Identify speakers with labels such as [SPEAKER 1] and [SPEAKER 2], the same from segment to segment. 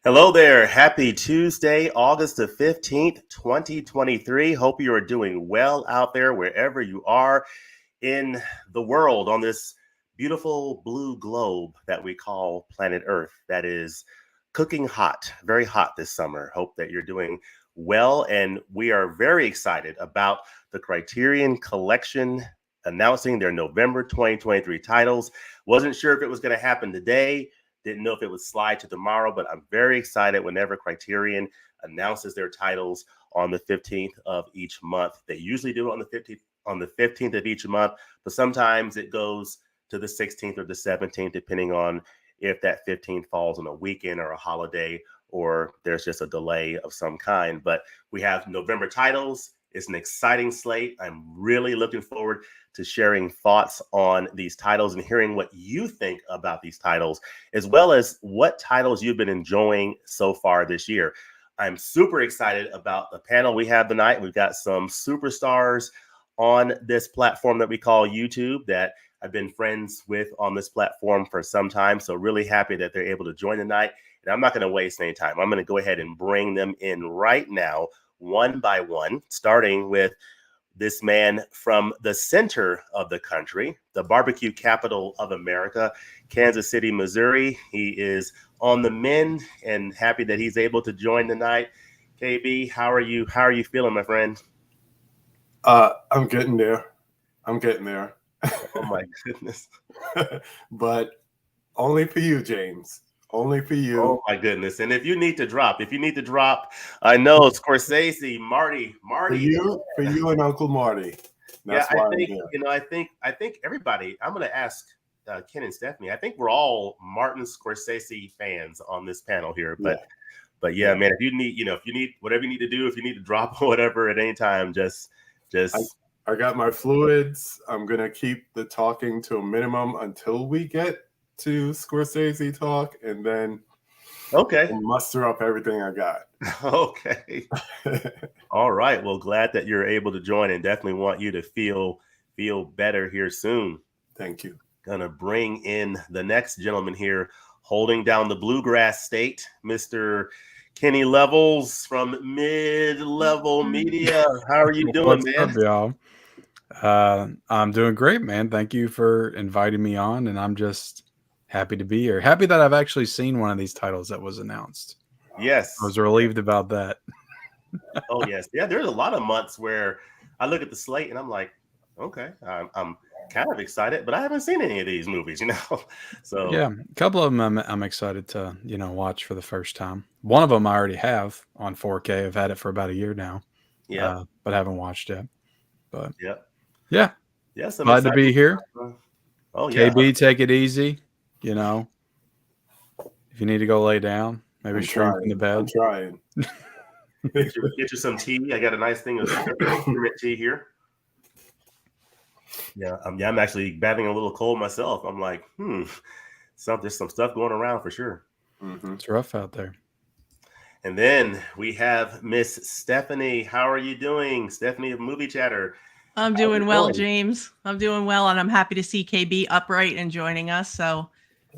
[SPEAKER 1] Hello there. Happy Tuesday, August the 15th, 2023. Hope you are doing well out there wherever you are in the world on this beautiful blue globe that we call planet Earth that is cooking hot, very hot this summer. Hope that you're doing well. And we are very excited about the Criterion Collection announcing their November 2023 titles. Wasn't sure if it was going to happen today. Didn't know if it would slide to tomorrow, but I'm very excited whenever Criterion announces their titles on the 15th of each month. They usually do it on the 15th of each month, but sometimes it goes to the 16th or the 17th, depending on if that 15th falls on a weekend or a holiday, or there's just a delay of some kind. But we have November titles. It's an exciting slate. I'm really looking forward to sharing thoughts on these titles and hearing what you think about these titles, as well as what titles you've been enjoying so far this year. I'm super excited about the panel we have tonight. We've got some superstars on this platform that we call YouTube that I've been friends with on this platform for some time. So really happy that they're able to join tonight. And I'm not going to waste any time. I'm going to go ahead and bring them in right now, one by one, starting with this man from the center of the country, the barbecue capital of America, Kansas City, Missouri. He is on the mend and happy that he's able to join tonight. KB, how are you? How are you feeling, my friend?
[SPEAKER 2] I'm getting there.
[SPEAKER 1] Oh my goodness.
[SPEAKER 2] But only for you, James. Only for you.
[SPEAKER 1] Oh my goodness. And if you need to drop, I know Scorsese, Marty.
[SPEAKER 2] For you and Uncle Marty.
[SPEAKER 1] That's I think everybody, I'm going to ask Ken and Stephanie. I think we're all Martin Scorsese fans on this panel here, but yeah, man, if you need whatever you need to do, if you need to drop whatever at any time, just
[SPEAKER 2] I got my fluids. I'm going to keep the talking to a minimum until we get to Scorsese talk, and then muster up everything I got.
[SPEAKER 1] Okay. All right. Well, glad that you're able to join, and definitely want you to feel better here soon.
[SPEAKER 2] Thank you.
[SPEAKER 1] Gonna bring in the next gentleman here, holding down the bluegrass state, Mr. Kenny Levels from Mid-Level Media. How are you doing, man?
[SPEAKER 3] What's up, y'all? I'm doing great, man. Thank you for inviting me on, and I'm just happy to be here. Happy that I've actually seen one of these titles that was announced.
[SPEAKER 1] Yes.
[SPEAKER 3] I was relieved about that.
[SPEAKER 1] Oh, yes. Yeah, there's a lot of months where I look at the slate and I'm like, okay, I'm kind of excited, but I haven't seen any of these movies, So
[SPEAKER 3] yeah, a couple of them I'm excited to, watch for the first time. One of them I already have on 4K. I've had it for about a year now.
[SPEAKER 1] Yeah.
[SPEAKER 3] But haven't watched it. But
[SPEAKER 1] yeah.
[SPEAKER 3] Yes, I'm glad to be here.
[SPEAKER 1] Oh yeah.
[SPEAKER 3] KB, take it easy. If you need to go lay down, maybe stream from the bed.
[SPEAKER 2] I'm trying.
[SPEAKER 1] Get you some tea. I got a nice thing of spearmint tea here. Yeah, I'm actually battling a little cold myself. I'm like, there's some stuff going around for sure.
[SPEAKER 3] Mm-hmm. It's rough out there.
[SPEAKER 1] And then we have Miss Stephanie. How are you doing, Stephanie of Movie Chatter?
[SPEAKER 4] I'm doing well, James. I'm doing well, and I'm happy to see KB upright and joining us. So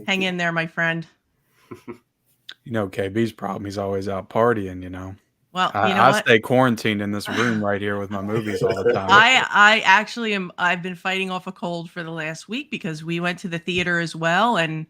[SPEAKER 4] hang in there, my friend.
[SPEAKER 3] KB's problem, he's always out partying,
[SPEAKER 4] Well,
[SPEAKER 3] I stay quarantined in this room right here with my movies all the time.
[SPEAKER 4] I actually am. I've been fighting off a cold for the last week because we went to the theater as well, and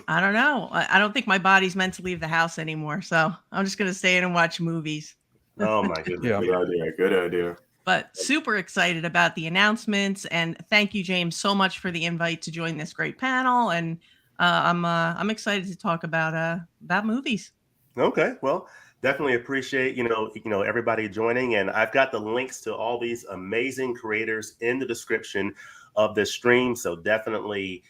[SPEAKER 4] I don't know. I don't think my body's meant to leave the house anymore, so I'm just gonna stay in and watch movies.
[SPEAKER 1] Oh my goodness!
[SPEAKER 2] Yeah. Good idea.
[SPEAKER 4] But super excited about the announcements, and thank you, James, so much for the invite to join this great panel. And I'm excited to talk about movies.
[SPEAKER 1] Okay, well, definitely appreciate everybody joining, and I've got the links to all these amazing creators in the description of this stream. So definitely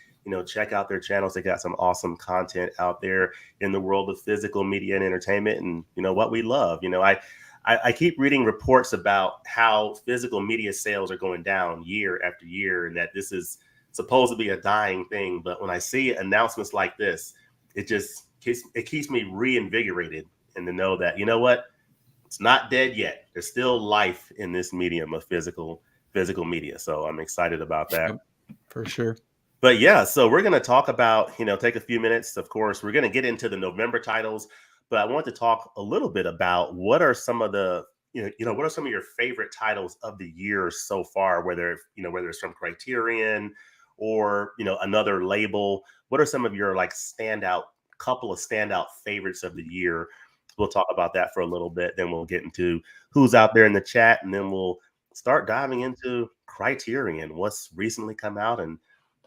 [SPEAKER 1] check out their channels. They got some awesome content out there in the world of physical media and entertainment, and what we love. I keep reading reports about how physical media sales are going down year after year, and that this is supposed to be a dying thing. But when I see announcements like this, it keeps me reinvigorated, and to know that, it's not dead yet. There's still life in this medium of physical media. So I'm excited about that.
[SPEAKER 3] For sure.
[SPEAKER 1] But yeah, so we're going to talk about, take a few minutes. Of course, we're going to get into the November titles. but I want to talk a little bit about what are some of the what are some of your favorite titles of the year so far, whether it's from Criterion or another label. What are some of your like couple of standout favorites of the year? We'll talk about that for a little bit, then we'll get into who's out there in the chat, and then we'll start diving into Criterion, what's recently come out and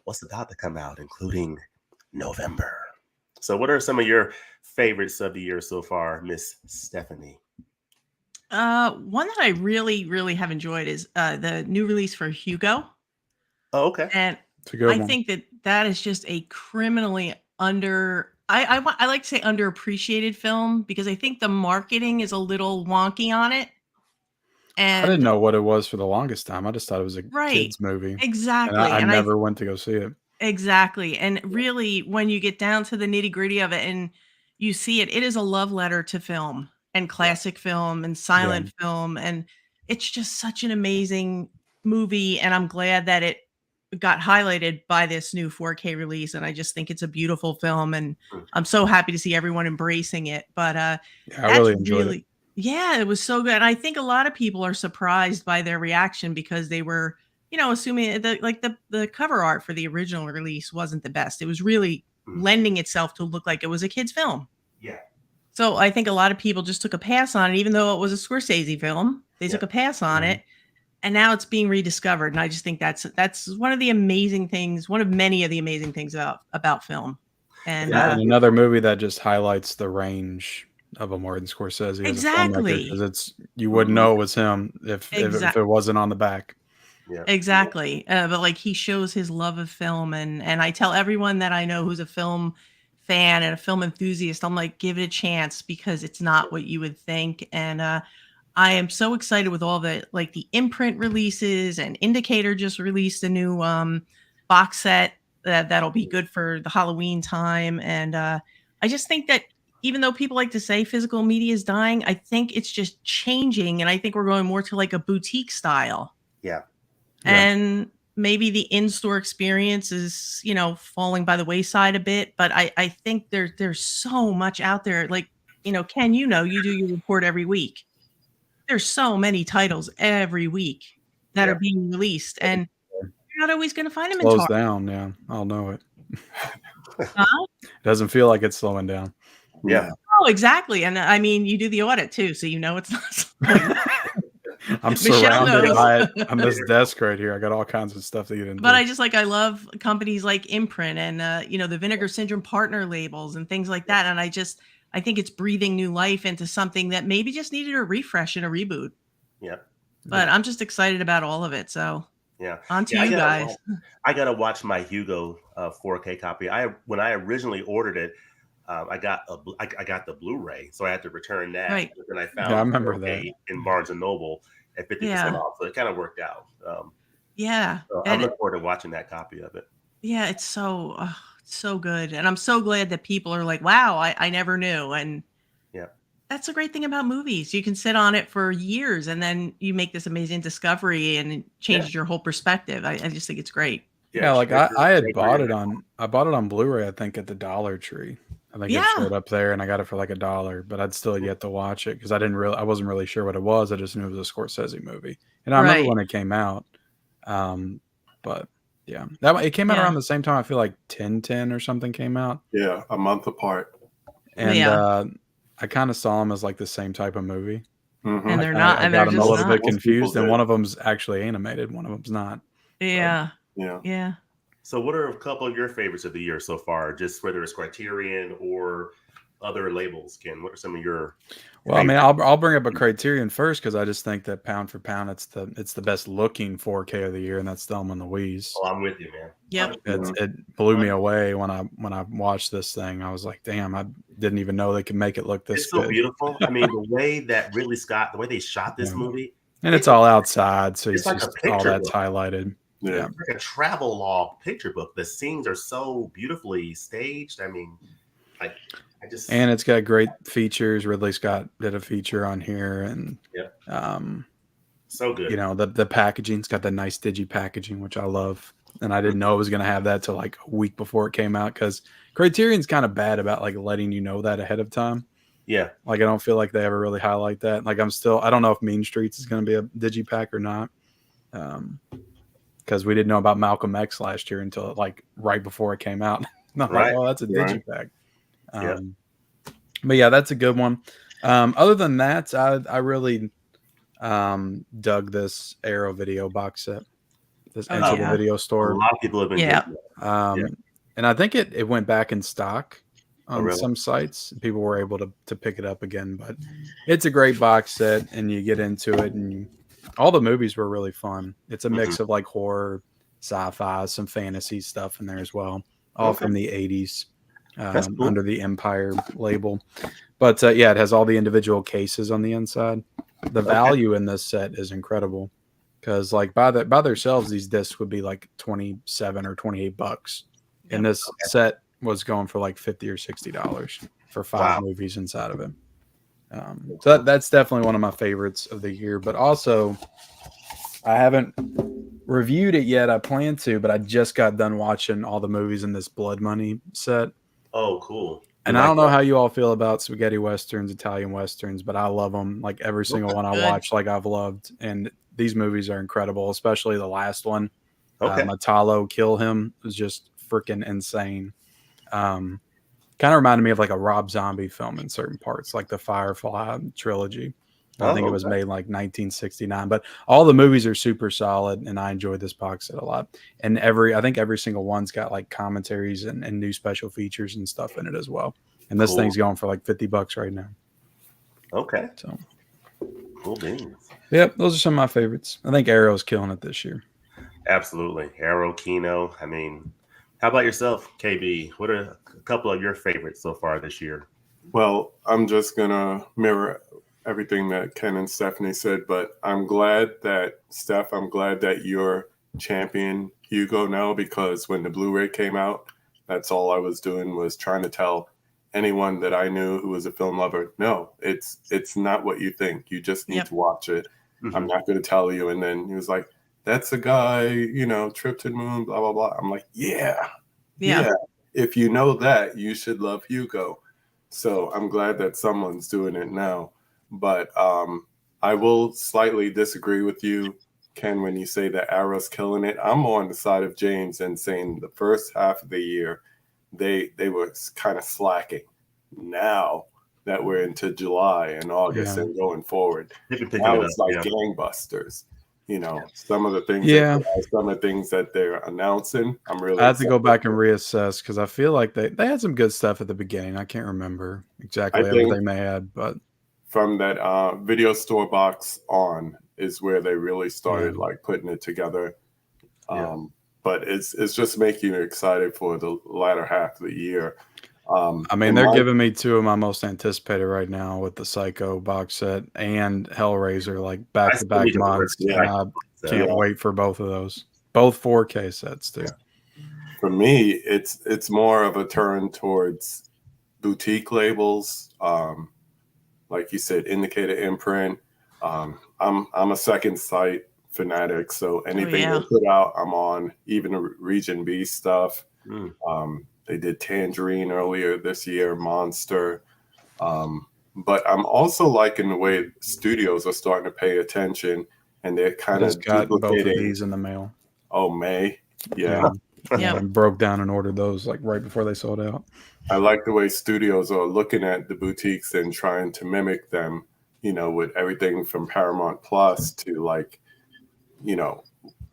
[SPEAKER 1] what's about to come out, including November. So what are some of your favorites of the year so far, Miss Stephanie?
[SPEAKER 4] One that I really, really have enjoyed is the new release for Hugo.
[SPEAKER 1] Oh, okay.
[SPEAKER 4] And I think that is just a criminally I like to say underappreciated film, because I think the marketing is a little wonky on it. And
[SPEAKER 3] I didn't know what it was for the longest time. I just thought it was a kids movie.
[SPEAKER 4] Exactly.
[SPEAKER 3] And I never went to go see it.
[SPEAKER 4] Exactly. And really, when you get down to the nitty-gritty of it and you see it, it is a love letter to film and classic film and silent film. And it's just such an amazing movie. And I'm glad that it got highlighted by this new 4K release. And I just think it's a beautiful film. And I'm so happy to see everyone embracing it. But
[SPEAKER 3] I really enjoyed it.
[SPEAKER 4] Yeah, it was so good. And I think a lot of people are surprised by their reaction, because they were, assuming the cover art for the original release wasn't the best. It was really lending itself to look like it was a kid's film.
[SPEAKER 1] Yeah.
[SPEAKER 4] So I think a lot of people just took a pass on it, even though it was a Scorsese film. They took a pass on it, and now it's being rediscovered. And I just think that's one of the amazing things, one of many of the amazing things about film. And
[SPEAKER 3] another movie that just highlights the range of a Martin Scorsese.
[SPEAKER 4] Exactly.
[SPEAKER 3] Because you wouldn't know it was him if it wasn't on the back.
[SPEAKER 1] Yeah.
[SPEAKER 4] Exactly. But like, he shows his love of film, and I tell everyone that I know who's a film fan and a film enthusiast, I'm like, give it a chance, because it's not what you would think. And I am so excited with all the imprint releases, and Indicator just released a new box set that'll be good for the Halloween time. And I just think that even though people like to say physical media is dying, I think it's just changing, and I think we're going more to like a boutique style.
[SPEAKER 1] Yeah.
[SPEAKER 4] And maybe the in-store experience is, falling by the wayside a bit. But I think there's so much out there. Like, Ken, you do your report every week. There's so many titles every week that are being released, and you're not always going to find them in
[SPEAKER 3] Slows down, yeah. I'll know it.
[SPEAKER 4] Huh?
[SPEAKER 3] It doesn't feel like it's slowing down.
[SPEAKER 1] Yeah.
[SPEAKER 4] Oh, exactly. And I mean, you do the audit too, so it's not slowing down.
[SPEAKER 3] I'm surrounded by it on this desk right here. I got all kinds of stuff to get into.
[SPEAKER 4] But I love companies like Imprint and the Vinegar Syndrome partner labels and things like that. And I think it's breathing new life into something that maybe just needed a refresh and a reboot.
[SPEAKER 1] Yeah.
[SPEAKER 4] But I'm just excited about all of it. So on to you guys.
[SPEAKER 1] I gotta watch my Hugo 4K copy. When I originally ordered it, I got the Blu-ray, so I had to return that.
[SPEAKER 4] Right.
[SPEAKER 1] But then I found
[SPEAKER 3] I remember that
[SPEAKER 1] in Barnes and Noble at 50% off, so it kind of worked out.
[SPEAKER 4] So
[SPEAKER 1] I'm looking forward to watching that copy of it.
[SPEAKER 4] Yeah, it's so good, and I'm so glad that people are like, "Wow, I never knew." And that's a great thing about movies. You can sit on it for years, and then you make this amazing discovery, and it changes your whole perspective. I just think it's great.
[SPEAKER 3] Yeah, like I had bought it on Blu-ray, I think, at the Dollar Tree. I think it showed up there, and I got it for like $1, but I'd still yet to watch it because I wasn't really sure what it was. I just knew it was a Scorsese movie, and I remember when it came out. But yeah, it came out around the same time. I feel like 10/10 or something came out.
[SPEAKER 2] Yeah, a month apart.
[SPEAKER 3] And I kind of saw them as like the same type of movie,
[SPEAKER 4] and they're not.
[SPEAKER 3] I got them a little bit confused, and one of them's actually animated, one of them's not.
[SPEAKER 4] Yeah.
[SPEAKER 1] So what are a couple of your favorites of the year so far? Just whether it's Criterion or other labels, Ken? What are some of your
[SPEAKER 3] Well, I mean, I'll bring up a Criterion first because I just think that pound for pound, it's the best looking 4K of the year, and that's Thelma and Louise.
[SPEAKER 1] Oh, I'm with you, man.
[SPEAKER 4] Yep.
[SPEAKER 3] It blew me away when I watched this thing. I was like, damn, I didn't even know they could make it look this good.
[SPEAKER 1] It's so beautiful. I mean, the way that Ridley Scott, the way they shot this movie,
[SPEAKER 3] and it's all outside, so
[SPEAKER 1] it's like
[SPEAKER 3] just all that's highlighted.
[SPEAKER 1] Yeah, it's like a travel log picture book. The scenes are so beautifully staged. I mean, and it's got great features. Ridley Scott did a feature on here, and so good. You know, the packaging's got the nice digi packaging, which I love. And I didn't know it was going to have that till like a week before it came out, because Criterion's kind of bad about like letting you know that ahead of time. Yeah.
[SPEAKER 3] Like, I don't feel like they ever really highlight that. Like, I don't know if Mean Streets is going to be a digipack or not. Because we didn't know about Malcolm X last year until like right before it came out. Not
[SPEAKER 1] Right.
[SPEAKER 3] like, oh, that's a digipack.
[SPEAKER 1] Yeah.
[SPEAKER 3] But yeah, that's a good one. Other than that, I really dug this Arrow video box set. This Enter the Video Store.
[SPEAKER 1] A lot of people have been digging it.
[SPEAKER 3] And I think it went back in stock on some sites. People were able to pick it up again, but it's a great box set, and you get into it, and all the movies were really fun. It's a mix of like horror, sci-fi, some fantasy stuff in there as well, all from the 80s under the Empire label. But yeah, it has all the individual cases on the inside. The value in this set is incredible because like by themselves, these discs would be like $27 or $28. And this set was going for like $50 or $60 for 5 movies inside of it. So that's definitely one of my favorites of the year. But also, I haven't reviewed it yet. I plan to, but I just got done watching all the movies in this Blood Money set.
[SPEAKER 1] Oh, cool.
[SPEAKER 3] And I don't know how you all feel about spaghetti westerns, Italian westerns, but I love them. Like every single one I watch, like I've loved. And these movies are incredible, especially the last one. Metallo Kill Him was just freaking insane. Kind of reminded me of like a Rob Zombie film in certain parts, like the Firefly trilogy. I think it was made like 1969, but all the movies are super solid, and I enjoyed this box set a lot. And I think every single one's got like commentaries and new special features and stuff in it as well. And this thing's going for like $50 right now.
[SPEAKER 1] Okay.
[SPEAKER 3] So
[SPEAKER 1] cool beans.
[SPEAKER 3] Yep, those are some of my favorites. I think Arrow's killing it this year.
[SPEAKER 1] Absolutely. Arrow, Kino. I mean, how about yourself, KB? What are a couple of your favorites so far this year?
[SPEAKER 2] Well, I'm just going to mirror everything that Ken and Stephanie said, but I'm glad that, Steph, you're champion Hugo now, because when the Blu-ray came out, that's all I was doing was trying to tell anyone that I knew who was a film lover, no, it's not what you think. You just need to watch it. I'm not going to tell you. And then he was like, that's a guy, trip to the moon, blah, blah, blah. I'm like, yeah. If you know that, you should love Hugo. So I'm glad that someone's doing it now. But I will slightly disagree with you, Ken, when you say that Arrow's killing it. I'm on the side of James and saying the first half of the year, they were kind of slacking. Now that we're into July and August and going forward, now it's like gangbusters. Some of the things that they're announcing, I'm really
[SPEAKER 3] I have to go back and reassess because I feel like they had some good stuff at the beginning. I can't remember exactly everything they had, but
[SPEAKER 2] from that video store box on is where they really started like putting it together. But it's just making me excited for the latter half of the year.
[SPEAKER 3] I mean, they're giving me 2 of my most anticipated right now with the Psycho box set and Hellraiser, like back-to-back months. I can't wait for both of those. Both 4K sets, too.
[SPEAKER 2] For me, it's more of a turn towards boutique labels. Like you said, indicated imprint. I'm a second sight fanatic, so anything they put out, I'm on. Even the Region B stuff. They did Tangerine earlier this year, Monster. But I'm also liking the way studios are starting to pay attention, and they're kind of
[SPEAKER 3] got both of these in the mail.
[SPEAKER 2] Oh, May? Yeah.
[SPEAKER 3] I broke down and ordered those like right before they sold out.
[SPEAKER 2] I like the way studios are looking at the boutiques and trying to mimic them, with everything from Paramount Plus to like,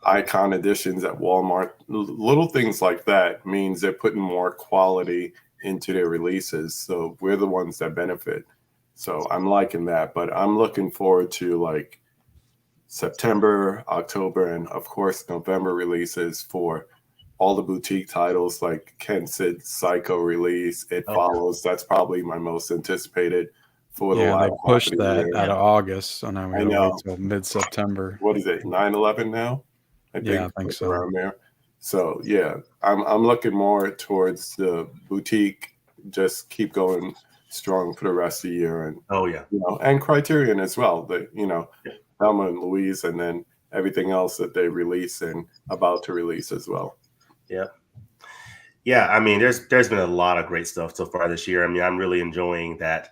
[SPEAKER 2] icon editions at Walmart. Little things like that means they're putting more quality into their releases. So we're the ones that benefit. So I'm liking that, but I'm looking forward to like September, October, and of course November releases for all the boutique titles. Like Ken said, Psycho release, It Follows. That's probably my most anticipated for the
[SPEAKER 3] they pushed that out of August, so now we gotta wait till mid-September.
[SPEAKER 2] What is it, 9/11 now? I think so. Around there. So yeah, I'm looking more towards the boutique. Just keep going strong for the rest of the year, and and Criterion as well. Thelma and Louise, and then everything else that they release and about to release as well.
[SPEAKER 1] Yeah. I mean, there's been a lot of great stuff so far this year. I mean, I'm really enjoying that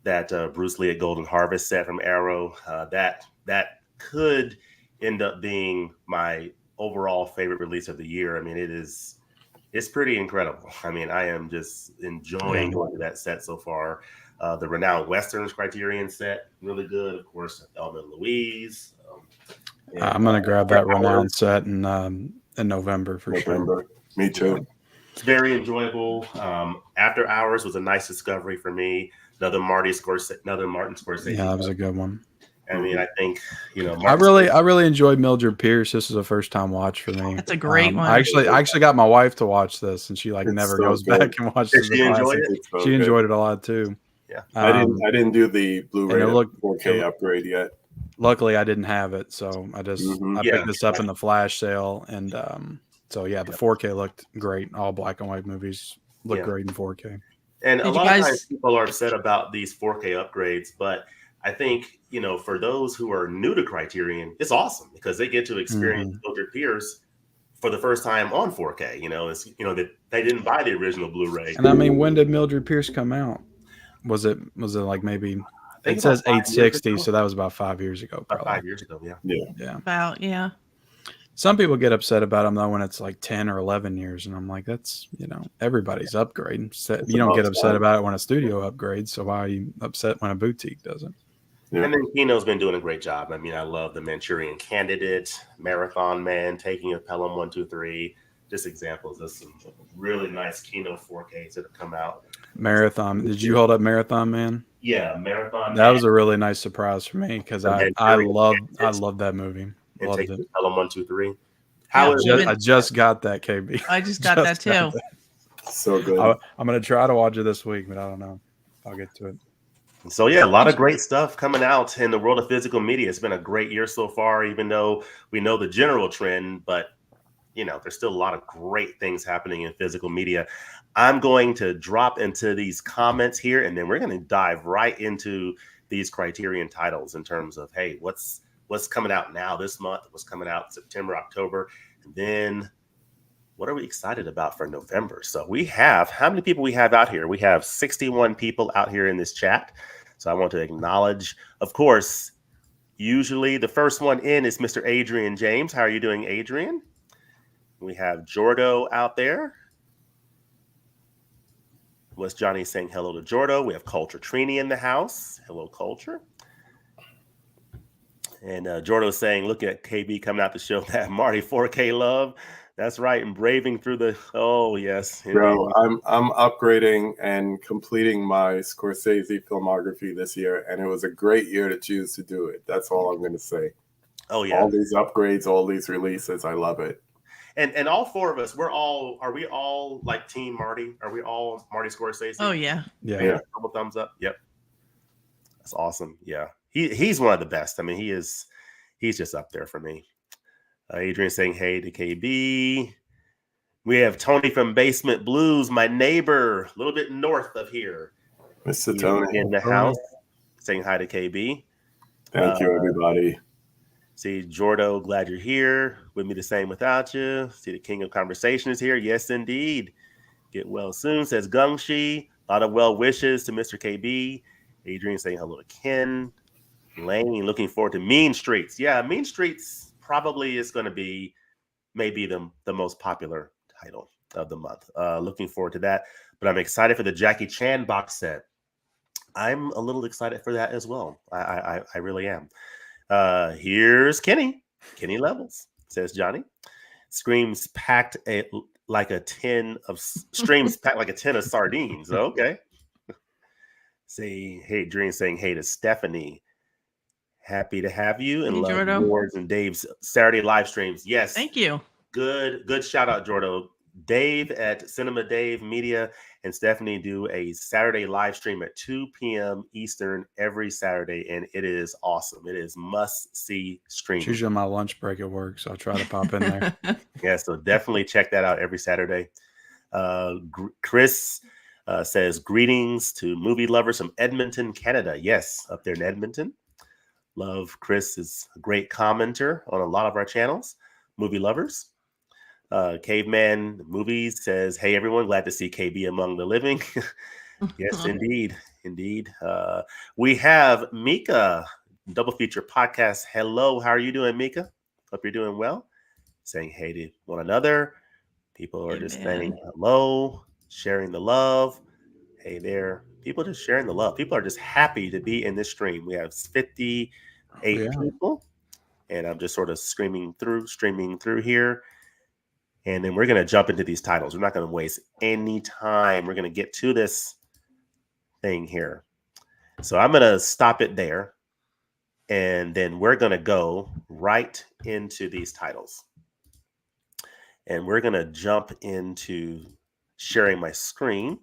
[SPEAKER 1] Bruce Lee at Golden Harvest set from Arrow. That could end up being my overall favorite release of the year. I mean, it's pretty incredible. I mean, I am just enjoying going to that set so far. The Renowned Westerns Criterion set, really good. Of course, Thelma and Louise.
[SPEAKER 3] I'm going to grab that Renowned set in November for sure.
[SPEAKER 2] Me too.
[SPEAKER 1] It's very enjoyable. After Hours was a nice discovery for me. Another Martin Scorsese.
[SPEAKER 3] Yeah, that was a good one.
[SPEAKER 1] I mean, I think,
[SPEAKER 3] I really enjoyed Mildred Pierce. This is a first time watch for me.
[SPEAKER 4] That's a great one.
[SPEAKER 3] I actually got my wife to watch this, and she never goes back and watches
[SPEAKER 1] it. She enjoyed it.
[SPEAKER 3] She enjoyed it a lot too.
[SPEAKER 1] Yeah,
[SPEAKER 2] I didn't do the Blu-ray 4K upgrade yet.
[SPEAKER 3] Luckily, I didn't have it, so I picked this up in the flash sale, and so yeah, the 4K looked great. All black and white movies look great in 4K.
[SPEAKER 1] And a lot of times people are upset about these 4K upgrades, but I think, for those who are new to Criterion, it's awesome because they get to experience Mildred Pierce for the first time on 4K. That they didn't buy the original Blu-ray.
[SPEAKER 3] And I mean, when did Mildred Pierce come out? Was it like maybe? It says 860, so that was about 5 years ago. Probably.
[SPEAKER 1] About 5 years ago,
[SPEAKER 3] yeah. Some people get upset about them though when it's like 10 or 11 years, and I'm like, that's everybody's upgrading. So you don't get upset about it when a studio upgrades. So why are you upset when a boutique doesn't?
[SPEAKER 1] Yeah. And then Kino's been doing a great job. I mean, I love the Manchurian Candidate, Marathon Man, Taking of Pelham 123. Just examples of some really nice Kino 4Ks that have come out.
[SPEAKER 3] Marathon. Did you hold up Marathon Man?
[SPEAKER 1] Yeah, Marathon.
[SPEAKER 3] That was a really nice surprise for me because I love that movie.
[SPEAKER 1] Loved it. Pelham 123.
[SPEAKER 3] I just got that, KB.
[SPEAKER 4] I just got that too.
[SPEAKER 2] So good.
[SPEAKER 3] I'm gonna try to watch it this week, but I don't know. I'll get to it.
[SPEAKER 1] So yeah, a lot of great stuff coming out in the world of physical media. It's been a great year so far, even though we know the general trend, but there's still a lot of great things happening in physical media. I'm going to drop into these comments here, and then we're going to dive right into these Criterion titles in terms of, hey, what's coming out now this month, what's coming out September, October, and then what are we excited about for November? So how many people we have out here? We have 61 people out here in this chat. So I want to acknowledge, of course, usually the first one in is Mr. Adrian James. How are you doing, Adrian? We have Jordo out there. What's Johnny saying hello to Jordo? We have Culture Trini in the house. Hello, Culture. And Jordo saying, look at KB coming out to show that Marty 4K love. That's right. And braving through the, oh, yes.
[SPEAKER 2] Bro, I'm upgrading and completing my Scorsese filmography this year. And it was a great year to choose to do it. That's all I'm going to say.
[SPEAKER 1] Oh, yeah.
[SPEAKER 2] All these upgrades, all these releases. I love it.
[SPEAKER 1] And all four of us, are we all like Team Marty? Are we all Marty Scorsese?
[SPEAKER 4] Oh, yeah.
[SPEAKER 3] Yeah.
[SPEAKER 1] Double thumbs up. Yep. That's awesome. Yeah. He's one of the best. I mean, he's just up there for me. Adrian saying hey to KB. We have Tony from Basement Blues, my neighbor, a little bit north of here.
[SPEAKER 2] Mr. Tony
[SPEAKER 1] in the house, saying hi to KB.
[SPEAKER 2] Thank you, everybody.
[SPEAKER 1] See, Jordo, glad you're here. With me the same without you. See, the king of conversation is here. Yes, indeed. Get well soon, says Gungshi. A lot of well wishes to Mr. KB. Adrian saying hello to Ken. Lane, looking forward to Mean Streets. Yeah, Mean Streets probably is going to be maybe the most popular title of the month. Looking forward to that. But I'm excited for the Jackie Chan box set. I'm a little excited for that as well. I really am. Here's Kenny Levels, says Johnny. Streams packed like a tin of sardines. Okay. Say hey, Dream saying hey to Stephanie. Happy to have you and love yours and Dave's Saturday live streams. Yes.
[SPEAKER 4] Thank you.
[SPEAKER 1] Good shout out, Jordo. Dave at Cinema Dave Media and Stephanie do a Saturday live stream at 2 p.m. Eastern every Saturday, and it is awesome. It is must-see stream.
[SPEAKER 3] It's usually my lunch break at work, so I'll try to pop in there.
[SPEAKER 1] Yeah, so definitely check that out every Saturday. Chris says, greetings to movie lovers from Edmonton, Canada. Yes, up there in Edmonton. Love Chris is a great commenter on a lot of our channels. Movie lovers. Caveman Movies says, hey, everyone, glad to see KB among the living. Yes, indeed. Indeed. We have Mika, Double Feature Podcast. Hello, how are you doing, Mika? Hope you're doing well. Saying hey to one another. People are just saying hello, sharing the love. Hey there. People just sharing the love. People are just happy to be in this stream. We have 58 people, and I'm just sort of streaming through here. And then we're going to jump into these titles. We're not going to waste any time. We're going to get to this thing here. So I'm going to stop it there. And then we're going to go right into these titles. And we're going to jump into sharing my screen.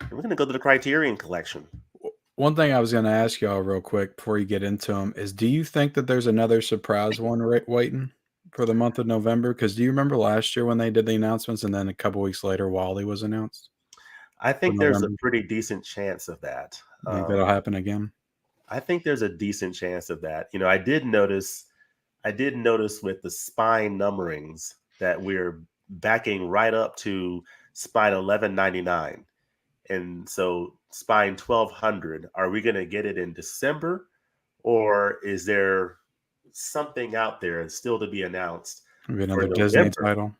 [SPEAKER 1] And we're going to go to the Criterion collection.
[SPEAKER 3] One thing I was going to ask y'all real quick before you get into them is, do you think that there's another surprise one waiting for the month of November? Because do you remember last year when they did the announcements and then a couple weeks later Wall-E was announced?
[SPEAKER 1] I think there's a pretty decent chance of that.
[SPEAKER 3] You think that'll happen again?
[SPEAKER 1] I think there's a decent chance of that. You know, I did notice with the spine numberings that we're backing right up to spine 1199. And so spine 1200, are we going to get it in December, or is there something out there still to be announced?
[SPEAKER 3] Maybe another Disney title,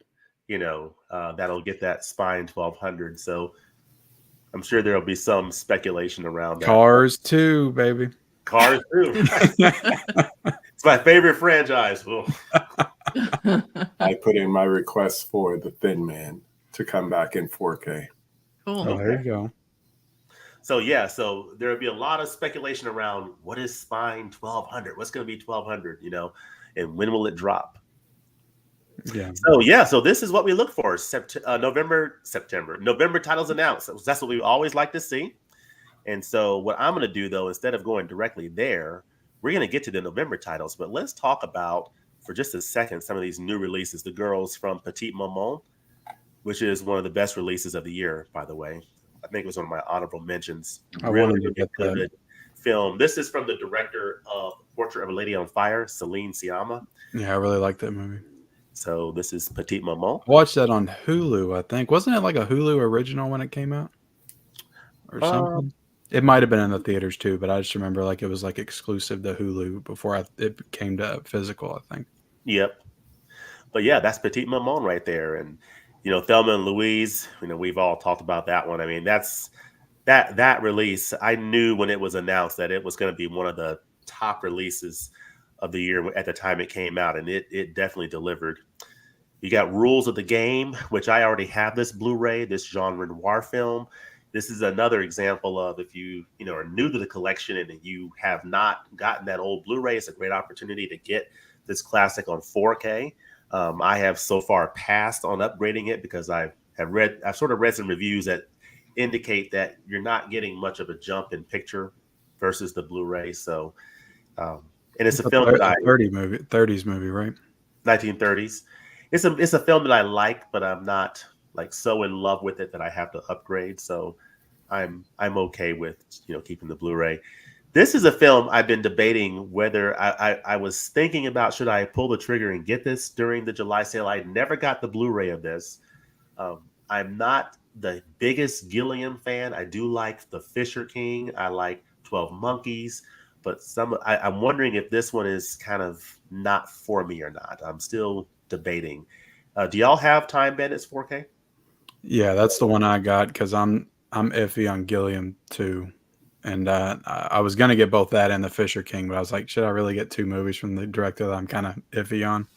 [SPEAKER 1] you know, that'll get that spine 1200. So I'm sure there'll be some speculation around that.
[SPEAKER 3] Cars 2, baby.
[SPEAKER 1] Cars 2. It's my favorite franchise.
[SPEAKER 2] I put in my request for The Thin Man to come back in 4K.
[SPEAKER 4] Cool.
[SPEAKER 3] Oh, there you go.
[SPEAKER 1] So so there'll be a lot of speculation around what is spine 1200? What's going to be 1200, you know, and when will it drop? So this is what we look for. November titles announced. That's what we always like to see. And so what I'm going to do, though, instead of going directly there, we're going to get to the November titles. But let's talk about, for just a second, some of these new releases. The girls from Petite Maman, which is one of the best releases of the year, by the way. I think it was one of my honorable mentions.
[SPEAKER 3] I wanted to get
[SPEAKER 1] good film. This is from the director of Portrait of a Lady on Fire, Celine Sciamma.
[SPEAKER 3] Yeah, I really like that movie.
[SPEAKER 1] So this is Petite Maman.
[SPEAKER 3] I watched that on Hulu, I think. Wasn't it like a Hulu original when it came out? Or something? It might have been in the theaters too, but I just remember like it was like exclusive to Hulu before it came to physical, I think.
[SPEAKER 1] Yep. But yeah, that's Petite Maman right there. And, you know, Thelma and Louise, you know, we've all talked about that one. I mean, that's that release. I knew when it was announced that it was going to be one of the top releases of the year at the time it came out, and it definitely delivered. You got Rules of the Game, which I already have this Blu-ray, this genre noir film. This is another example of, if you are new to the collection and you have not gotten that old Blu-ray, it's a great opportunity to get this classic on 4K. I have so far passed on upgrading it because I've sort of read some reviews that indicate that you're not getting much of a jump in picture versus the Blu-ray. So, and it's a film that
[SPEAKER 3] 30s movie, right?
[SPEAKER 1] 1930s. It's a film that I like, but I'm not like so in love with it that I have to upgrade. So I'm okay with keeping the Blu-ray. This is a film I've been debating whether I was thinking about, should I pull the trigger and get this during the July sale. I never got the Blu-ray of this. I'm not the biggest Gilliam fan. I do like The Fisher King. I like 12 Monkeys. But I'm wondering if this one is kind of not for me or not. I'm still debating. Do y'all have Time Bandits 4K?
[SPEAKER 3] Yeah, that's the one I got because I'm iffy on Gilliam too. And I was going to get both that and The Fisher King, but I was like, should I really get two movies from the director that I'm kind of iffy on?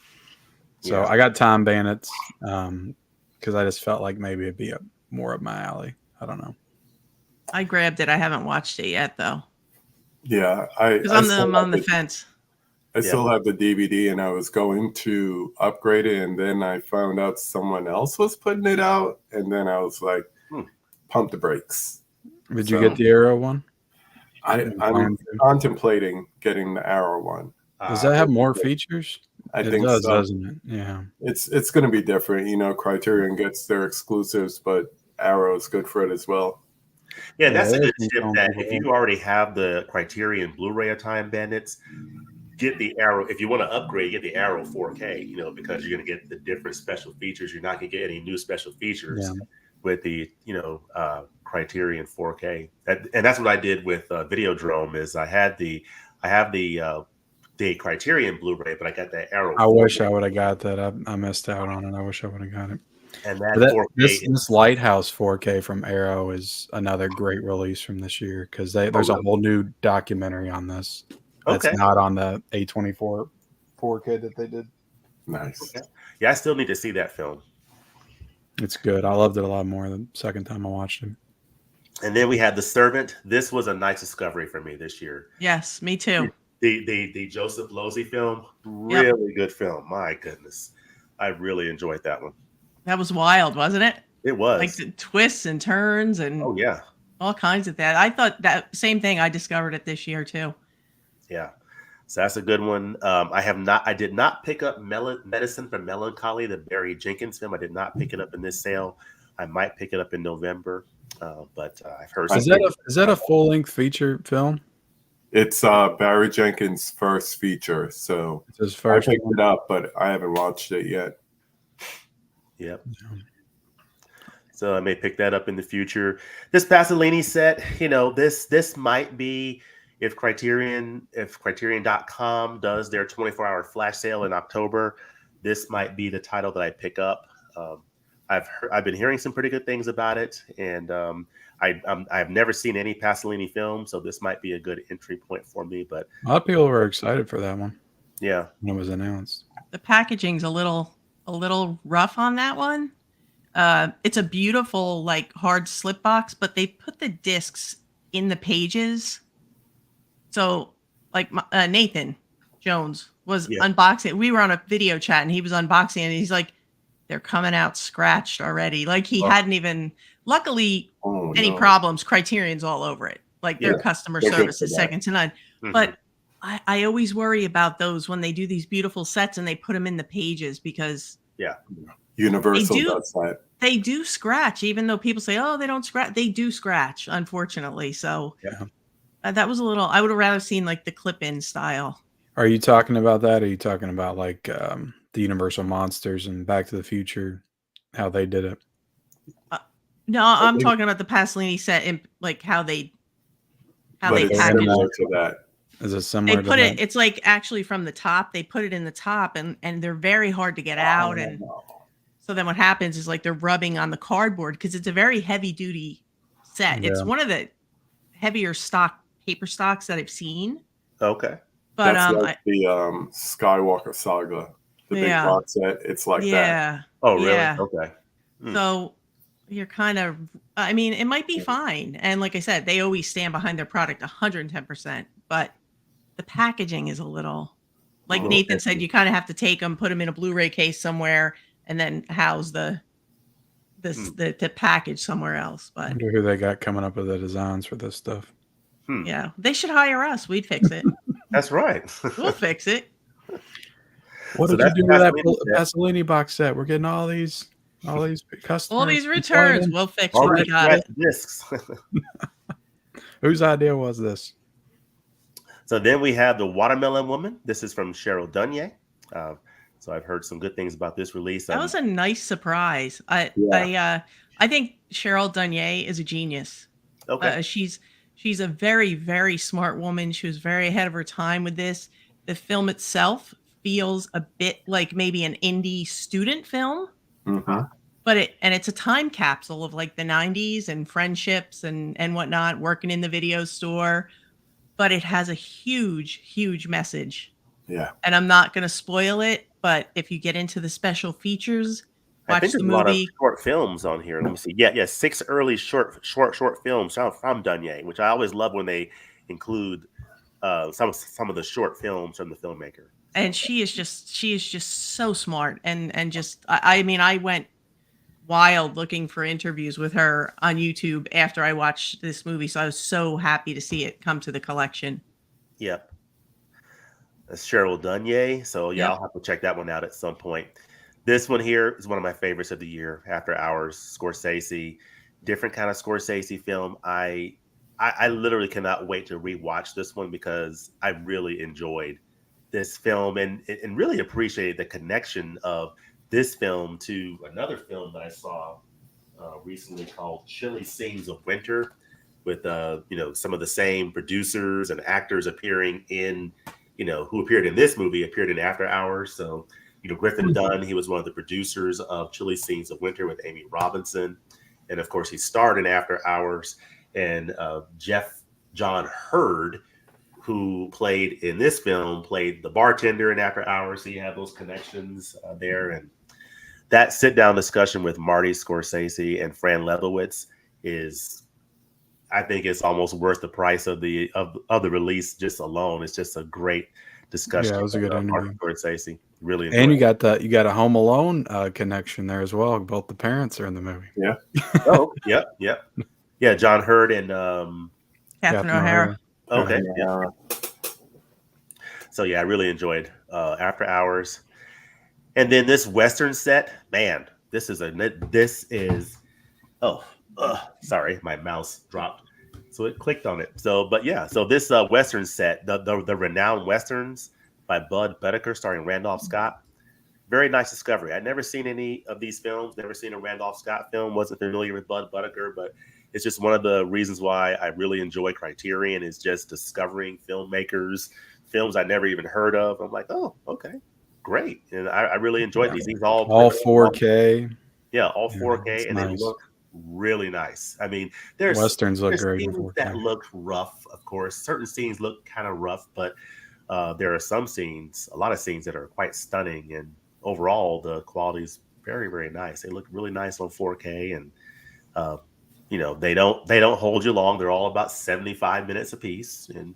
[SPEAKER 3] So I got Time Bandits because I just felt like maybe it'd be more up my alley. I don't know.
[SPEAKER 4] I grabbed it. I haven't watched it yet, though.
[SPEAKER 2] Yeah,
[SPEAKER 4] because I'm on the fence.
[SPEAKER 2] I still have the DVD, and I was going to upgrade it, and then I found out someone else was putting it out, and then I was like, pump the brakes.
[SPEAKER 3] Did you get the Arrow one?
[SPEAKER 2] I'm contemplating getting the Arrow one.
[SPEAKER 3] Does that have more features?
[SPEAKER 2] I think it does, so.
[SPEAKER 3] Doesn't it? Yeah.
[SPEAKER 2] It's going to be different. Criterion gets their exclusives, but Arrow is good for it as well.
[SPEAKER 1] Yeah, that's a good tip that if you already have the Criterion Blu-ray of Time Bandits, get the Arrow. If you want to upgrade, get the Arrow 4K, because you're going to get the different special features. You're not going to get any new special features with the, Criterion 4K, and that's what I did with Videodrome. Is I have the Criterion Blu-ray, but I got that Arrow.
[SPEAKER 3] I wish I would have got that. I missed out on it. I wish I would have got it.
[SPEAKER 1] And that 4K.
[SPEAKER 3] This Lighthouse 4K from Arrow is another great release from this year because there's a whole new documentary on this. That's not on the A24 4K that they did.
[SPEAKER 2] Nice.
[SPEAKER 1] Okay. Yeah, I still need to see that film.
[SPEAKER 3] It's good. I loved it a lot more the second time I watched it.
[SPEAKER 1] And then we had The Servant. This was a nice discovery for me this year.
[SPEAKER 4] Yes, me too.
[SPEAKER 1] The Joseph Losey film, really good film. My goodness, I really enjoyed that one.
[SPEAKER 4] That was wild, wasn't it?
[SPEAKER 1] It was.
[SPEAKER 4] Like the twists and turns and all kinds of that. I thought that same thing. I discovered it this year too.
[SPEAKER 1] Yeah. So that's a good one. I did not pick up Medicine for Melancholy, the Barry Jenkins film. I did not pick it up in this sale. I might pick it up in November, but I've heard.
[SPEAKER 3] Is that a full length feature film?
[SPEAKER 2] It's Barry Jenkins' first feature, so
[SPEAKER 3] it's his first.
[SPEAKER 2] I picked it up, but I haven't watched it yet.
[SPEAKER 1] Yep. So I may pick that up in the future. This Pasolini set, this might be if Criterion.com does their 24-hour flash sale in October, this might be the title that I pick up. I've been hearing some pretty good things about it, and I've never seen any Pasolini film, so this might be a good entry point for me. But
[SPEAKER 3] a lot of people were excited for that one.
[SPEAKER 1] Yeah,
[SPEAKER 3] when it was announced.
[SPEAKER 4] The packaging's a little rough on that one. It's a beautiful like hard slip box, but they put the discs in the pages. So like Nathan Jones was unboxing. We were on a video chat and he was unboxing and he's like, they're coming out scratched already. Like he hadn't even, luckily any problems, Criterion's all over it. Like their customer service is second to none. Mm-hmm. But I always worry about those when they do these beautiful sets and they put them in the pages because
[SPEAKER 2] Universal does that.
[SPEAKER 4] They do scratch, even though people say, oh, they don't scratch. They do scratch, unfortunately. So that was a little, I would have rather seen like the clip-in style.
[SPEAKER 3] Are you talking about that? Or are you talking about like the Universal Monsters and Back to the Future, how they did it?
[SPEAKER 4] No, I'm talking about the Pasolini set and like how they packaged
[SPEAKER 2] to that.
[SPEAKER 3] Is it similar?
[SPEAKER 4] They put it. It's like actually from the top. They put it in the top, and they're very hard to get out. And so then what happens is like they're rubbing on the cardboard because it's a very heavy duty set. Yeah. It's one of the heavier paper stocks that I've seen.
[SPEAKER 1] Okay,
[SPEAKER 2] but that's like the Skywalker Saga, the big box set. It's like that.
[SPEAKER 1] Oh, really? Yeah. Okay.
[SPEAKER 4] So you're kind of. I mean, it might be fine, and like I said, they always stand behind their product 110%, but the packaging is a little, like Nathan said, you kind of have to take them, put them in a Blu-ray case somewhere, and then house the package somewhere else. But I
[SPEAKER 3] wonder who they got coming up with the designs for this stuff.
[SPEAKER 4] Yeah, they should hire us. We'd fix it.
[SPEAKER 1] That's right.
[SPEAKER 4] We'll fix it.
[SPEAKER 3] What did you do with that Pasolini box set? We're getting all these customers.
[SPEAKER 4] All these returns. We'll fix it. We got it.
[SPEAKER 1] Discs.
[SPEAKER 3] Whose idea was this?
[SPEAKER 1] So then we have The Watermelon Woman. This is from Cheryl Dunye. So I've heard some good things about this release.
[SPEAKER 4] That was a nice surprise. I think Cheryl Dunye is a genius.
[SPEAKER 1] Okay.
[SPEAKER 4] She's a very, very smart woman. She was very ahead of her time with this. The film itself feels a bit like maybe an indie student film.
[SPEAKER 2] Mm-hmm.
[SPEAKER 4] But it's a time capsule of like the 90s and friendships and whatnot, working in the video store. But it has a huge, huge message.
[SPEAKER 2] Yeah.
[SPEAKER 4] And I'm not going to spoil it, but if you get into the special features, watch the movie.
[SPEAKER 1] A lot of short films on here. Let me see. Yeah, 6 early short films from Dunye, which I always love when they include some of the short films from the filmmaker.
[SPEAKER 4] And she is just so smart and just I mean I went wild looking for interviews with her on YouTube after I watched this movie, so I was so happy to see it come to the collection.
[SPEAKER 1] Yep. That's Cheryl Dunye. So I'll have to check that one out at some point. This one here is one of my favorites of the year, After Hours, Scorsese. Different kind of Scorsese film. I literally cannot wait to rewatch this one because I really enjoyed this film and really appreciated the connection of this film to another film that I saw recently called Chilly Scenes of Winter, with some of the same producers and actors appearing in, who appeared in this movie, appeared in After Hours. So, Griffin Dunn, he was one of the producers of Chilly Scenes of Winter with Amy Robinson. And of course, he starred in After Hours. And John Hurd, who played in this film, played the bartender in After Hours. So you have those connections there. And that sit-down discussion with Marty Scorsese and Fran Lebowitz I think it's almost worth the price of the release just alone. It's just a great discussion.
[SPEAKER 3] Yeah, it was a good interview.
[SPEAKER 1] Scorsese, really.
[SPEAKER 3] And you got a Home Alone connection there as well. Both the parents are in the movie.
[SPEAKER 2] Yeah.
[SPEAKER 1] Oh, yeah. John Hurd and
[SPEAKER 4] Catherine O'Hara.
[SPEAKER 1] Okay. Yeah. So yeah, I really enjoyed After Hours, and then this Western set. Man, sorry, my mouse dropped, so it clicked on it. So this Western set, the renowned Westerns by Bud Bedecker, starring Randolph Scott. Very nice discovery. I'd never seen any of these films. Never seen a Randolph Scott film. Wasn't familiar with Bud Bedecker, but it's just one of the reasons why I really enjoy Criterion, is just discovering filmmakers, films I never even heard of. I'm like, oh, okay, great, and I really enjoyed these. These all
[SPEAKER 3] 4K.
[SPEAKER 1] Yeah, all 4K, and
[SPEAKER 3] nice.
[SPEAKER 1] they look really nice. I mean, there's
[SPEAKER 3] Westerns look great in 4K.
[SPEAKER 1] That look rough, of course. Certain scenes look kind of rough, but there are a lot of scenes that are quite stunning, and overall the quality is very, very nice. They look really nice on 4K, and they don't hold you long. They're all about 75 minutes a piece, and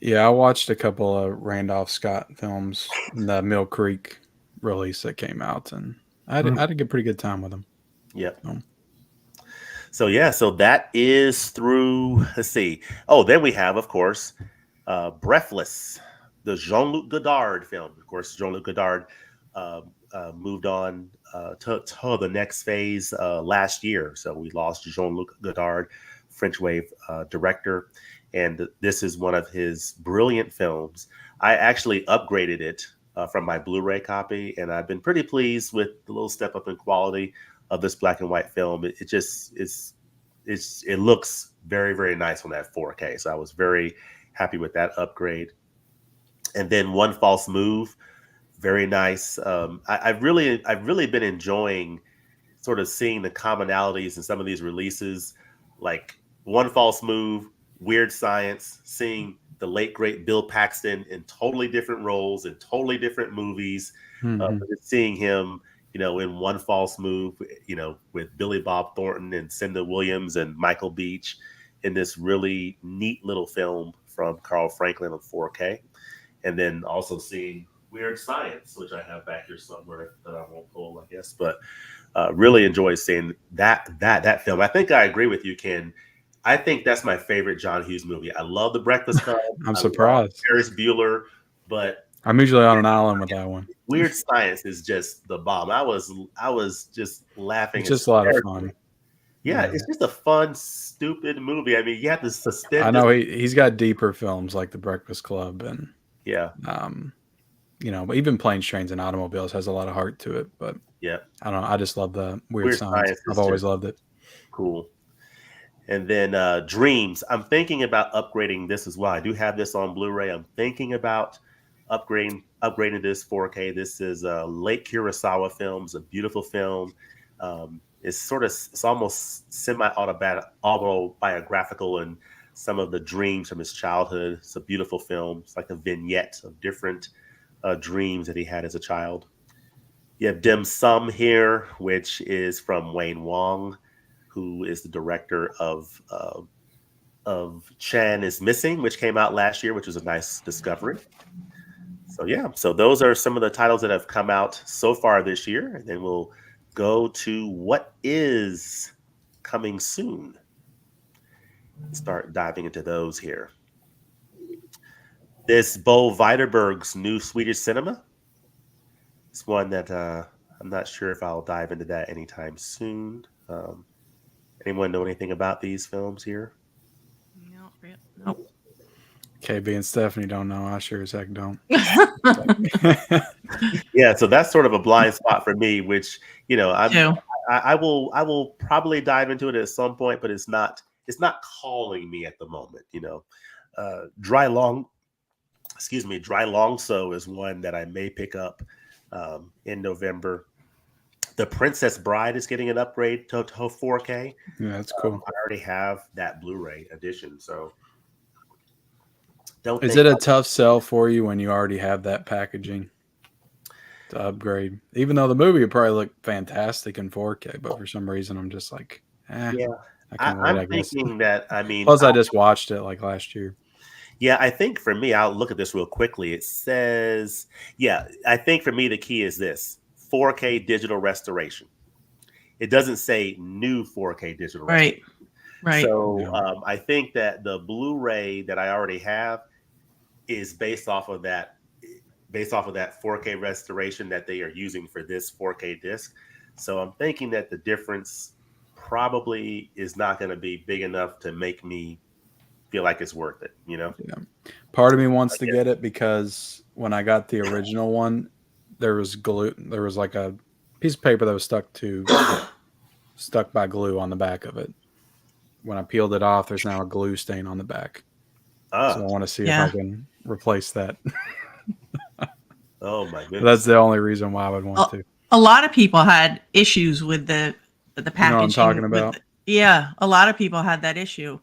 [SPEAKER 3] Yeah, I watched a couple of Randolph Scott films in the Mill Creek release that came out, and I had a pretty good time with them.
[SPEAKER 1] Yep. So that is through. Let's see. Oh, then we have, of course, Breathless, the Jean-Luc Godard film. Of course, Jean-Luc Godard moved on to the next phase last year. So we lost Jean-Luc Godard, French Wave director, and this is one of his brilliant films. I actually upgraded it from my Blu-ray copy, and I've been pretty pleased with the little step up in quality of this black and white film. It looks very, very nice on that 4K. So I was very happy with that upgrade. And then One False Move, very nice. I've really been enjoying sort of seeing the commonalities in some of these releases, like One False Move, Weird Science, seeing the late great Bill Paxton in totally different roles in totally different movies. Seeing him, in One False Move, with Billy Bob Thornton and Cinda Williams and Michael Beach in this really neat little film from Carl Franklin on 4K. And then also seeing Weird Science, which I have back here somewhere that I won't pull, I guess, but really enjoyed seeing that film. I think I agree with you, Ken. I think that's my favorite John Hughes movie. I love The Breakfast Club.
[SPEAKER 3] I'm surprised.
[SPEAKER 1] Ferris Bueller, but
[SPEAKER 3] I'm usually on an island with that one.
[SPEAKER 1] Weird Science is just the bomb. I was just laughing.
[SPEAKER 3] It's just a lot of fun.
[SPEAKER 1] Yeah, it's just a fun, stupid movie. I mean, you have to suspend.
[SPEAKER 3] I know he's got deeper films like The Breakfast Club and but even Planes, Trains, and Automobiles has a lot of heart to it. But I don't know. I just love the Weird Science. I've always loved it. Cool.
[SPEAKER 1] And then Dreams. I'm thinking about upgrading this as well. I do have this on Blu-ray. I'm thinking about upgrading this 4K. This is Lake Kurosawa Films, a beautiful film. It's almost semi-autobiographical in some of the dreams from his childhood. It's a beautiful film. It's like a vignette of different dreams that he had as a child. You have Dim Sum here, which is from Wayne Wong, who is the director of Chan is Missing, which came out last year, which was a nice discovery. So those are some of the titles that have come out so far this year, and then we'll go to what is coming soon. Start diving into those here. This Bo Widerberg's new Swedish cinema. It's one that I'm not sure if I'll dive into that anytime soon. Anyone know anything about these films here?
[SPEAKER 4] Nope.
[SPEAKER 3] KB and Stephanie don't know. I sure as heck don't.
[SPEAKER 1] Yeah, so that's sort of a blind spot for me, which, I will probably dive into it at some point, but it's not calling me at the moment. Dry Long So is one that I may pick up in November. The Princess Bride is getting an upgrade to 4K.
[SPEAKER 3] Yeah, that's cool.
[SPEAKER 1] I already have that Blu-ray edition, so
[SPEAKER 3] Is it a tough sell for you when you already have that packaging to upgrade? Even though the movie would probably look fantastic in 4K, but for some reason I'm just like,
[SPEAKER 1] yeah.
[SPEAKER 3] I'm
[SPEAKER 1] thinking that,
[SPEAKER 3] Plus, I just watched it like last year.
[SPEAKER 1] Yeah, I think for me, I'll look at this real quickly. It says, I think for me, the key is this 4K digital restoration. It doesn't say new 4K digital restoration.
[SPEAKER 4] Right.
[SPEAKER 1] So I think that the Blu-ray that I already have is based off of that 4K restoration that they are using for this 4K disc. So I'm thinking that the difference probably is not going to be big enough to make me feel like it's worth it,
[SPEAKER 3] Yeah. Part of me wants to get it because when I got the original one, there was glue. There was like a piece of paper that was stuck by glue on the back of it. When I peeled it off, there's now a glue stain on the back. So I want to see if I can replace that.
[SPEAKER 1] Oh my goodness.
[SPEAKER 3] That's the only reason why I would want to.
[SPEAKER 4] A lot of people had issues with the packaging.
[SPEAKER 3] You know what I'm talking about?
[SPEAKER 4] A lot of people had that issue.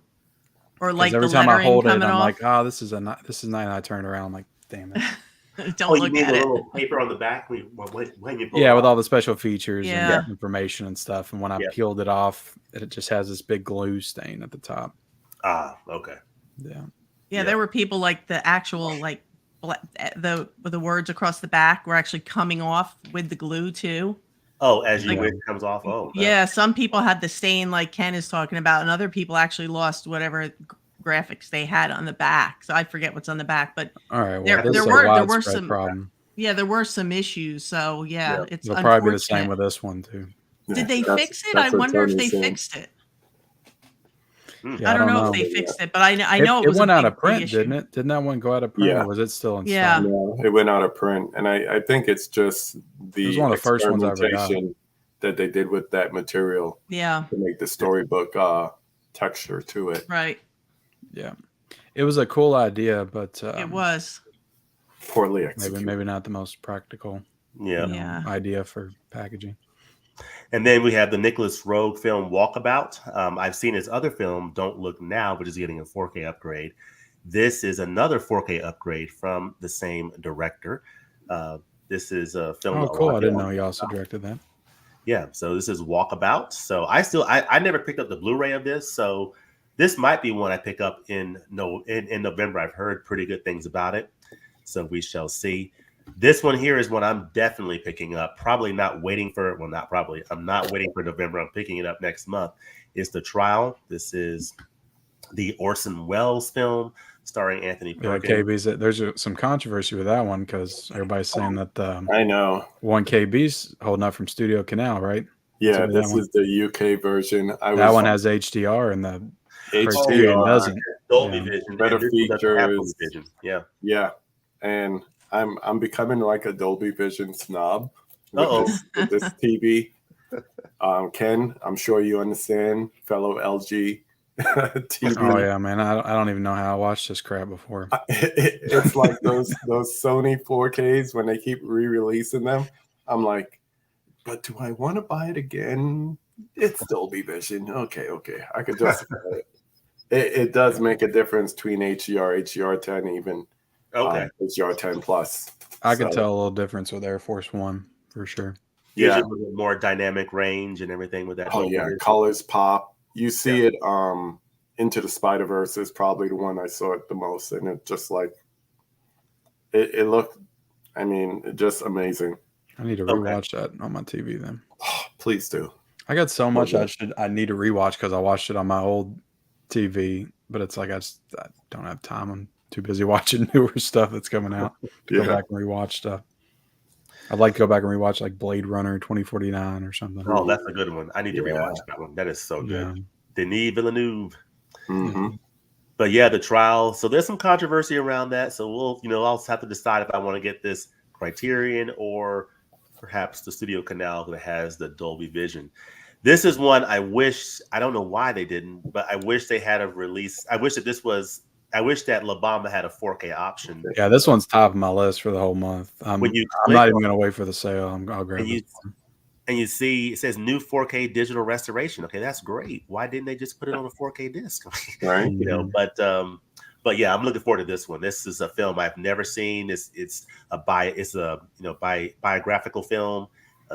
[SPEAKER 4] Or like
[SPEAKER 3] every
[SPEAKER 4] the
[SPEAKER 3] time I
[SPEAKER 4] lettering
[SPEAKER 3] hold it,
[SPEAKER 4] coming
[SPEAKER 3] I'm
[SPEAKER 4] off.
[SPEAKER 3] like, oh, this is nice. And I turn around, I'm like, damn it.
[SPEAKER 4] Don't look
[SPEAKER 1] you mean
[SPEAKER 4] at
[SPEAKER 1] the
[SPEAKER 4] it.
[SPEAKER 1] little paper on the back when you pull
[SPEAKER 3] Yeah,
[SPEAKER 1] it
[SPEAKER 3] with
[SPEAKER 1] off?
[SPEAKER 3] all the special features
[SPEAKER 4] Yeah.
[SPEAKER 3] and information and stuff. And when I peeled it off, it just has this big glue stain at the top.
[SPEAKER 1] Ah, okay.
[SPEAKER 4] Yeah, there were people like the actual like the words across the back were actually coming off with the glue too.
[SPEAKER 1] Oh, as you wish comes off. Oh,
[SPEAKER 4] yeah. Some people had the stain like Ken is talking about, and other people actually lost whatever graphics they had on the back. So I forget what's on the back, but
[SPEAKER 3] all right,
[SPEAKER 4] there were some
[SPEAKER 3] problem.
[SPEAKER 4] Yeah, there were some issues. So it's
[SPEAKER 3] it'll probably be the same with this one too.
[SPEAKER 4] Did they fix it? I wonder if they fixed it.
[SPEAKER 3] Yeah,
[SPEAKER 4] I don't know if they fixed it, but I know it
[SPEAKER 3] went out of print, didn't it? Didn't that one go out of print, or was it still in stock?
[SPEAKER 2] No, it went out of print, and I think it's just
[SPEAKER 3] it was one of the first ones I ever got
[SPEAKER 2] that they did with that material.
[SPEAKER 4] Yeah,
[SPEAKER 2] to make the storybook texture to it.
[SPEAKER 4] Right.
[SPEAKER 3] Yeah, it was a cool idea, but
[SPEAKER 4] it was
[SPEAKER 2] poorly executed.
[SPEAKER 3] Maybe not the most practical. Idea for packaging.
[SPEAKER 1] And then we have the Nicholas Roeg film Walkabout. I've seen his other film, Don't Look Now, which is getting a 4K upgrade. This is another 4K upgrade from the same director. This is a film.
[SPEAKER 3] Oh, cool. I didn't know he also directed that.
[SPEAKER 1] Yeah, so this is Walkabout. So I never picked up the Blu-ray of this, so this might be one I pick up in November. I've heard pretty good things about it, so we shall see. This one here is one I'm definitely picking up. Probably not waiting for it. Well, not probably. I'm not waiting for November. I'm picking it up next month. It's The Trial. This is the Orson Welles film starring Anthony Perkins.
[SPEAKER 3] KB's. There's some controversy with that one because everybody's saying that
[SPEAKER 2] I know
[SPEAKER 3] 1KB's holding up from Studio Canal, right?
[SPEAKER 2] Yeah, this is the UK version.
[SPEAKER 3] That one has HDR and the Criterion doesn't.
[SPEAKER 1] Dolby Vision.
[SPEAKER 2] Better features.
[SPEAKER 1] Vision.
[SPEAKER 2] Yeah, and I'm becoming like a Dolby Vision snob with this TV. Ken, I'm sure you understand, fellow LG TV.
[SPEAKER 3] Oh yeah, man, I don't even know how I watched this crap before.
[SPEAKER 2] It's like those Sony 4Ks when they keep re-releasing them. I'm like, but do I want to buy it again? It's Dolby Vision. Okay, I could justify it. It does make a difference between HDR, HDR10, even HDR10 Plus.
[SPEAKER 3] I could tell a little difference with Air Force One for sure.
[SPEAKER 1] Yeah, more dynamic range and everything with that.
[SPEAKER 2] Oh yeah, colors pop. You see it. Into the Spider-Verse is probably the one I saw it the most, and it just like it looked. I mean, just amazing.
[SPEAKER 3] I need to rewatch that on my TV then.
[SPEAKER 2] Oh, please do.
[SPEAKER 3] I got so much I need to rewatch because I watched it on my old TV, but it's like I don't have time. I'm too busy watching newer stuff that's coming out to go back and rewatch stuff. I'd like to go back and rewatch like Blade Runner 2049 or something.
[SPEAKER 1] Oh, that's a good one. I need to rewatch that one. That is so good. Yeah. Denis Villeneuve.
[SPEAKER 2] Mm-hmm.
[SPEAKER 1] But yeah, The Trial. So there's some controversy around that. So I'll have to decide if I want to get this Criterion or perhaps the studio canal that has the Dolby Vision. This is one I wish, I don't know why they didn't, but I wish they had a release. I wish that La Bamba had a 4K option.
[SPEAKER 3] Yeah, this one's top of my list for the whole month. I'm not even going to wait for the sale. I'll grab it.
[SPEAKER 1] And you see, it says new 4K digital restoration. Okay, that's great. Why didn't they just put it on a 4K disc?
[SPEAKER 2] Right.
[SPEAKER 1] But yeah, I'm looking forward to this one. This is a film I've never seen. It's a biographical film.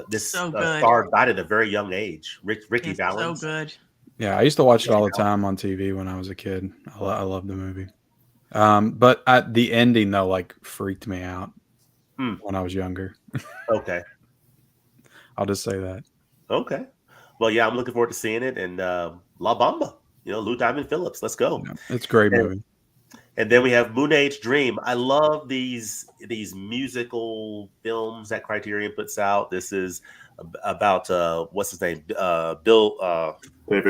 [SPEAKER 1] This star died at a very young age. Ricky Valens.
[SPEAKER 4] So good.
[SPEAKER 3] Yeah, I used to watch it all the time on TV when I was a kid. I love the movie. But the ending though, like freaked me out when I was younger.
[SPEAKER 1] Okay.
[SPEAKER 3] I'll just say that.
[SPEAKER 1] Okay. Well, yeah, I'm looking forward to seeing it. And La Bamba, Lou Diamond Phillips. Let's go.
[SPEAKER 3] Yeah, it's a great movie.
[SPEAKER 1] And then we have Moon Age Dream. I love these musical films that Criterion puts out. This is about what's his name?
[SPEAKER 2] David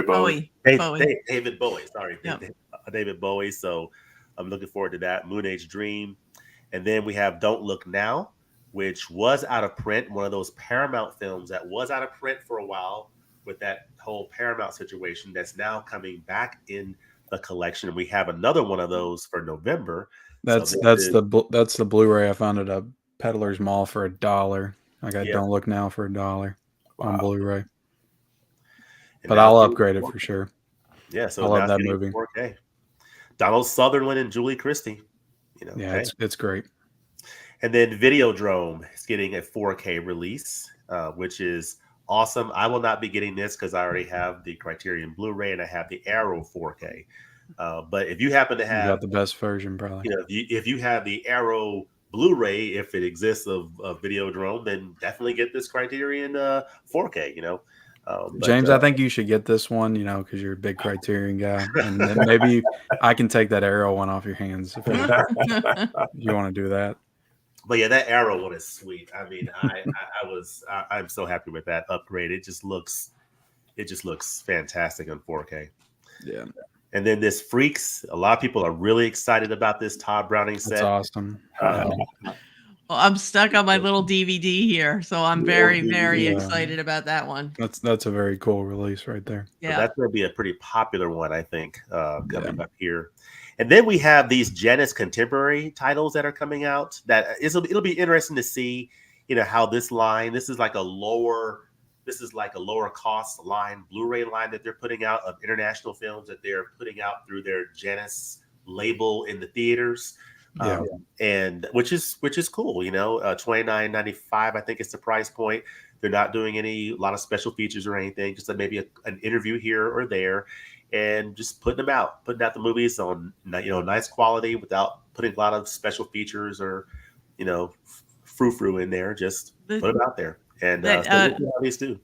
[SPEAKER 2] Bowie.
[SPEAKER 1] David Bowie. Sorry, yep. David Bowie. So I'm looking forward to that. Moon Age Dream. And then we have Don't Look Now, which was out of print. One of those Paramount films that was out of print for a while with that whole Paramount situation that's now coming back in the collection. We have another one of those for November.
[SPEAKER 3] That's the Blu-ray I found at a Peddler's Mall for $1. I got Don't Look Now for $1 on Blu-ray. But I'll upgrade it for sure.
[SPEAKER 1] Yeah, so
[SPEAKER 3] I love that movie.
[SPEAKER 1] 4K. Donald Sutherland and Julie Christie.
[SPEAKER 3] Yeah, it's great.
[SPEAKER 1] And then Videodrome is getting a 4K release, which is awesome. I will not be getting this because I already have the Criterion Blu-ray and I have the Arrow 4K. But if you happen to have,
[SPEAKER 3] you got the best version, probably.
[SPEAKER 1] If you have the Arrow Blu-ray, if it exists of Videodrome, then definitely get this Criterion 4K.
[SPEAKER 3] James, I think you should get this one, because you're a big Criterion guy, and then maybe I can take that Arrow one off your hands if you want to do that.
[SPEAKER 1] But yeah, that Arrow one is sweet. I mean, I'm so happy with that upgrade. It just looks fantastic on 4K.
[SPEAKER 3] Yeah.
[SPEAKER 1] And then this Freaks, a lot of people are really excited about this Todd Browning set.
[SPEAKER 3] That's awesome.
[SPEAKER 4] Well, I'm stuck on my little DVD here, so I'm very, very excited about that one.
[SPEAKER 3] That's a very cool release right there.
[SPEAKER 1] Yeah, so that's going to be a pretty popular one, I think, coming up here. And then we have these Janus contemporary titles that are coming out. It'll be interesting to see, how this is like a lower cost line, Blu-ray line that they're putting out of international films that they're putting out through their Janus label in the theaters. And which is cool, $29.95, I think it's the price point. They're not doing a lot of special features or anything, just maybe an interview here or there, and just putting out the movies on nice quality without putting a lot of special features or frou-frou in there. Just put them out there, and these too.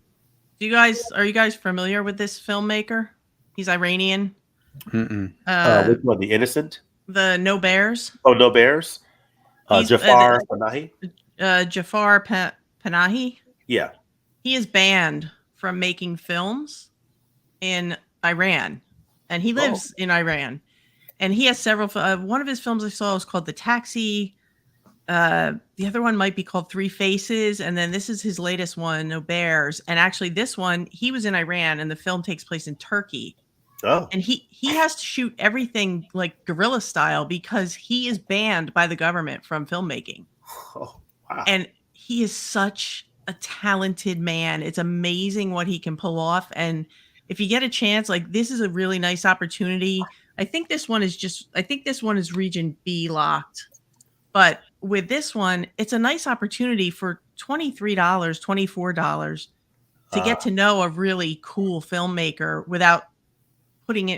[SPEAKER 4] Are you guys familiar with this filmmaker? He's Iranian.
[SPEAKER 1] Which one? The Innocent?
[SPEAKER 4] The No Bears.
[SPEAKER 1] Oh, No Bears. Jafar Panahi.
[SPEAKER 4] Jafar Panahi.
[SPEAKER 1] Yeah.
[SPEAKER 4] He is banned from making films in Iran, and he lives in Iran. And he has several. One of his films I saw was called The Taxi. The other one might be called Three Faces, and then this is his latest one, No Bears. And actually, this one he was in Iran, and the film takes place in Turkey.
[SPEAKER 1] Oh.
[SPEAKER 4] And he has to shoot everything like guerrilla style because he is banned by the government from filmmaking.
[SPEAKER 1] Oh, wow.
[SPEAKER 4] And he is such a talented man. It's amazing what he can pull off. And if you get a chance, this is a really nice opportunity. I think this one is region B locked. But with this one, it's a nice opportunity for $23, $24 to get to know a really cool filmmaker without putting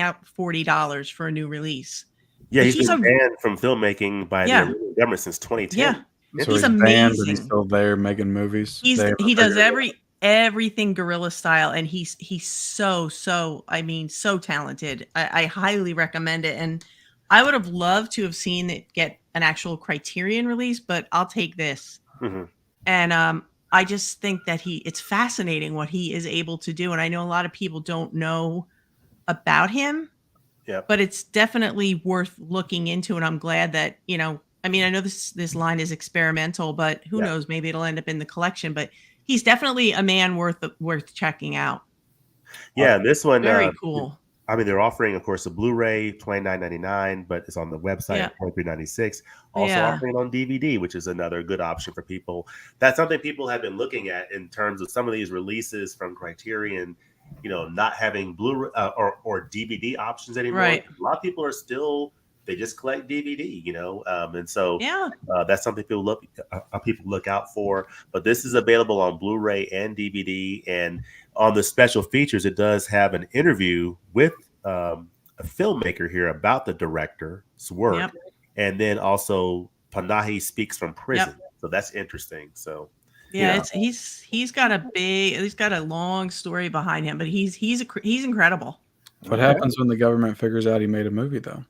[SPEAKER 4] out $40 for a new release.
[SPEAKER 1] Yeah, he's been banned from filmmaking by the government since 2010.
[SPEAKER 4] Yeah,
[SPEAKER 3] so he's amazing. Banned, but he's still there making movies.
[SPEAKER 4] He does everything guerrilla style, and he's so talented. I highly recommend it, and I would have loved to have seen it get an actual Criterion release, but I'll take this.
[SPEAKER 1] Mm-hmm.
[SPEAKER 4] And I just think that it's fascinating what he is able to do, and I know a lot of people don't know about him, but it's definitely worth looking into, and I'm glad that I mean, I know this line is experimental, but who knows? Maybe it'll end up in the collection. But he's definitely a man worth checking out.
[SPEAKER 1] Yeah, this one
[SPEAKER 4] very cool.
[SPEAKER 1] I mean, they're offering, of course, a Blu-ray $29.99, but it's on the website at $23.96. Also offering it on DVD, which is another good option for people. That's something people have been looking at in terms of some of these releases from Criterion, not having Blu-ray or DVD options anymore.
[SPEAKER 4] Right.
[SPEAKER 1] A lot of people are still, they just collect DVD, and so that's something people look out for. But this is available on Blu-ray and DVD, and on the special features, it does have an interview with a filmmaker here about the director's work, and then also Panahi speaks from prison, so that's interesting. So
[SPEAKER 4] he's got a long story behind him, but he's incredible.
[SPEAKER 3] What happens when the government figures out he made a movie, though?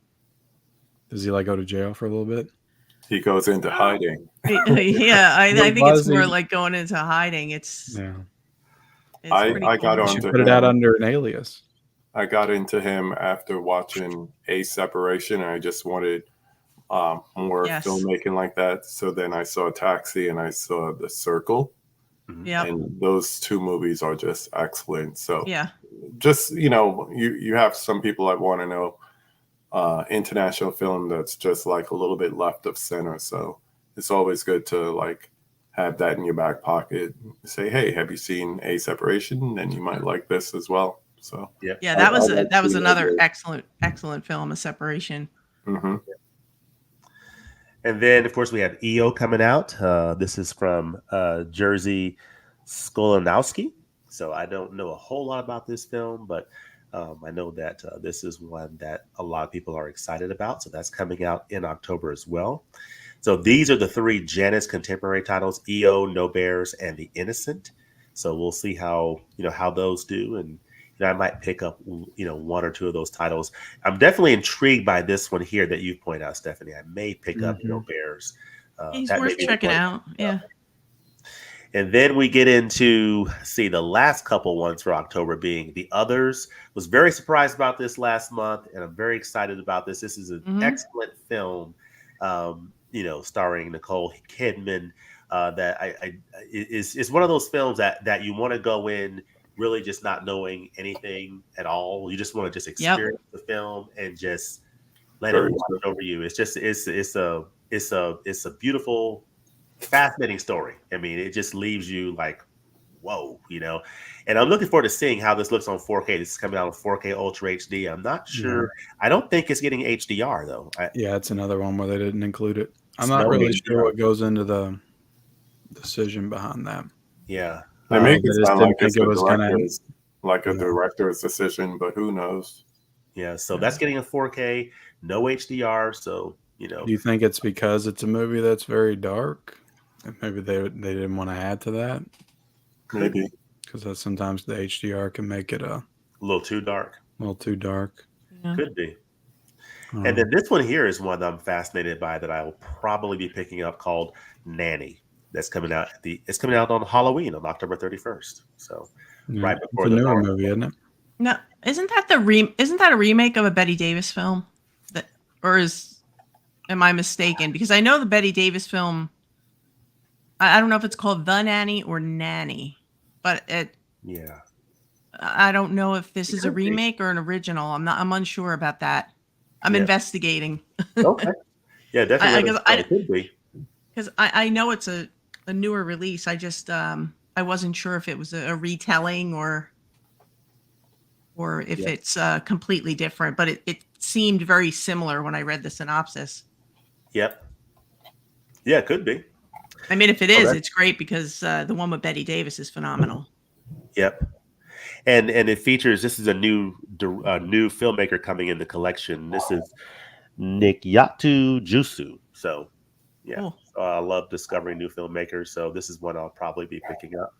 [SPEAKER 3] Does he go to jail for a little bit?
[SPEAKER 2] He goes into hiding.
[SPEAKER 4] I think it's more like going into hiding.
[SPEAKER 2] I got
[SPEAKER 3] onto him. Put it out under an alias.
[SPEAKER 2] I got into him after watching A Separation, and I just wanted more filmmaking like that. So then I saw Taxi and I saw The Circle. And those two movies are just excellent. So just, you have some people that want to know international film that's just a little bit left of center. So it's always good to have that in your back pocket. Say, hey, have you seen A Separation? And you might like this as well. So
[SPEAKER 4] that was another excellent film, A Separation.
[SPEAKER 2] Mm-hmm.
[SPEAKER 1] And then, of course, we have EO coming out. This is from Jerzy Skolanowski. So I don't know a whole lot about this film, but I know that this is one that a lot of people are excited about. So that's coming out in October as well. So these are the three Janus contemporary titles: EO, No Bears, and The Innocent. So we'll see how those do, and I might pick up one or two of those titles. I'm definitely intrigued by this one here that you point out, Stephanie. I may pick up No Bears.
[SPEAKER 4] He's worth checking out. Yeah.
[SPEAKER 1] And then we get into the last couple ones for October being The Others. Was very surprised about this last month, and I'm very excited about this. This is an excellent film. Starring Nicole Kidman, that is one of those films that you want to go in really just not knowing anything at all. You just want to just experience the film and just let it wash over you. It's just it's a beautiful, fascinating story. I mean, it just leaves you like, whoa, And I'm looking forward to seeing how this looks on 4K. This is coming out on 4K Ultra HD. I'm not sure. I don't think it's getting HDR though.
[SPEAKER 3] It's another one where they didn't include it. I'm not really sure what goes into the decision behind that.
[SPEAKER 1] Yeah.
[SPEAKER 2] They make it sound like a director's decision, but who knows?
[SPEAKER 1] Yeah, so that's getting a 4K, no HDR. So,
[SPEAKER 3] Do you think it's because it's a movie that's very dark? Maybe they didn't want to add to that?
[SPEAKER 2] Maybe.
[SPEAKER 3] Because sometimes the HDR can make it a
[SPEAKER 1] little too dark.
[SPEAKER 3] Yeah.
[SPEAKER 1] Could be. And then this one here is one that I'm fascinated by that I will probably be picking up, called Nanny. That's coming out it's coming out on Halloween on October 31st. So right before
[SPEAKER 3] the newer movie, isn't it?
[SPEAKER 4] No, isn't that a remake of a Bette Davis film? Am I mistaken? Because I know the Bette Davis film. I don't know if it's called The Nanny or Nanny, but I don't know if this is a remake or an original. I'm unsure about that. I'm investigating.
[SPEAKER 1] Okay. Yeah, definitely. It could be.
[SPEAKER 4] Because I know it's a newer release. I just I wasn't sure if it was a retelling or if it's completely different. But it seemed very similar when I read the synopsis.
[SPEAKER 1] Yep. Yeah, it could be.
[SPEAKER 4] I mean, if it is, it's great because the one with Bette Davis is phenomenal.
[SPEAKER 1] Yep. And it features, this is a new filmmaker coming in the collection. This is Nikyatu Jusu. So,
[SPEAKER 4] Cool.
[SPEAKER 1] I love discovering new filmmakers. So this is one I'll probably be picking up.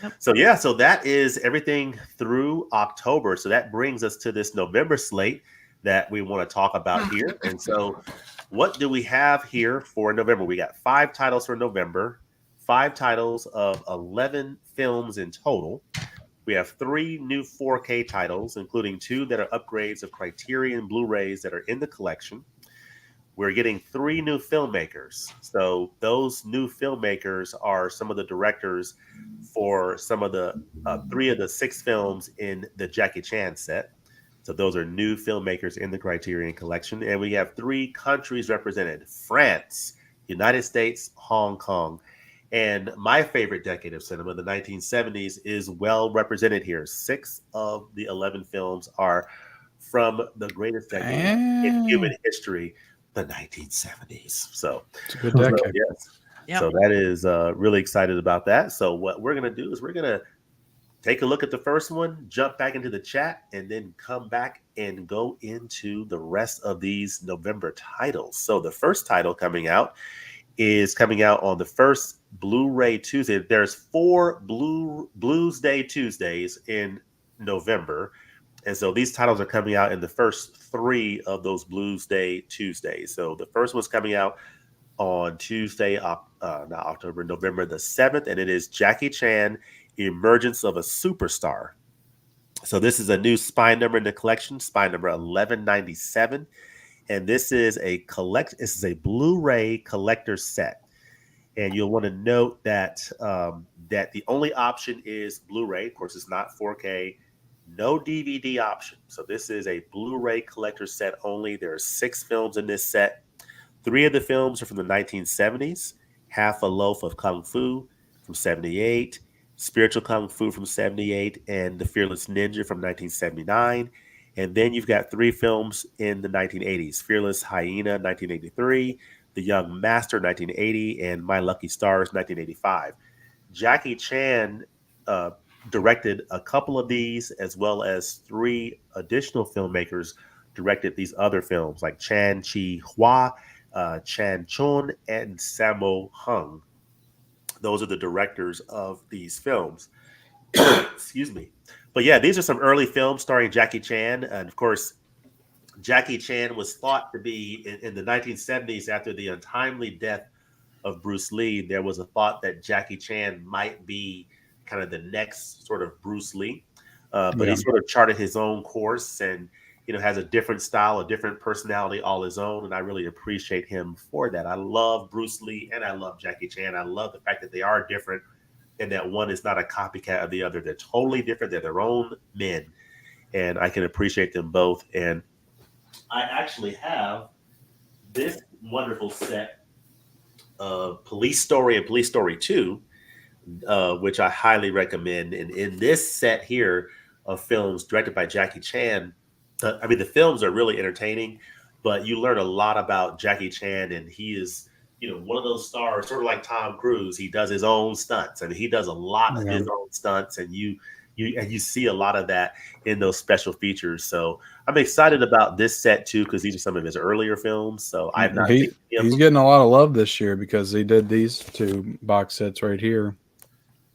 [SPEAKER 1] Yep. So that is everything through October. So that brings us to this November slate that we want to talk about here. And so what do we have here for November? We got 5 titles for November, 5 titles of 11 films in total. We have 3 new 4K titles, including 2 that are upgrades of Criterion Blu-rays that are in the collection. we're getting 3 new filmmakers. So those new filmmakers are some of the directors for some of the 3 of the 6 films in the Jackie Chan set. So those are new filmmakers in the Criterion Collection. And we have 3 countries represented: France, United States, Hong Kong. And my favorite decade of cinema, the 1970s, is well represented here. 6 of the 11 films are from the greatest decade in human history, the 1970s. So
[SPEAKER 3] it's a good decade.
[SPEAKER 1] Yes. Yep. So that is really excited about that. So what we're going to do is we're going to take a look at the first one, jump back into the chat, and then come back and go into the rest of these November titles. So the first title coming out is coming out on the first Blu-ray Tuesday. There's 4 Blues Day Tuesdays in November. And so these titles are coming out in the first 3 of those Blues Day Tuesdays. So the first one's coming out on Tuesday, November the 7th, and it is Jackie Chan, Emergence of a Superstar. So this is a new spine number in the collection, spine number 1197. And this is a Blu-ray collector set. And you'll want to note that that the only option is Blu-ray. Of course, it's not 4K, no DVD option. So this is a Blu-ray collector set only. There are 6 films in this set. 3 of the films are from the 1970s: Half a Loaf of Kung Fu from 78, Spiritual Kung Fu from 78, and The Fearless Ninja from 1979. And then you've got 3 films in the 1980s: Fearless Hyena, 1983, The Young Master, 1980, and My Lucky Stars, 1985. Jackie Chan directed a couple of these, as well as 3 additional filmmakers directed these other films, like Chan Chi-hwa, Chan Chun, and Sammo Hung. Those are the directors of these films. Excuse me. But yeah, these are some early films starring Jackie Chan. And of course, Jackie Chan was thought to be in the 1970s, after the untimely death of Bruce Lee. There was a thought that Jackie Chan might be kind of the next sort of Bruce Lee. But he sort of charted his own course and, has a different style, a different personality all his own. And I really appreciate him for that. I love Bruce Lee and I love Jackie Chan. I love the fact that they are different and that one is not a copycat of the other. They're totally different. They're their own men. And I can appreciate them both. And I actually have this wonderful set of Police Story and Police Story 2, which I highly recommend. And in this set here of films directed by Jackie Chan, the films are really entertaining, but you learn a lot about Jackie Chan, and he is, one of those stars, sort of like Tom Cruise. He does his own stunts. I mean, he does a lot of his own stunts, and you see a lot of that in those special features. So I'm excited about this set too, because these are some of his earlier films. So I've not.
[SPEAKER 3] He's getting a lot of love this year because he did these 2 box sets right here,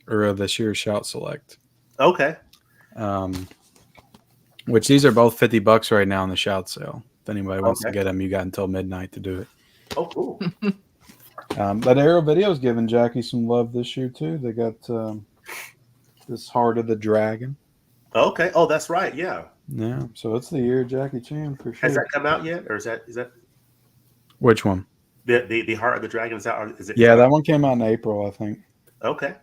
[SPEAKER 3] or this year's Shout Select.
[SPEAKER 1] Okay.
[SPEAKER 3] Which these are both $50 right now in the Shout sale. If anybody wants to get them, you got until midnight to do it.
[SPEAKER 1] Oh, cool.
[SPEAKER 3] But Arrow Video's giving Jackie some love this year too. They got this Heart of the Dragon.
[SPEAKER 1] Okay. Oh, that's right. Yeah.
[SPEAKER 3] Yeah. So it's the year of Jackie Chan for sure.
[SPEAKER 1] Has that come out yet, or is that
[SPEAKER 3] which one?
[SPEAKER 1] The Heart of the Dragon? Is it?
[SPEAKER 3] Yeah, that one came out in April, I think.
[SPEAKER 1] Okay.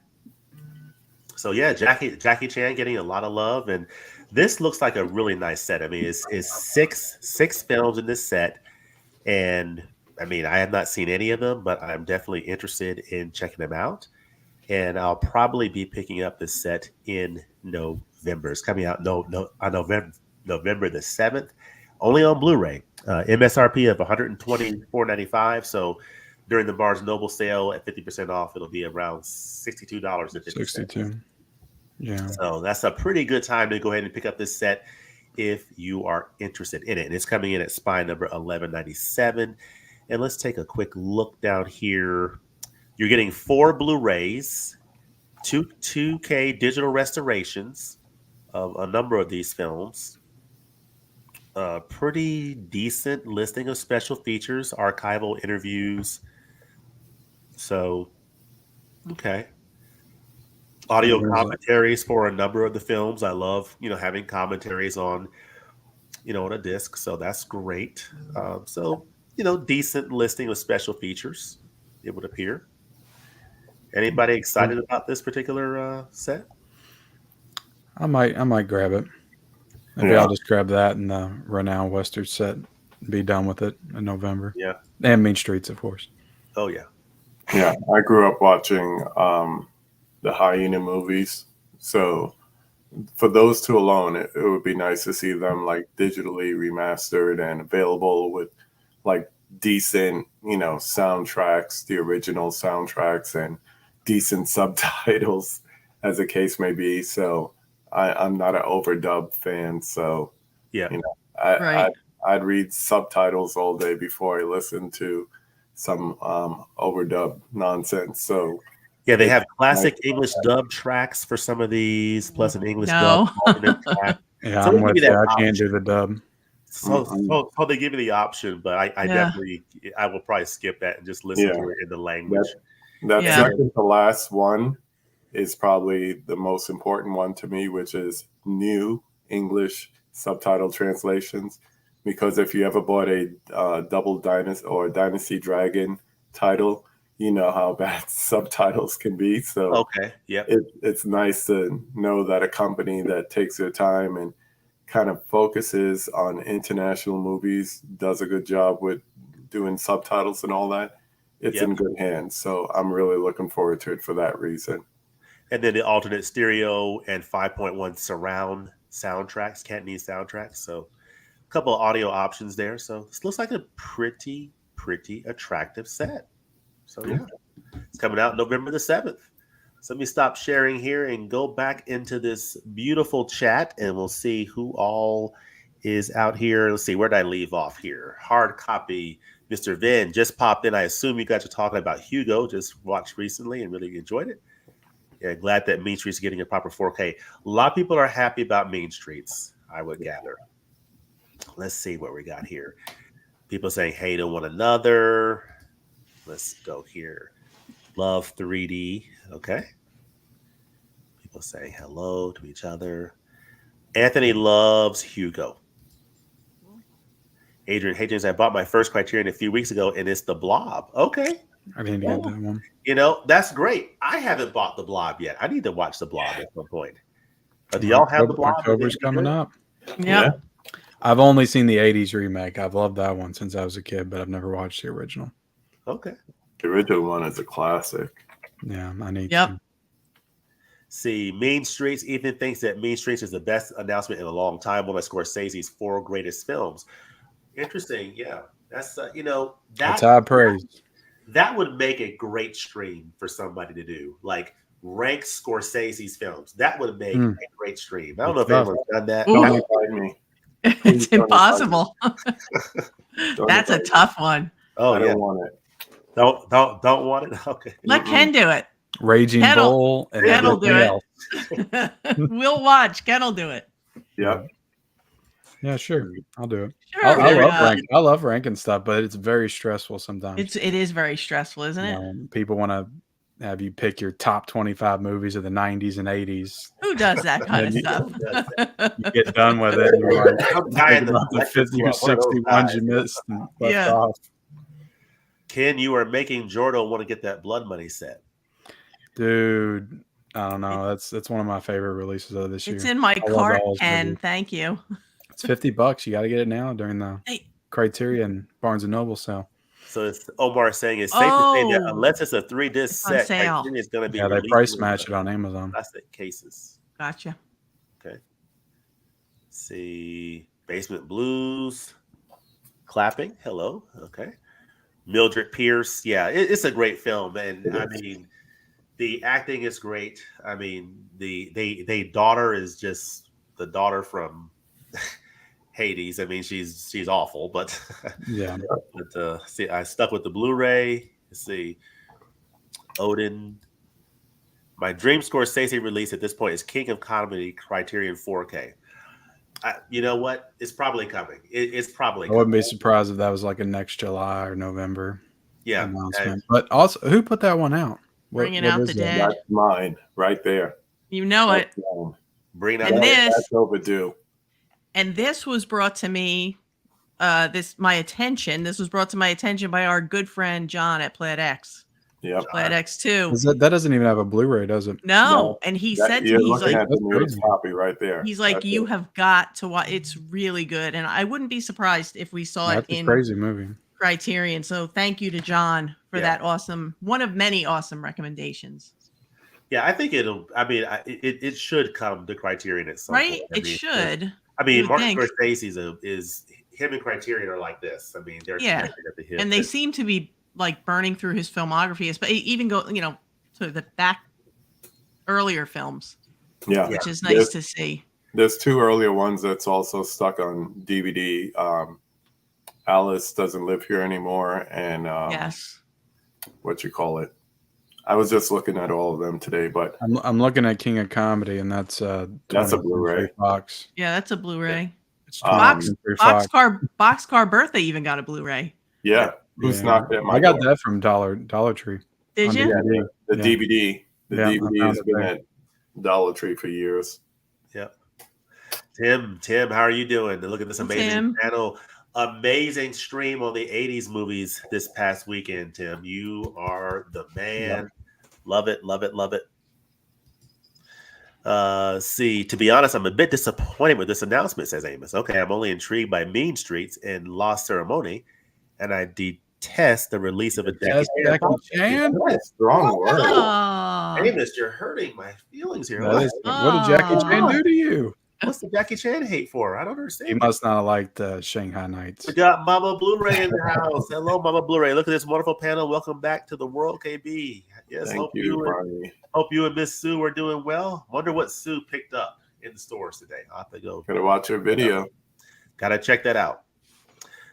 [SPEAKER 1] So yeah, Jackie Chan getting a lot of love, and this looks like a really nice set. I mean, it's six films in this set, and I mean, I have not seen any of them, but I'm definitely interested in checking them out. And I'll probably be picking up this set in November. It's coming out on November the 7th, only on Blu-ray. MSRP of $124.95. So during the Barnes Noble sale at 50% off, it'll be around $62.50.
[SPEAKER 3] 62. Yeah.
[SPEAKER 1] So that's a pretty good time to go ahead and pick up this set if you are interested in it. And it's coming in at spine number 1197. And let's take a quick look down here. You're getting 4 Blu-rays, 2K digital restorations of a number of these films. Pretty decent listing of special features, archival interviews. So, okay. Audio commentaries for a number of the films. I love, having commentaries on, on a disc. So that's great. So decent listing of special features, it would appear. Anybody excited about this particular set?
[SPEAKER 3] I might grab it. Maybe I'll just grab that and the Renown Western set and be done with it in November.
[SPEAKER 1] Yeah.
[SPEAKER 3] And Mean Streets, of course.
[SPEAKER 1] Oh, yeah.
[SPEAKER 2] Yeah, I grew up watching the Hyena movies. So for those two alone, it would be nice to see them like digitally remastered and available with like decent, soundtracks, the original soundtracks, and decent subtitles, as the case may be. So I'm not an overdub fan. So,
[SPEAKER 1] yeah,
[SPEAKER 2] I'd read subtitles all day before I listen to some overdub nonsense. So
[SPEAKER 1] yeah, they have classic English dub tracks for some of these, plus an English dub alternate track.
[SPEAKER 3] Yeah, I'm with you. I can't do the dub.
[SPEAKER 1] So they give you the option, but I definitely I will probably skip that and just listen to it in the language.
[SPEAKER 2] That second to last one is probably the most important one to me, which is new English subtitle translations. Because if you ever bought a Double Dynasty or Dynasty Dragon title, you know how bad subtitles can be. So it's nice to know that a company that takes their time and kind of focuses on international movies does a good job with doing subtitles and all that. It's in good hands. So I'm really looking forward to it for that reason.
[SPEAKER 1] And then the alternate stereo and 5.1 surround soundtracks, Cantonese soundtracks. So a couple of audio options there. So this looks like a pretty attractive set. So yeah, it's coming out November the 7th. So let me stop sharing here and go back into this beautiful chat, and we'll see who all is out here. Let's see, where did I leave off here? Hard copy. Mr. Vin just popped in. I assume you guys are talking about Hugo, just watched recently and really enjoyed it. Yeah, glad that Mean Streets is getting a proper 4K. A lot of people are happy about Mean Streets, I would gather. Let's see what we got here. People saying hey to one another. Let's go here. Love 3D. Okay. People saying hello to each other. Anthony loves Hugo. Adrian says, I bought my first Criterion a few weeks ago, and it's The Blob. Okay.
[SPEAKER 3] I didn't get that one.
[SPEAKER 1] That's great. I haven't bought The Blob yet. I need to watch The Blob at some point. Do y'all have The Blob?
[SPEAKER 3] October's coming up.
[SPEAKER 4] Yeah.
[SPEAKER 3] I've only seen the 80s remake. I've loved that one since I was a kid, but I've never watched the original.
[SPEAKER 1] Okay.
[SPEAKER 2] The original one is a classic.
[SPEAKER 3] Yeah, I need to.
[SPEAKER 1] See, Mean Streets. Ethan thinks that Mean Streets is the best announcement in a long time. One of Scorsese's 4 greatest films. Interesting. Yeah. That's,
[SPEAKER 3] that's high praise.
[SPEAKER 1] That would make a great stream for somebody to do. Like, rank Scorsese's films. That would make a great stream. I don't know if anyone's done that.
[SPEAKER 2] Don't invite me.
[SPEAKER 4] It's impossible. That's a tough one.
[SPEAKER 2] Oh, I don't want it.
[SPEAKER 1] Don't want it? Okay.
[SPEAKER 4] Let Ken do it.
[SPEAKER 3] Raging Bull. And
[SPEAKER 4] Ken will do it. We'll watch. Ken will do it.
[SPEAKER 2] Yep.
[SPEAKER 3] Yeah, sure. I'll do it.
[SPEAKER 4] Sure,
[SPEAKER 3] I love ranking stuff, but it's very stressful sometimes.
[SPEAKER 4] It is very stressful, isn't it?
[SPEAKER 3] People want to have you pick your top 25 movies of the 90s and 80s.
[SPEAKER 4] Who does that kind of stuff?
[SPEAKER 3] You get done with it. And you're like, the 50 or 60 ones you missed. Off.
[SPEAKER 1] Ken, you are making Jordan want to get that Blood Money set.
[SPEAKER 3] Dude, I don't know. That's one of my favorite releases of this year.
[SPEAKER 4] It's in my cart, and thank you.
[SPEAKER 3] It's $50. You got to get it now during the Criterion Barnes & Noble sale.
[SPEAKER 1] So it's Omar saying it's safe to say that unless it's a 3-disc set, Criterion is going to be
[SPEAKER 3] they price match it on Amazon.
[SPEAKER 1] Plastic cases.
[SPEAKER 4] Gotcha.
[SPEAKER 1] Okay. Let's see, Basement Blues, clapping. Hello. Okay. Mildred Pierce. Yeah, it's a great film, and I mean, the acting is great. I mean, the daughter is just the daughter from Hades. I mean, she's awful, but
[SPEAKER 3] yeah.
[SPEAKER 1] But see, I stuck with the Blu-ray. Let's see, Odin. My dream Scorsese release at this point is King of Comedy Criterion 4K. You know what? It's probably coming. It's probably.
[SPEAKER 3] I wouldn't be surprised if that was like a next July or November.
[SPEAKER 1] Yeah.
[SPEAKER 3] Announcement. But also, who put that one out?
[SPEAKER 4] Bringing out the dead.
[SPEAKER 2] That's mine, right there.
[SPEAKER 4] You know it.
[SPEAKER 1] Bring out
[SPEAKER 4] and this.
[SPEAKER 2] That's overdue.
[SPEAKER 4] And this was brought to me my attention. This was brought to my attention by our good friend John at Plaid X.
[SPEAKER 2] Yep.
[SPEAKER 4] Plaid X2.
[SPEAKER 3] That doesn't even have a Blu-ray, does it?
[SPEAKER 4] No. And he said to me, he's like,
[SPEAKER 2] at the newest copy right there.
[SPEAKER 4] He's like, you have got to watch. It's really good. And I wouldn't be surprised if we saw it in
[SPEAKER 3] a crazy movie.
[SPEAKER 4] Criterion. So thank you to John for that one of many awesome recommendations.
[SPEAKER 1] Yeah, I think it should come to Criterion at some point.
[SPEAKER 4] It should.
[SPEAKER 1] Martin Scorsese is him and Criterion are like this. I mean, they're connected at the hip.
[SPEAKER 4] And they seem to be like burning through his filmography, but even go, to the back earlier films.
[SPEAKER 2] Yeah.
[SPEAKER 4] Which is nice to see.
[SPEAKER 2] There's 2 earlier ones that's also stuck on DVD. Alice Doesn't Live Here Anymore, and what you call it. I was just looking at all of them today, but
[SPEAKER 3] I'm looking at King of Comedy, and that's a
[SPEAKER 2] Blu-ray
[SPEAKER 3] box.
[SPEAKER 4] Yeah, that's a Blu-ray.
[SPEAKER 3] Yeah.
[SPEAKER 4] Boxcar Birthday even got a Blu-ray.
[SPEAKER 2] Yeah. Who's not that?
[SPEAKER 3] I got that from Dollar Tree.
[SPEAKER 4] Did you?
[SPEAKER 2] DVD. The DVD. The DVD has been at Dollar Tree for years.
[SPEAKER 1] Yep. Tim, how are you doing? Look at this amazing channel. Amazing stream on the 80s movies this past weekend, Tim. You are the man. Love it. See, to be honest, I'm a bit disappointed with this announcement, says Amos. Okay, I'm only intrigued by Mean Streets and Lost Ceremony, and I detest the release of a Jackie
[SPEAKER 2] Chan. That's strong word.
[SPEAKER 1] Amos, you're hurting my feelings here.
[SPEAKER 3] What did Jackie Chan do to you?
[SPEAKER 1] What's the Jackie Chan hate for? I don't understand.
[SPEAKER 3] He must not have liked Shanghai Nights.
[SPEAKER 1] We got Mama Blu-ray in the house. Hello, Mama Blu-ray. Look at this wonderful panel. Welcome back to the world, KB. Yes, hope you and Miss Sue are doing well. Wonder what Sue picked up in the stores today. I'll have to go.
[SPEAKER 2] Gotta watch her video.
[SPEAKER 1] Gotta check that out.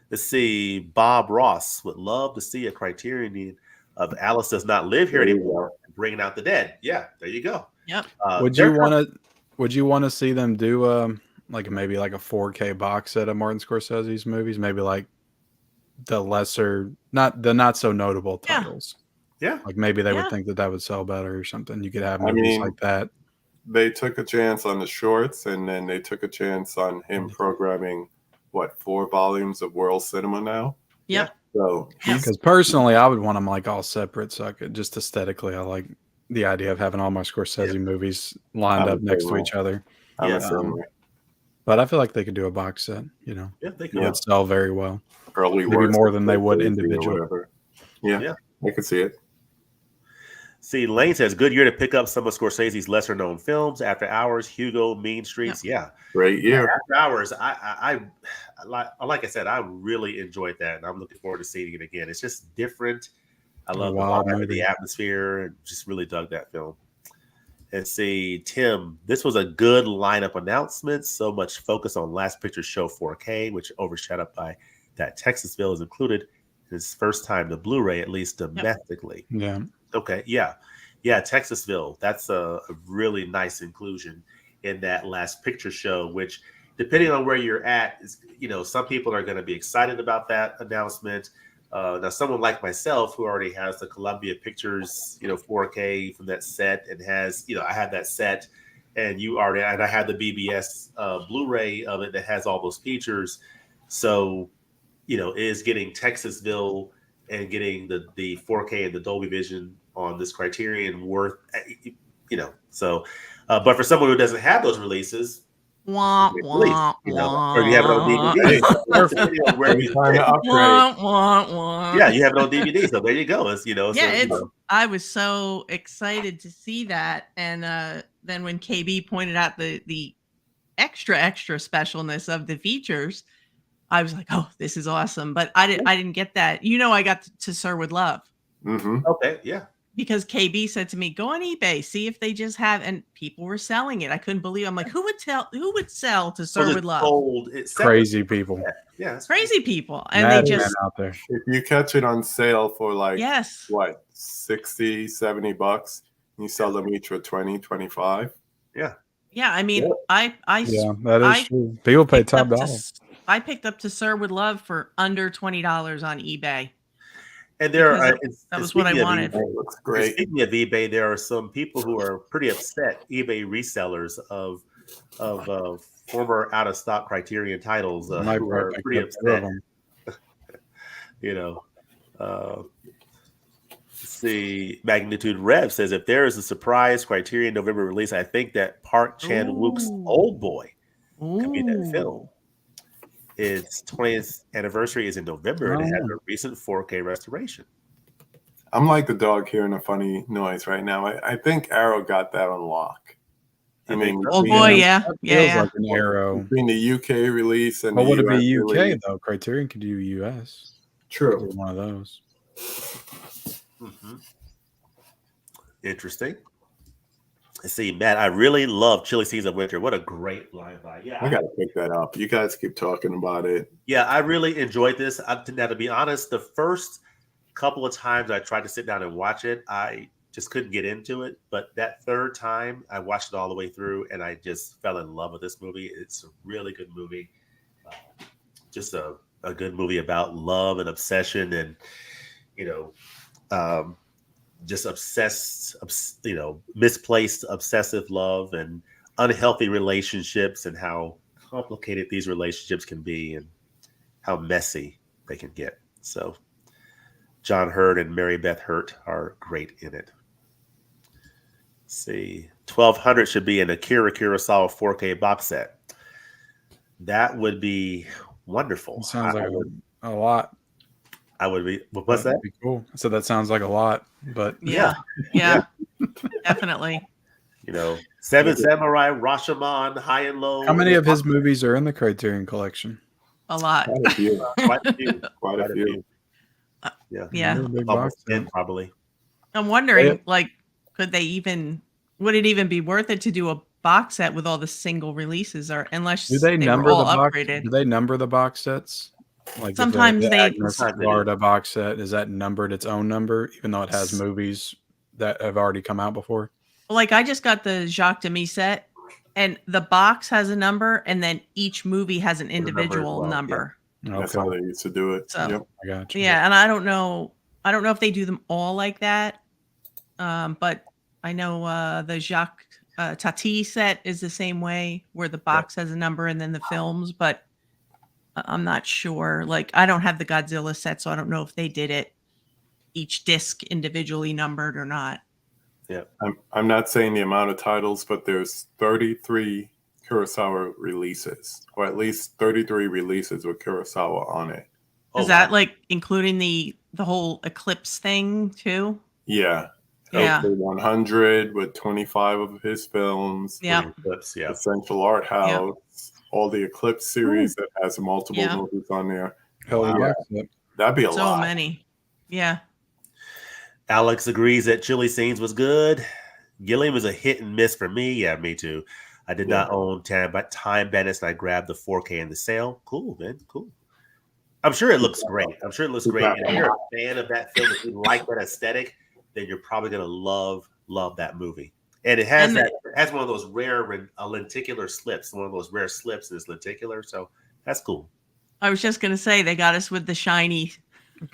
[SPEAKER 1] Let's see. Bob Ross would love to see a Criterion of Alice Does Not Live Here Anymore, Bringing Out the Dead. Yeah, there you go.
[SPEAKER 4] Yep.
[SPEAKER 3] Would you want to see them do maybe like a 4K box set of Martin Scorsese's movies? Maybe like the lesser, not so notable titles.
[SPEAKER 1] Yeah.
[SPEAKER 3] Like maybe they would think that would sell better or something. You could have movies like that.
[SPEAKER 2] They took a chance on the shorts, and then they took a chance on him programming 4 volumes of world cinema now.
[SPEAKER 4] Yep.
[SPEAKER 2] So
[SPEAKER 3] because personally, I would want them like all separate, so I could just aesthetically, I like the idea of having all my Scorsese movies lined up next to each other. But I feel like they could do a box set,
[SPEAKER 1] Yeah, they could.
[SPEAKER 3] It would sell very well.
[SPEAKER 2] Maybe
[SPEAKER 3] more than they would individually.
[SPEAKER 2] Yeah, I could see it.
[SPEAKER 1] See, Lane says, good year to pick up some of Scorsese's lesser-known films. After Hours, Hugo, Mean Streets. Yeah.
[SPEAKER 2] Great year.
[SPEAKER 1] After Hours, I like I said, I really enjoyed that, and I'm looking forward to seeing it again. It's just different. I love the atmosphere, and just really dug that film. And see, Tim, this was a good lineup announcement. So much focus on Last Picture Show 4K, which overshadowed by that Texasville is included. His first time to Blu-ray, at least domestically.
[SPEAKER 3] Yeah.
[SPEAKER 1] Okay. Yeah. Texasville. That's a really nice inclusion in that Last Picture Show, which, depending on where you're at, is, some people are going to be excited about that announcement. Now, someone like myself who already has the Columbia Pictures, 4K from that set, and has, I have that set, and I have the BBS Blu-ray of it that has all those features. So, is getting Texasville and getting the 4K and the Dolby Vision on this Criterion worth, so, but for someone who doesn't have those releases,
[SPEAKER 4] or you
[SPEAKER 1] have it on DVD. Yeah, you have it on DVD. So there you go.
[SPEAKER 4] I was so excited to see that, and then when KB pointed out the extra specialness of the features, I was like, "Oh, this is awesome!" But I didn't get that. I got to Sir with Love.
[SPEAKER 2] Mm-hmm.
[SPEAKER 1] Okay, yeah.
[SPEAKER 4] Because KB said to me, "Go on eBay, see if they just have," and people were selling it. I couldn't believe. I'm like, who would sell to Sir with Love?
[SPEAKER 1] It's
[SPEAKER 3] crazy people.
[SPEAKER 1] Yeah,
[SPEAKER 4] crazy people, and they just
[SPEAKER 3] out there.
[SPEAKER 2] If you catch it on sale for like $60, $70, you sell them each for $20, $25.
[SPEAKER 1] Yeah.
[SPEAKER 4] Yeah, I mean,
[SPEAKER 3] that is true. People pay top dollar.
[SPEAKER 4] I picked up to Sir with Love for under $20 on eBay.
[SPEAKER 1] And that was what I wanted.
[SPEAKER 2] It looks great.
[SPEAKER 1] Speaking of eBay, there are some people who are pretty upset, eBay resellers of former out of stock Criterion titles who are pretty upset. You know, see, Magnitude Rev says if there is a surprise Criterion November release, I think that Park Chan-wook's Old Boy could be that film. Its 20th anniversary is in November, and it has a recent 4K restoration.
[SPEAKER 2] I'm like the dog hearing a funny noise right now. I think Arrow got that on lock. I mean,
[SPEAKER 4] Old Boy, yeah.
[SPEAKER 3] Like an Arrow
[SPEAKER 2] between the UK release and
[SPEAKER 3] the
[SPEAKER 2] would
[SPEAKER 3] US
[SPEAKER 2] it be
[SPEAKER 3] UK
[SPEAKER 2] release.
[SPEAKER 3] though? Criterion could do US.
[SPEAKER 2] True.
[SPEAKER 3] One of those.
[SPEAKER 1] Interesting. Let's see, Matt. I really love Chilly Scenes of Winter. What a great line by. Yeah,
[SPEAKER 2] I got to pick that up. You guys keep talking about it.
[SPEAKER 1] Yeah, I really enjoyed this. Now, to be honest, the first couple of times I tried to sit down and watch it, I just couldn't get into it. But that third time, I watched it all the way through, and I just fell in love with this movie. It's a really good movie. Just a good movie about love and obsession, and just obsessed, misplaced obsessive love and unhealthy relationships, and how complicated these relationships can be and how messy they can get. So John Hurt and Mary Beth Hurt are great in it. Let's see, 1200 should be an Akira Kurosawa 4K box set. That would be wonderful.
[SPEAKER 3] Sounds like a lot.
[SPEAKER 1] I would be. What's that?
[SPEAKER 3] Be cool. So that sounds like a lot, but
[SPEAKER 4] yeah, definitely.
[SPEAKER 1] Seven Samurai, Rashomon, High and Low.
[SPEAKER 3] How many of his movies are in the Criterion collection?
[SPEAKER 4] A lot.
[SPEAKER 2] Quite a few. Quite a few.
[SPEAKER 1] Yeah. Almost 10, probably.
[SPEAKER 4] I'm wondering, would it even be worth it to do a box set with all the single releases, or unless
[SPEAKER 3] they
[SPEAKER 4] number the box? Do
[SPEAKER 3] they number the box sets? Like
[SPEAKER 4] sometimes
[SPEAKER 3] the Florida box set, is that numbered its own number, even though it has movies that have already come out before?
[SPEAKER 4] Like I just got the Jacques Demy set, and the box has a number, and then each movie has an individual number.
[SPEAKER 2] Yeah. Okay. That's how they used to do it.
[SPEAKER 4] So,
[SPEAKER 3] I got you.
[SPEAKER 4] Yeah, and I don't know if they do them all like that. But I know the Jacques Tati set is the same way, where the box has a number and then the films, but I'm not sure. Like, I don't have the Godzilla set, so I don't know if they did it each disc individually numbered or not.
[SPEAKER 1] Yeah,
[SPEAKER 2] I'm not saying the amount of titles, but there's 33 Kurosawa releases, or at least 33 releases with Kurosawa on it.
[SPEAKER 4] Is that like including the whole Eclipse thing too?
[SPEAKER 2] Yeah.
[SPEAKER 4] Yeah.
[SPEAKER 2] 100 with 25 of his films.
[SPEAKER 4] Yeah.
[SPEAKER 2] Essential Art House. Yeah. All the Eclipse series that has multiple movies on there. That'd be a lot.
[SPEAKER 4] So many. Yeah.
[SPEAKER 1] Alex agrees that Chilly Scenes was good. Gilliam was a hit and miss for me. Yeah, me too. I did not own Time Bandits, and I grabbed the 4K in the sale. Cool, man. Cool. I'm sure it looks great. And if you're a fan of that film, if you like that aesthetic, then you're probably going to love that movie. And it has one of those rare lenticular slips, one of those rare slips is lenticular. So that's cool.
[SPEAKER 4] I was just going to say, they got us with the shiny,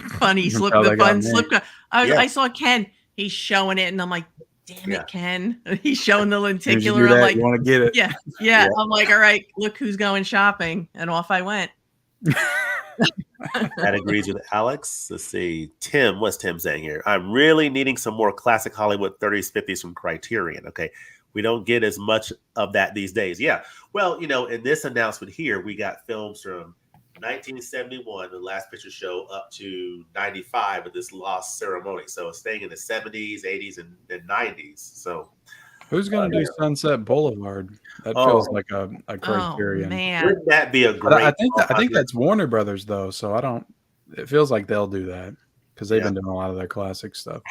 [SPEAKER 4] funny slip, the fun slip. I saw Ken, he's showing it, and I'm like, damn it, Ken. He's showing the lenticular. I'm like,
[SPEAKER 3] you want to get it?
[SPEAKER 4] Yeah. I'm like, all right, look who's going shopping. And off I went.
[SPEAKER 1] That agrees with Alex. Let's see. Tim, what's Tim saying here? I'm really needing some more classic Hollywood 30s, 50s from Criterion. Okay. We don't get as much of that these days. Yeah. Well, in this announcement here, we got films from 1971, the Last Picture Show, up to 95 with this Lost Ceremony. So it's staying in the 70s, 80s, and 90s. So
[SPEAKER 3] who's going to do Sunset Boulevard? That feels like a Criterion.
[SPEAKER 4] Oh, man.
[SPEAKER 1] Wouldn't that be a great?
[SPEAKER 3] I think that's Warner Brothers though. So it feels like they'll do that because they've been doing a lot of their classic stuff.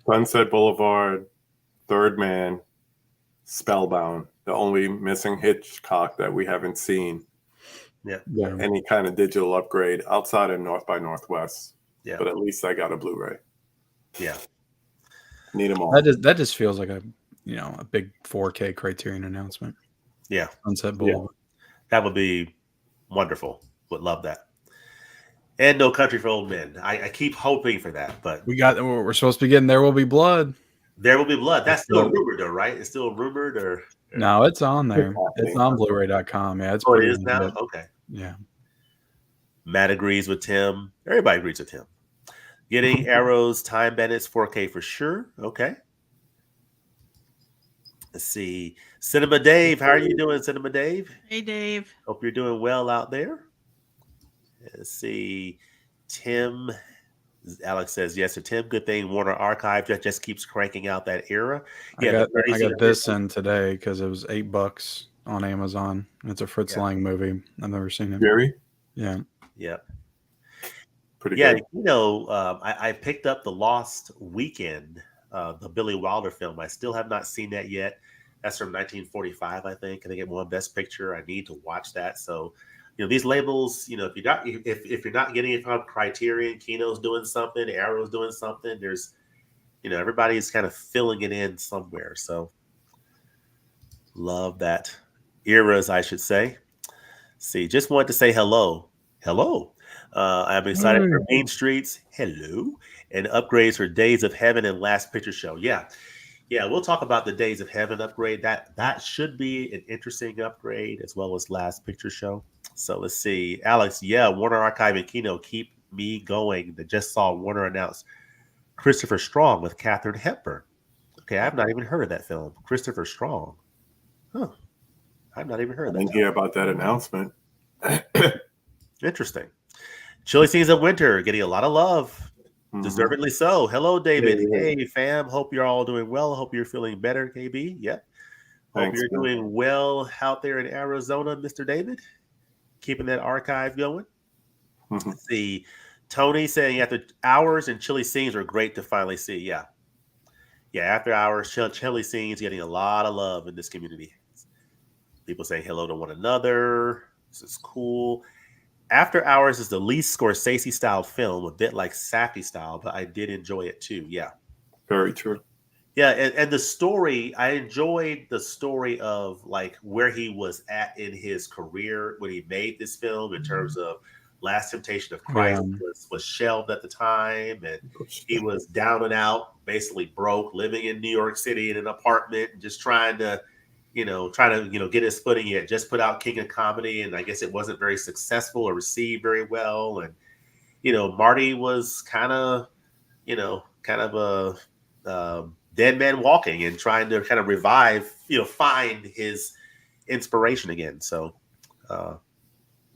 [SPEAKER 3] Sunset
[SPEAKER 2] Boulevard, Third Man, Spellbound, the only missing Hitchcock that we haven't seen.
[SPEAKER 1] Yeah.
[SPEAKER 2] Any kind of digital upgrade outside of North by Northwest.
[SPEAKER 1] Yeah.
[SPEAKER 2] But at least I got a Blu-ray.
[SPEAKER 1] Yeah.
[SPEAKER 2] Need them all.
[SPEAKER 3] That just feels like a big 4K Criterion announcement.
[SPEAKER 1] Yeah.
[SPEAKER 3] Sunset Boulevard.
[SPEAKER 1] That would be wonderful. Would love that. And No Country for Old Men. I keep hoping for that, but
[SPEAKER 3] we're supposed to be getting There Will Be Blood.
[SPEAKER 1] There Will Be Blood. That's still rumored though, right? It's still rumored, or
[SPEAKER 3] No, it's on there. It's on Blu-ray.com. Yeah, it's
[SPEAKER 1] it
[SPEAKER 3] pretty
[SPEAKER 1] is now?
[SPEAKER 3] legit.
[SPEAKER 1] Okay.
[SPEAKER 3] Yeah.
[SPEAKER 1] Matt agrees with Tim. Everybody agrees with Tim. Getting Arrow's Time Bandits 4K for sure. Okay. Let's see. Cinema Dave. How are you doing, Cinema Dave?
[SPEAKER 4] Hey, Dave.
[SPEAKER 1] Hope you're doing well out there. Let's see. Tim. Alex says, yes, so Tim, good thing Warner Archive just keeps cranking out that era. Yeah,
[SPEAKER 3] I got this in today because it was $8 on Amazon. It's a Fritz Lang movie. I've never seen it.
[SPEAKER 2] Gary?
[SPEAKER 3] Yeah.
[SPEAKER 1] Yeah.
[SPEAKER 2] Pretty good.
[SPEAKER 1] You know, I picked up The Lost Weekend, the Billy Wilder film. I still have not seen that yet. That's from 1945, I think. I think it won Best Picture. I need to watch that. So, you know, these labels, you know, if you're not getting it from Criterion, Kino's doing something, Arrow's doing something. There's, you know, everybody's kind of filling it in somewhere. So, love that. Eras, I should say. See, just wanted to say hello. Hello. I'm excited for Main Streets. Hello. And upgrades for Days of Heaven and Last Picture Show. Yeah. Yeah, we'll talk about the Days of Heaven upgrade. That should be an interesting upgrade, as well as Last Picture Show. So let's see. Alex, yeah, Warner Archive and Kino keep me going. I just saw Warner announce Christopher Strong with Katharine Hepburn. Okay, I've not even heard of that film. Christopher Strong. Huh. I've not even heard of that.
[SPEAKER 2] I didn't hear about that announcement.
[SPEAKER 1] Interesting. Chilly Scenes of Winter getting a lot of love. Deservedly so. Hello, David. Hey, fam. Hope you're all doing well. Hope you're feeling better, KB. Yep. Hope you're doing well out there in Arizona, Mr. David. Keeping that archive going. Let's see. Tony saying After Hours and Chilly Scenes are great to finally see. Yeah. Yeah, After Hours, Chilly Scenes getting a lot of love in this community. People saying hello to one another. This is cool. After Hours is the least Scorsese style film, a bit like Safdie style, but I did enjoy it too. Yeah.
[SPEAKER 2] Very true.
[SPEAKER 1] Yeah, and the story, I enjoyed the story of like where he was at in his career when he made this film in terms of Last Temptation of Christ was shelved at the time, and he was down and out, basically broke, living in New York City in an apartment and just trying to get his footing. He had just put out King of Comedy, and I guess it wasn't very successful or received very well. And, you know, Marty was kind of a dead man walking and trying to kind of revive, find his inspiration again. So,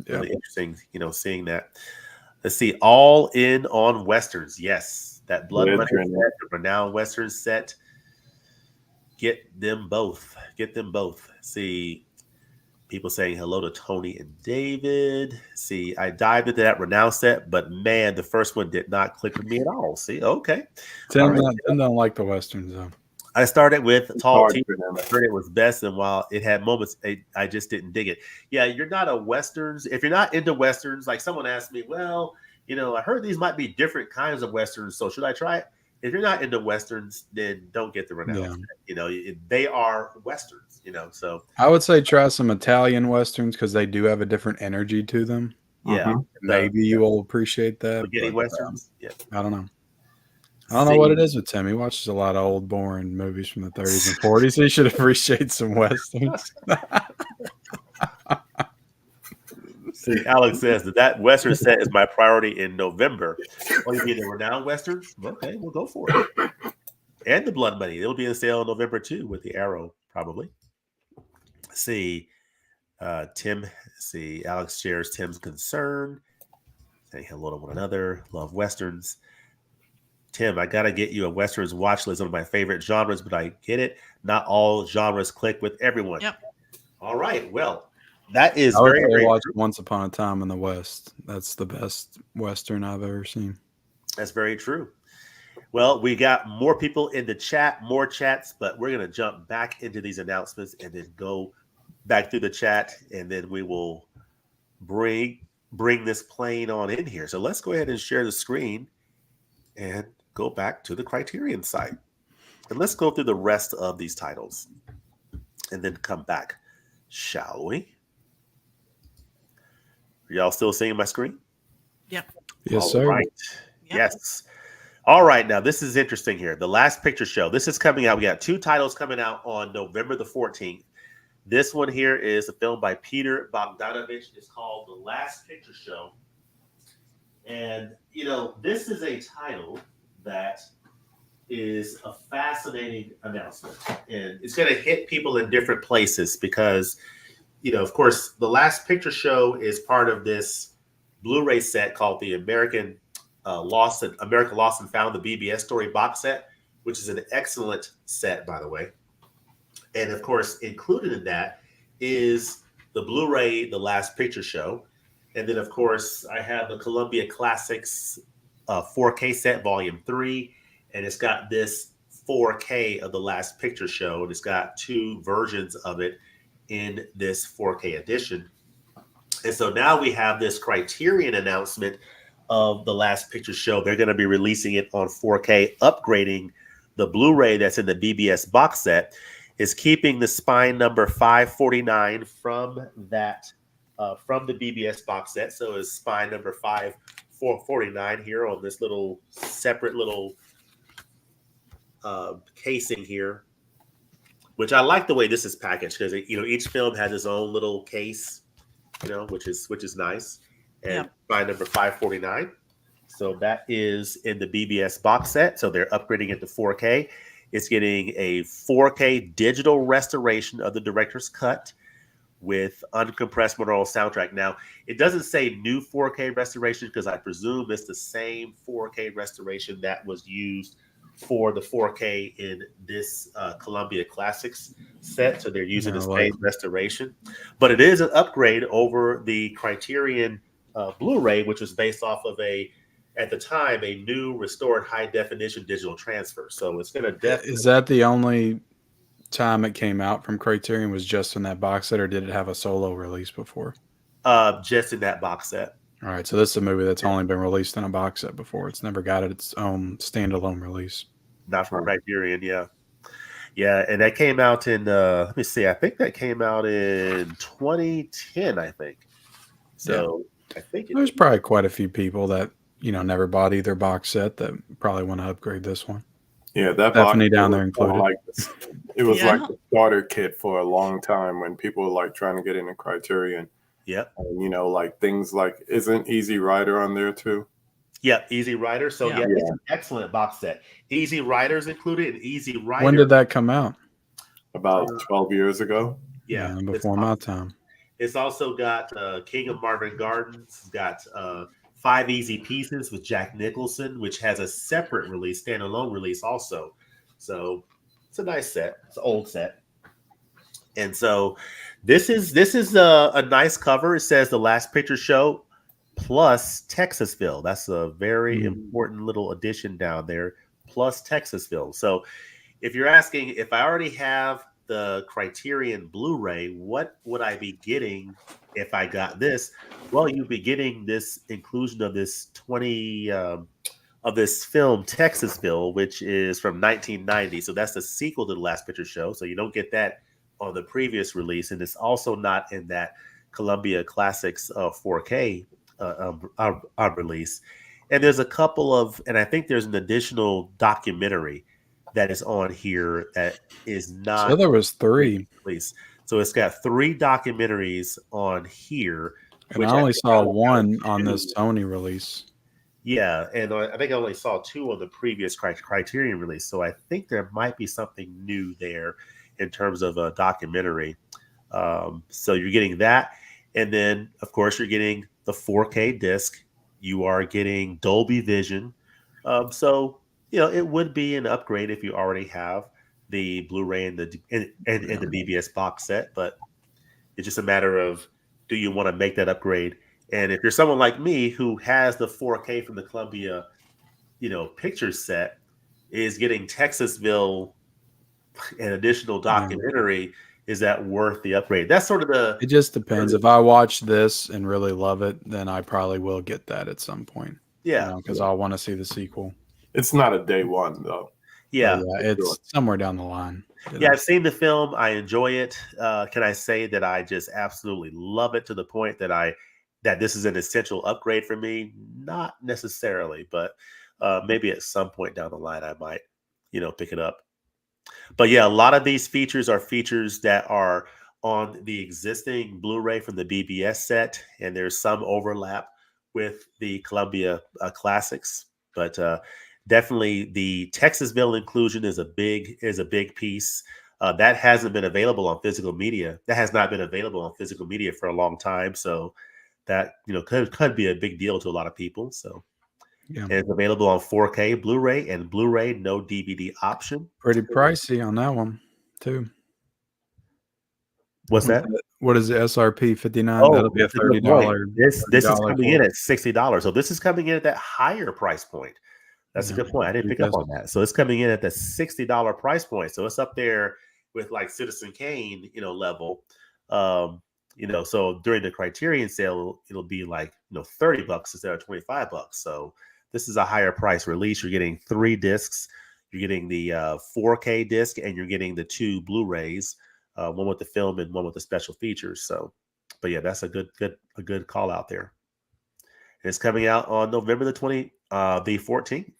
[SPEAKER 1] really interesting, seeing that. Let's see, All In on Westerns. Yes, that Blood Money set, the renowned Western set. Get them both. See, people saying hello to Tony and David. See, I dived into that renowned set, but man, the first one did not click with me at all. See, okay.
[SPEAKER 3] Tim don't like the Westerns, though.
[SPEAKER 1] I started with Tall T. I heard it was best, and while it had moments, I just didn't dig it. Yeah, you're not a Westerns. If you're not into Westerns, like someone asked me, well, I heard these might be different kinds of Westerns, so should I try it? If you're not into Westerns, then don't get the renowned. They are Westerns, so.
[SPEAKER 3] I would say try some Italian Westerns because they do have a different energy to them.
[SPEAKER 1] Yeah.
[SPEAKER 3] Maybe you will appreciate that.
[SPEAKER 1] Spaghetti Westerns? Yeah.
[SPEAKER 3] I don't know. I don't know what it is with Tim. He watches a lot of old, boring movies from the 30s and 40s. He should appreciate some Westerns.
[SPEAKER 1] See, Alex says that Western set is my priority in November. Oh, you mean the renowned Westerns? Okay, we'll go for it. And the Blood Money. It'll be on sale in November too with the Arrow, probably. See, Alex shares Tim's concern. Saying hello to one another. Love Westerns. Tim, I got to get you a Westerns watch list. One of my favorite genres, but I get it. Not all genres click with everyone.
[SPEAKER 4] Yep.
[SPEAKER 1] All right. Well, that is
[SPEAKER 3] I would
[SPEAKER 1] very
[SPEAKER 3] watch Once Upon a Time in the West. That's the best Western I've ever seen.
[SPEAKER 1] That's very true. Well, we got more people in the chat, more chats, but we're going to jump back into these announcements and then go back through the chat, and then we will bring this plane on in here. So let's go ahead and share the screen and go back to the Criterion site. And let's go through the rest of these titles and then come back, shall we? Are y'all still seeing my screen?
[SPEAKER 4] Yep.
[SPEAKER 3] Yes, sir.
[SPEAKER 1] Right. Yep. Yes. All right. Now, this is interesting here. The Last Picture Show. This is coming out. We got 2 titles coming out on November the 14th. This one here is a film by Peter Bogdanovich. It's called The Last Picture Show. And, this is a title that is a fascinating announcement. And it's going to hit people in different places because, of course, The Last Picture Show is part of this Blu-ray set called the America Lost and Found, the BBS Story box set, which is an excellent set, by the way. And of course, included in that is the Blu-ray, The Last Picture Show. And then, of course, I have the Columbia Classics 4K set, Volume 3. And it's got this 4K of The Last Picture Show. And it's got 2 versions of it in this 4K edition. And so now we have this Criterion announcement of The Last Picture Show. They're going to be releasing it on 4K, upgrading the Blu-ray that's in the BBS box set, is keeping the spine number 549 from that from the BBS box set. So it's spine number 5449 here on this little separate little casing here, which I like the way this is packaged because each film has its own little case, which is nice. And spine number 549. So that is in the BBS box set. So they're upgrading it to 4K. It's getting a 4K digital restoration of the director's cut with uncompressed monaural soundtrack. Now, it doesn't say new 4K restoration because I presume it's the same 4K restoration that was used for the 4K in this Columbia Classics set. So they're using the same restoration. But it is an upgrade over the Criterion Blu-ray, which was based off of at the time, a new restored high definition digital transfer. So it's going to definitely.
[SPEAKER 3] Is that the only time it came out from Criterion, was just in that box set, or did it have a solo release before?
[SPEAKER 1] Just in that box set.
[SPEAKER 3] All right, so this is a movie that's only been released in a box set before. It's never got its own standalone release.
[SPEAKER 1] Not from Criterion, yeah. Yeah, and that came out in, let me see, I think that came out in 2010, I think. So I think
[SPEAKER 3] there's probably quite a few people that, never bought either box set that probably want to upgrade this one.
[SPEAKER 2] Yeah, that
[SPEAKER 3] Bethany down there included.
[SPEAKER 2] It was like the starter kit for a long time when people were like trying to get into Criterion.
[SPEAKER 1] Yeah.
[SPEAKER 2] And, things like, isn't Easy Rider on there too?
[SPEAKER 1] Yeah, Easy Rider. So it's an excellent box set. Easy Rider's included. And Easy Rider.
[SPEAKER 3] When did that come out?
[SPEAKER 2] About 12 years ago.
[SPEAKER 1] Yeah,
[SPEAKER 3] before my time.
[SPEAKER 1] It's also got King of Marvin Gardens. It's got 5 Easy Pieces with Jack Nicholson, which has a separate release, standalone release also. So it's a nice set. It's an old set. And so this is a nice cover. It says The Last Picture Show plus Texasville. That's a very important little addition down there, plus Texasville. So if you're asking if I already have the Criterion Blu-ray, what would I be getting if I got this? Well, you'd be getting this inclusion of this of this film Texasville, which is from 1990. So that's the sequel to The Last Picture Show. So you don't get that on the previous release, and it's also not in that Columbia Classics 4K release. And there's a couple of, and I think there's an additional documentary that is on here that is not.
[SPEAKER 3] So there was 3.
[SPEAKER 1] Release. So it's got 3 documentaries on here.
[SPEAKER 3] And I only saw 1 on this Sony release.
[SPEAKER 1] Yeah, and I think I only saw 2 on the previous Criterion release. So I think there might be something new there in terms of a documentary. So you're getting that. And then, of course, you're getting the 4K disc. You are getting Dolby Vision. So, it would be an upgrade if you already have the Blu-ray and the BBS box set. But it's just a matter of, do you want to make that upgrade? And if you're someone like me who has the 4K from the Columbia, pictures set, is getting Texasville an additional documentary, is that worth the upgrade? That's sort of the.
[SPEAKER 3] It just depends. If I watch this and really love it, then I probably will get that at some point.
[SPEAKER 1] Yeah,
[SPEAKER 3] because I'll want to see the sequel.
[SPEAKER 2] It's not a day one though.
[SPEAKER 1] Yeah,
[SPEAKER 3] it's somewhere down the line.
[SPEAKER 1] Yeah, I've seen the film. I enjoy it. Can I say that I just absolutely love it to the point that this is an essential upgrade for me? Not necessarily, but maybe at some point down the line I might, pick it up. But yeah, a lot of these features are features that are on the existing Blu-ray from the BBS set, and there's some overlap with the Columbia classics, but definitely the Texasville inclusion is a big piece. That hasn't been available on physical media. That has not been available on physical media for a long time, so that could be a big deal to a lot of people. So yeah, and it's available on 4K Blu-ray and Blu-ray, no DVD option.
[SPEAKER 3] Pretty pricey on that one too.
[SPEAKER 1] What's that?
[SPEAKER 3] What is the SRP 59?
[SPEAKER 1] Oh,
[SPEAKER 3] that'll be a $30.
[SPEAKER 1] This is coming in at $60. So this is coming in at that higher price point. That's a good point. I didn't pick up on that. So it's coming in at the $60 price point. So it's up there with like Citizen Kane, level. So during the Criterion sale, it'll be like $30 instead of $25. So this is a higher price release. You're getting 3 discs. You're getting the 4K disc, and you're getting the 2 Blu-rays. One with the film and one with the special features. So, but yeah, that's a good call out there. And it's coming out on November the 14th.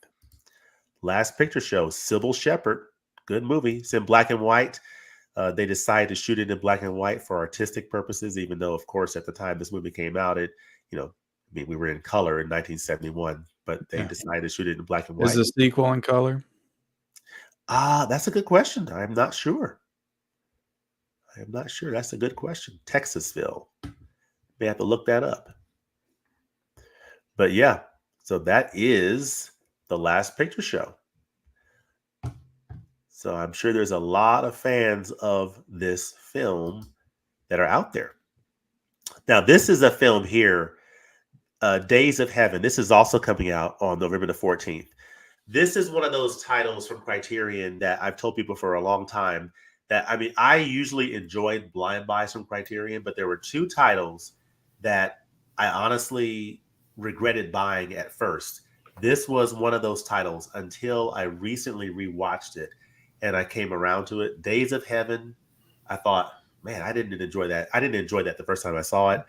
[SPEAKER 1] Last Picture Show, Sybil Shepherd, good movie. It's in black and white. They decided to shoot it in black and white for artistic purposes, even though, of course, at the time this movie came out, we were in color in 1971, but they decided to shoot it in black and white.
[SPEAKER 3] Is the sequel in color?
[SPEAKER 1] That's a good question. I'm not sure. That's a good question. Texasville. May have to look that up. But yeah, so that is the Last Picture Show. So I'm sure there's a lot of fans of this film that are out there. Now, this is a film here, Days of Heaven. This is also coming out on November the 14th. This is one of those titles from Criterion that I've told people for a long time that, I usually enjoyed blind buys from Criterion, but there were 2 titles that I honestly regretted buying at first. This was one of those titles until I recently rewatched it and I came around to it. Days of Heaven, I thought, man, I didn't enjoy that. I didn't enjoy that the first time I saw it.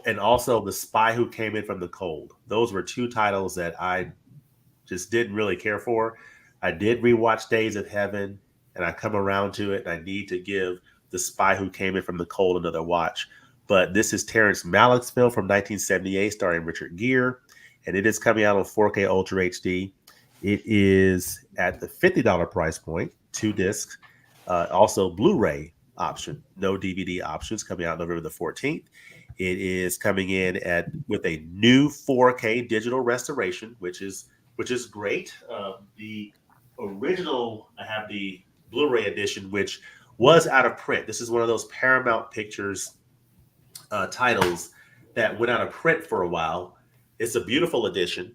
[SPEAKER 1] And also The Spy Who Came In From the Cold. Those were 2 titles that I just didn't really care for. I did rewatch Days of Heaven, and I come around to it, and I need to give The Spy Who Came In From the Cold another watch. But this is Terrence Malick's film from 1978, starring Richard Gere, and it is coming out on 4K Ultra HD. It is at the $50 price point, 2 discs, also Blu-ray option, no DVD options, coming out November the 14th. It is coming in with a new 4K digital restoration, which is great. The original, I have the Blu-ray edition, which was out of print. This is one of those Paramount Pictures titles that went out of print for a while. It's a beautiful edition.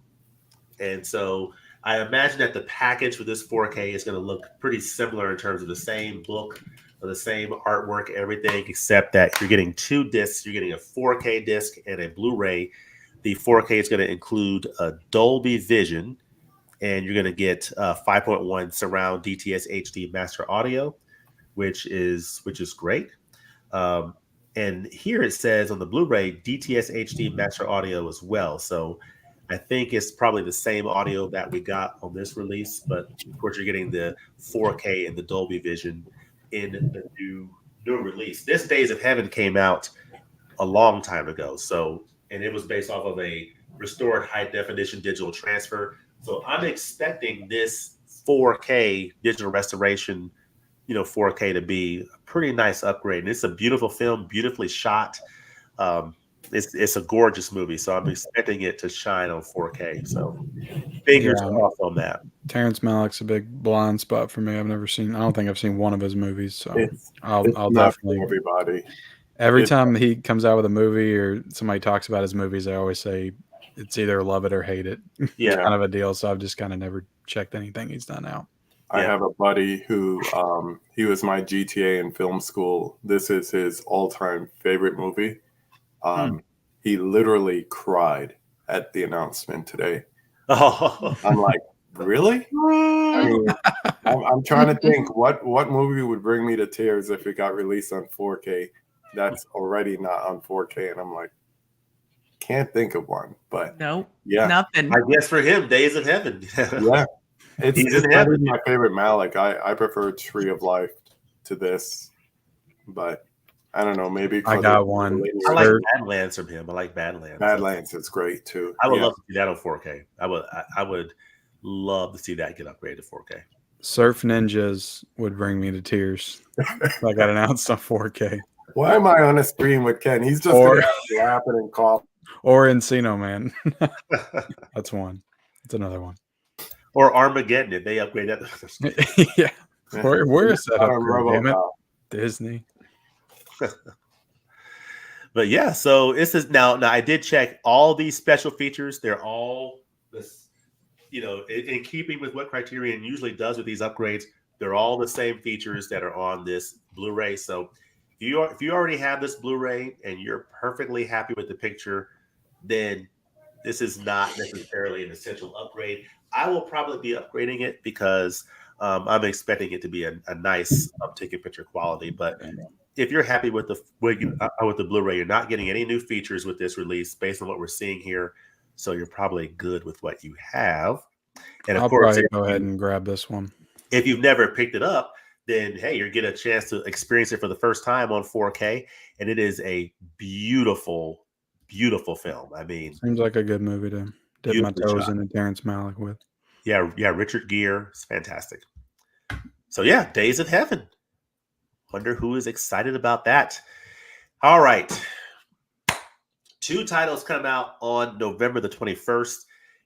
[SPEAKER 1] And so I imagine that the package for this 4K is going to look pretty similar in terms of the same book, or the same artwork, everything, except that you're getting 2 discs. You're getting a 4K disc and a Blu-ray. The 4K is going to include a Dolby Vision, and you're going to get 5.1 surround DTS HD master audio, which is great. And here it says on the Blu-ray DTS HD master audio as well. So I think it's probably the same audio that we got on this release, but of course you're getting the 4K and the Dolby Vision in the new release. This Days of Heaven came out a long time ago, and it was based off of a restored high definition digital transfer. So I'm expecting this 4K digital restoration, 4K to be a pretty nice upgrade. And it's a beautiful film, beautifully shot. It's a gorgeous movie, so I'm expecting it to shine on 4K. So fingers crossed on that.
[SPEAKER 3] Terrence Malick's a big blind spot for me. I don't think I've seen one of his movies, so I'll definitely.
[SPEAKER 2] Everybody.
[SPEAKER 3] Every time he comes out with a movie or somebody talks about his movies, I always say it's either love it or hate it.
[SPEAKER 1] Yeah,
[SPEAKER 3] kind of a deal. So I've just kind of never checked anything he's done out.
[SPEAKER 2] I have a buddy who he was my GTA in film school. This is his all-time favorite movie. He literally cried at the announcement today.
[SPEAKER 1] Oh.
[SPEAKER 2] I'm like, really? I'm trying to think what movie would bring me to tears if it got released on 4K. That's already not on 4K, and I'm like, can't think of one. But
[SPEAKER 4] no,
[SPEAKER 2] yeah,
[SPEAKER 4] nothing.
[SPEAKER 1] I guess for him, Days of Heaven.
[SPEAKER 2] Yeah, it's my favorite Malick. I prefer Tree of Life to this, but I don't know. Maybe
[SPEAKER 3] I got one.
[SPEAKER 1] I like Badlands from him. I like Badlands.
[SPEAKER 2] Badlands, it's great too.
[SPEAKER 1] I would love to see that on 4K. I would love to see that get upgraded to 4K.
[SPEAKER 3] Surf Ninjas would bring me to tears. I got announced on 4K.
[SPEAKER 2] Why am I on a screen with Ken? He's just laughing and coughing.
[SPEAKER 3] Or Encino Man. That's one. That's another one.
[SPEAKER 1] Or Armageddon, if they upgrade that.
[SPEAKER 3] Yeah. Where is that upgrade? Damn it. Disney.
[SPEAKER 1] But yeah, so this is now I did check all these special features. They're all this, in keeping with what Criterion usually does with these upgrades. They're all the same features that are on this Blu-ray. So if you already have this Blu-ray and you're perfectly happy with the picture, then this is not necessarily an essential upgrade. I will probably be upgrading it because I'm expecting it to be a nice uptick in picture quality. But if you're happy with the Blu-ray, you're not getting any new features with this release based on what we're seeing here. So you're probably good with what you have. And
[SPEAKER 3] I'll probably go ahead and grab this one.
[SPEAKER 1] If you've never picked it up, then hey, you get a chance to experience it for the first time on 4K, and it is a beautiful, beautiful film. I mean,
[SPEAKER 3] seems like a good movie to dip my toes into Terrence Malick with.
[SPEAKER 1] Yeah, Richard Gere, it's fantastic. So yeah, Days of Heaven. Wonder who is excited about that. All right. 2 titles come out on November the 21st.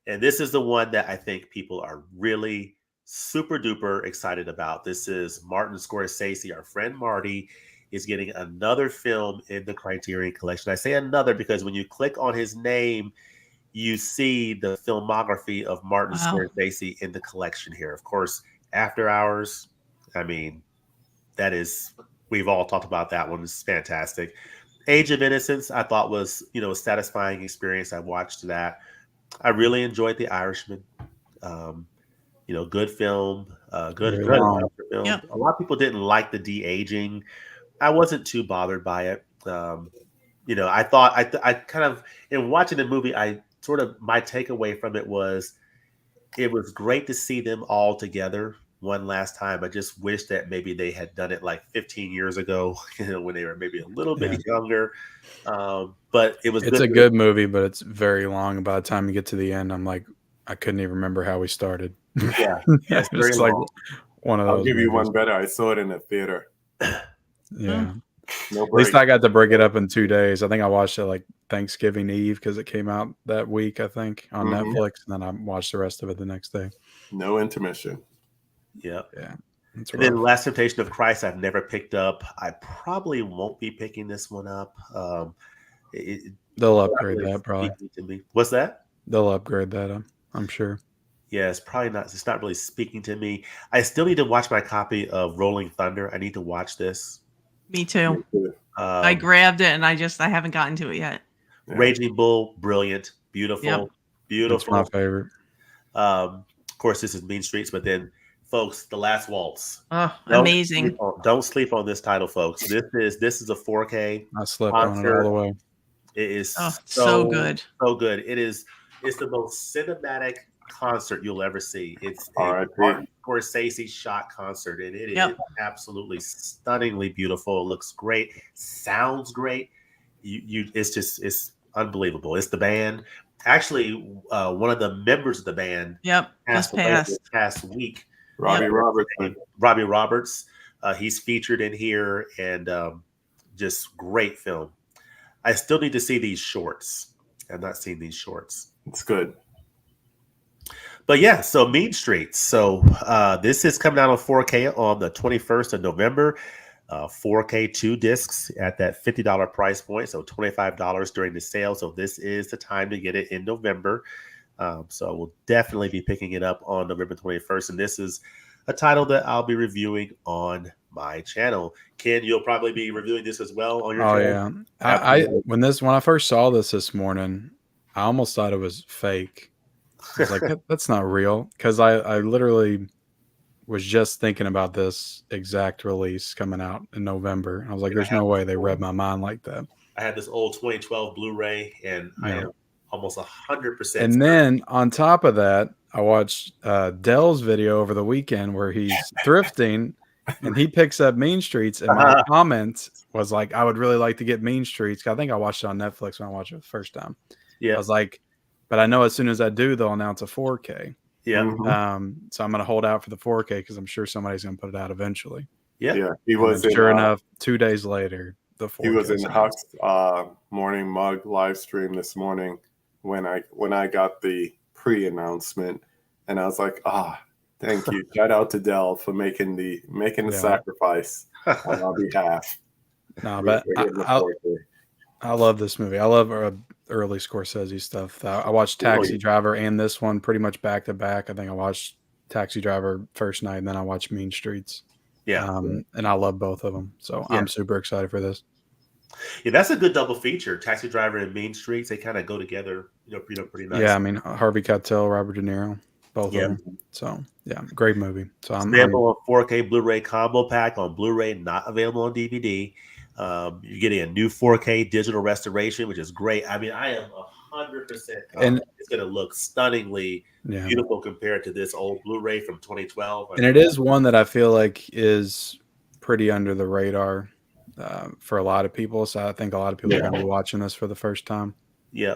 [SPEAKER 1] And this is the one that I think people are really super duper excited about. This is Martin Scorsese. Our friend Marty is getting another film in the Criterion Collection. I say another because when you click on his name, you see the filmography of Martin Scorsese in the collection here. Of course, After Hours. I mean, we've all talked about that one. It's fantastic. Age of Innocence, I thought was, a satisfying experience. I watched that. I really enjoyed The Irishman. Good film. Good film. Yep. A lot of people didn't like the de-aging. I wasn't too bothered by it. I thought I kind of, in watching the movie, my takeaway from it was great to see them all together one last time. I just wish that maybe they had done it like 15 years ago, when they were maybe a little bit younger. But it's
[SPEAKER 3] a good movie, but it's very long. By the time you get to the end, I'm like, I couldn't even remember how we started.
[SPEAKER 1] Yeah,
[SPEAKER 3] it's very like one of those.
[SPEAKER 2] I'll give you one better. I saw it in the theater.
[SPEAKER 3] Yeah. At least I got to break it up in 2 days. I think I watched it like Thanksgiving Eve because it came out that week, I think, on Netflix. And then I watched the rest of it the next day.
[SPEAKER 2] No intermission.
[SPEAKER 1] Yeah.
[SPEAKER 3] And
[SPEAKER 1] then Last Temptation of Christ, I've never picked up. I probably won't be picking this one up.
[SPEAKER 3] They'll upgrade that probably.
[SPEAKER 1] To me. What's that?
[SPEAKER 3] They'll upgrade that, I'm sure.
[SPEAKER 1] Yeah, it's probably not. It's not really speaking to me. I still need to watch my copy of Rolling Thunder. I need to watch this.
[SPEAKER 4] Me too. I grabbed it and I haven't gotten to it yet.
[SPEAKER 1] Raging Bull, brilliant, beautiful, beautiful.
[SPEAKER 3] That's my favorite.
[SPEAKER 1] Of course, this is Mean Streets, but then, folks, The Last Waltz.
[SPEAKER 4] Oh, amazing!
[SPEAKER 1] Don't sleep on this title, folks. This is a 4K.
[SPEAKER 3] I slept on it all the way.
[SPEAKER 1] It is
[SPEAKER 4] so good,
[SPEAKER 1] so good. It's the most cinematic concert you'll ever see. It's a Martin Scorsese shot concert, and it is absolutely stunningly beautiful. It looks great, sounds great. It's unbelievable. It's the band. Actually, one of the members of the band passed away this past week.
[SPEAKER 2] Robbie
[SPEAKER 1] Roberts. He's featured in here, and just great film. I still need to see these shorts. I've not seen these shorts.
[SPEAKER 2] It's good.
[SPEAKER 1] But yeah, so Mean Streets. So this is coming out on 4K on the 21st of November. 4K 2 discs at that $50 price point. So $25 during the sale. So this is the time to get it in November. So we'll definitely be picking it up on November 21st. And this is a title that I'll be reviewing on my channel. Ken, you'll probably be reviewing this as well on your channel.
[SPEAKER 3] Yeah. When I first saw this morning, I almost thought it was fake. I was like, that's not real. Because I literally was just thinking about this exact release coming out in November. And I was like, there's no way they read my mind like that.
[SPEAKER 1] I had this old 2012 Blu-ray, and I am almost 100%.
[SPEAKER 3] And then on top of that, I watched Dell's video over the weekend where he's thrifting, and he picks up Mean Streets, and my comment was like, I would really like to get Mean Streets. I think I watched it on Netflix when I watched it the first time. Yeah, I was like, but I know as soon as I do, they'll announce a 4K.
[SPEAKER 1] Yeah.
[SPEAKER 3] So I'm going to hold out for the 4K because I'm sure somebody's going to put it out eventually.
[SPEAKER 2] Yeah. He was
[SPEAKER 3] sure enough. 2 days later, the 4K.
[SPEAKER 2] He was in Huck's morning mug live stream this morning when I got the pre-announcement, and I was like, thank you. Shout out to Dell for making the sacrifice on our behalf.
[SPEAKER 3] No, but I love this movie. I love early Scorsese stuff. I watched Taxi Driver and this one pretty much back to back. I think I watched Taxi Driver first night, and then I watched Mean Streets.
[SPEAKER 1] Yeah.
[SPEAKER 3] And I love both of them. So I'm super excited for this.
[SPEAKER 1] Yeah, that's a good double feature. Taxi Driver and Mean Streets, they kind of go together, pretty nice.
[SPEAKER 3] Yeah, I mean, Harvey Keitel, Robert De Niro, both of them. So, yeah, great movie. So I'm
[SPEAKER 1] available on 4K Blu-ray combo pack on Blu-ray, not available on DVD. You're getting a new 4K digital restoration, which is great. I mean, I am 100% confident it's going to look stunningly beautiful compared to this old Blu-ray from 2012.
[SPEAKER 3] And it is one that I feel like is pretty under the radar for a lot of people. So I think a lot of people are going to be watching this for the first time.
[SPEAKER 1] Yeah.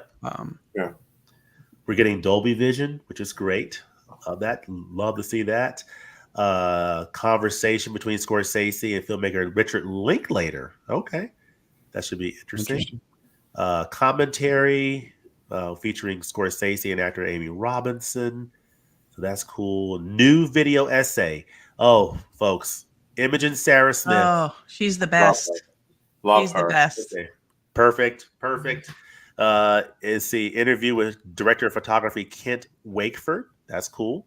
[SPEAKER 1] We're getting Dolby Vision, which is great. Love to see that. Conversation between Scorsese and filmmaker Richard Linklater. Okay. That should be interesting. Commentary featuring Scorsese and actor Amy Robinson. So that's cool. New video essay. Oh, folks. Imogen Sarah Smith.
[SPEAKER 4] Oh, she's the best.
[SPEAKER 2] Love her.
[SPEAKER 4] The best.
[SPEAKER 1] Okay. Perfect. Is the interview with director of photography Kent Wakeford. That's cool.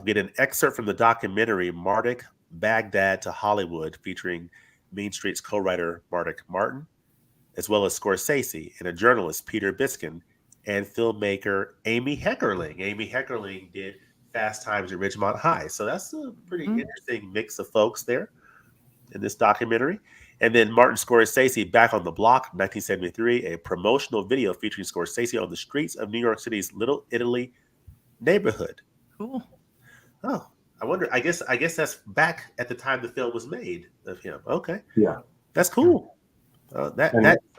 [SPEAKER 1] Get an excerpt from the documentary Marduk, Baghdad to Hollywood, featuring Mean Streets co-writer Marduk Martin, as well as Scorsese and a journalist, Peter Biskin, and filmmaker Amy Heckerling. Amy Heckerling did Fast Times at Ridgemont High. So that's a pretty interesting mix of folks there in this documentary. And then Martin Scorsese, Back on the Block, 1973, a promotional video featuring Scorsese on the streets of New York City's Little Italy neighborhood.
[SPEAKER 4] Cool.
[SPEAKER 1] Oh, I wonder. I guess that's back at the time the film was made of him. Okay.
[SPEAKER 2] Yeah,
[SPEAKER 1] that's cool.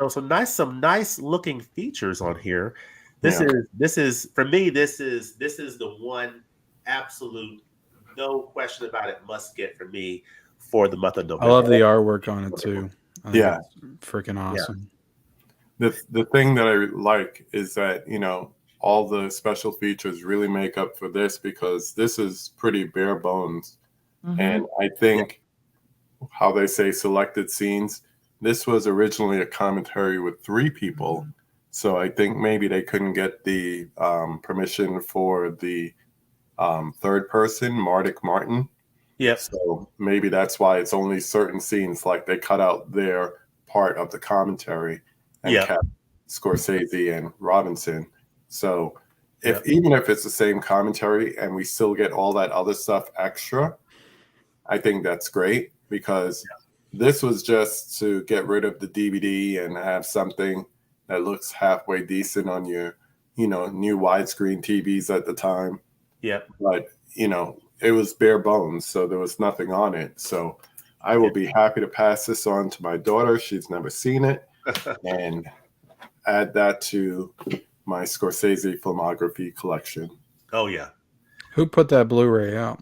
[SPEAKER 1] Some nice looking features on here. This is for me. This is the one absolute, no question about it, must get for me for the month of November.
[SPEAKER 3] I love the artwork on it too.
[SPEAKER 2] Yeah,
[SPEAKER 3] freaking awesome.
[SPEAKER 2] Yeah. The thing that I like is that all the special features really make up for this, because this is pretty bare bones. And I think how they say selected scenes, this was originally a commentary with 3 people. So I think maybe they couldn't get the permission for the third person, Marduk Martin.
[SPEAKER 1] Yeah.
[SPEAKER 2] So maybe that's why it's only certain scenes, like they cut out their part of the commentary and kept Scorsese and Robinson. So even if it's the same commentary and we still get all that other stuff extra, I think that's great, because this was just to get rid of the DVD and have something that looks halfway decent on your, new widescreen TVs at the time.
[SPEAKER 1] Yeah.
[SPEAKER 2] But, it was bare bones, so there was nothing on it. So I will be happy to pass this on to my daughter. She's never seen it. And add that to my Scorsese filmography collection.
[SPEAKER 1] Oh yeah.
[SPEAKER 3] Who put that Blu-ray out?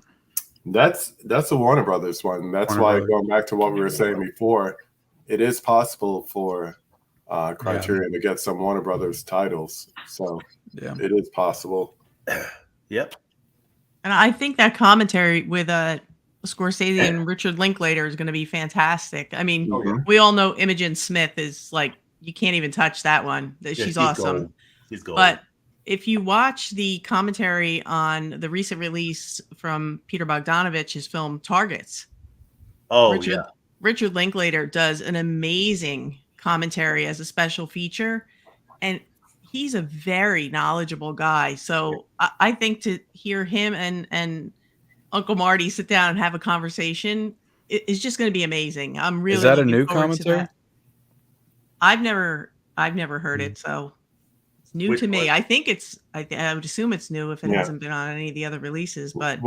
[SPEAKER 2] That's a Warner Brothers one. That's why, going back to what we were saying before, it is possible for Criterion to get some Warner Brothers titles. So it is possible.
[SPEAKER 1] Yep.
[SPEAKER 4] And I think that commentary with Scorsese and Richard Linklater is going to be fantastic. I mean, we all know Imogen Smith is like, you can't even touch that one. She's awesome.
[SPEAKER 1] She's gold.
[SPEAKER 4] But if you watch the commentary on the recent release from Peter Bogdanovich's film Targets, Richard Linklater does an amazing commentary as a special feature, and he's a very knowledgeable guy. So I think to hear him and Uncle Marty sit down and have a conversation is just going to be amazing. I'm really.
[SPEAKER 3] Is that a new commentary?
[SPEAKER 4] I've never heard it, so It's new to me. I think I would assume it's new if it hasn't been on any of the other releases. But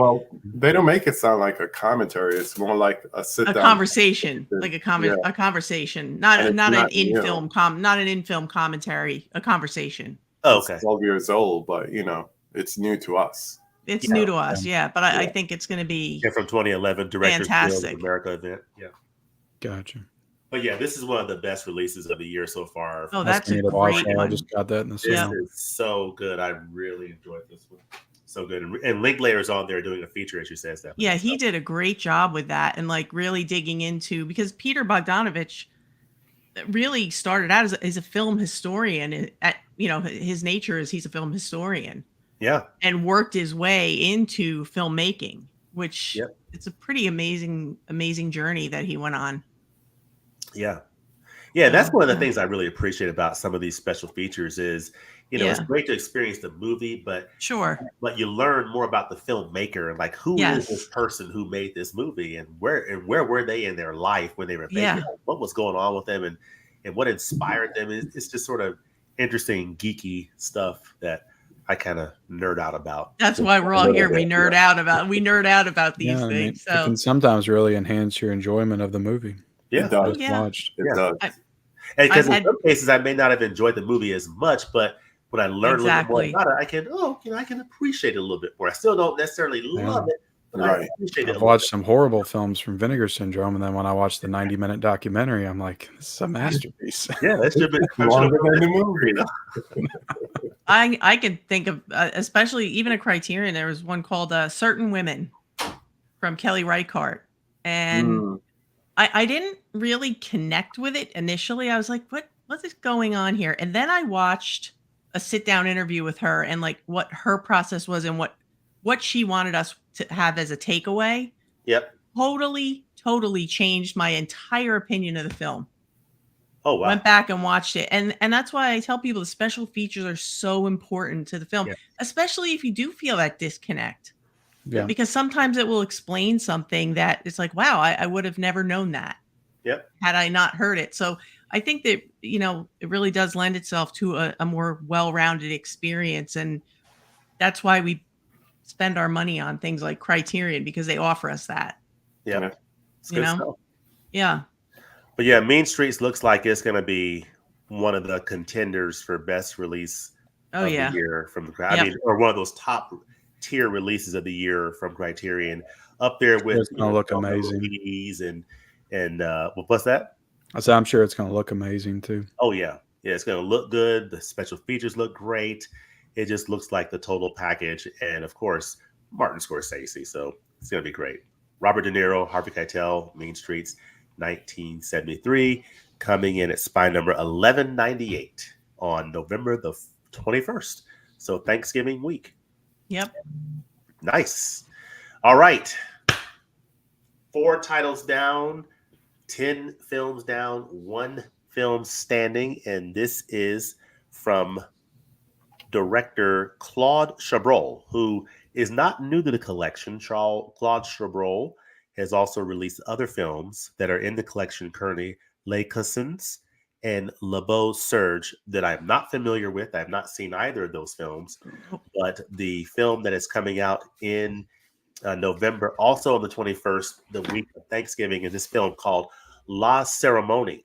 [SPEAKER 2] they don't make it sound like a commentary. It's more like a sit-down
[SPEAKER 4] conversation, like a conversation, not an in-film commentary, a conversation.
[SPEAKER 1] Oh, okay.
[SPEAKER 2] It's 12 years old, but it's new to us.
[SPEAKER 4] It's new to us, but I think it's going to be
[SPEAKER 1] from 2011 Directors Guild of America event. Yeah,
[SPEAKER 3] gotcha.
[SPEAKER 1] But this is one of the best releases of the year so far.
[SPEAKER 4] Oh, that's a great one.
[SPEAKER 3] I just got that in the
[SPEAKER 1] This is so good. I really enjoyed this one. So good. And Linklater's on there doing a feature, as you said, Stephanie.
[SPEAKER 4] Yeah, he did a great job with that and like really digging into, because Peter Bogdanovich really started out as a film historian. His nature is he's a film historian.
[SPEAKER 1] Yeah.
[SPEAKER 4] And worked his way into filmmaking, which it's a pretty amazing journey that he went on.
[SPEAKER 1] Yeah. That's one of the things I really appreciate about some of these special features is, it's great to experience the movie, but but you learn more about the filmmaker and like who is this person who made this movie and where were they in their life when they were making it? What was going on with them and what inspired them. It's just sort of interesting, geeky stuff that I kind of nerd out about.
[SPEAKER 4] That's why we're all here. We nerd out about these things. So
[SPEAKER 3] it can sometimes really enhance your enjoyment of the movie.
[SPEAKER 1] Yeah,
[SPEAKER 2] it does.
[SPEAKER 3] It
[SPEAKER 2] does.
[SPEAKER 1] Because in some cases I may not have enjoyed the movie as much, but when I learn a little bit more about it, I can appreciate it a little bit more. I still don't necessarily love it, but I appreciate it.
[SPEAKER 3] I've watched some horrible films from Vinegar Syndrome, and then when I watched the 90-minute documentary, I'm like, this is a masterpiece.
[SPEAKER 1] Yeah, that should have been longer than the movie.
[SPEAKER 4] I can think of, especially even a Criterion, there was one called Certain Women from Kelly Reichardt. And I didn't really connect with it initially. I was like, what is going on here? And then I watched a sit-down interview with her and like what her process was and what she wanted us to have as a takeaway.
[SPEAKER 1] Yep.
[SPEAKER 4] Totally changed my entire opinion of the film.
[SPEAKER 1] Oh, wow.
[SPEAKER 4] Went back and watched it. And that's why I tell people the special features are so important to the film, especially if you do feel that disconnect. Yeah. Because sometimes it will explain something that it's like, wow, I would have never known that.
[SPEAKER 1] Yep.
[SPEAKER 4] Had I not heard it. So I think that, it really does lend itself to a more well-rounded experience. And that's why we spend our money on things like Criterion, because they offer us that.
[SPEAKER 1] Yeah. It's good stuff.
[SPEAKER 4] Yeah.
[SPEAKER 1] But Mean Streets looks like it's going to be one of the contenders for best release of the year from the or one of those top tier releases of the year from Criterion, up there with
[SPEAKER 3] it's going to look amazing.
[SPEAKER 1] And what's that?
[SPEAKER 3] I said I'm sure it's going to look amazing too.
[SPEAKER 1] Oh yeah, it's going to look good. The special features look great. It just looks like the total package, and of course Martin Scorsese. So it's going to be great. Robert De Niro, Harvey Keitel, Mean Streets, 1973, coming in at spine number 1198 on November the 21st. So Thanksgiving week.
[SPEAKER 4] Yep.
[SPEAKER 1] Nice. All right. 4 titles down, 10 films down, 1 film standing. And this is from director Claude Chabrol, who is not new to the collection. Claude Chabrol has also released other films that are in the collection currently, Les Cousins and Le Beau Serge, that I'm not familiar with. I have not seen either of those films, but the film that is coming out in November, also on the 21st, the week of Thanksgiving, is this film called La Cérémonie.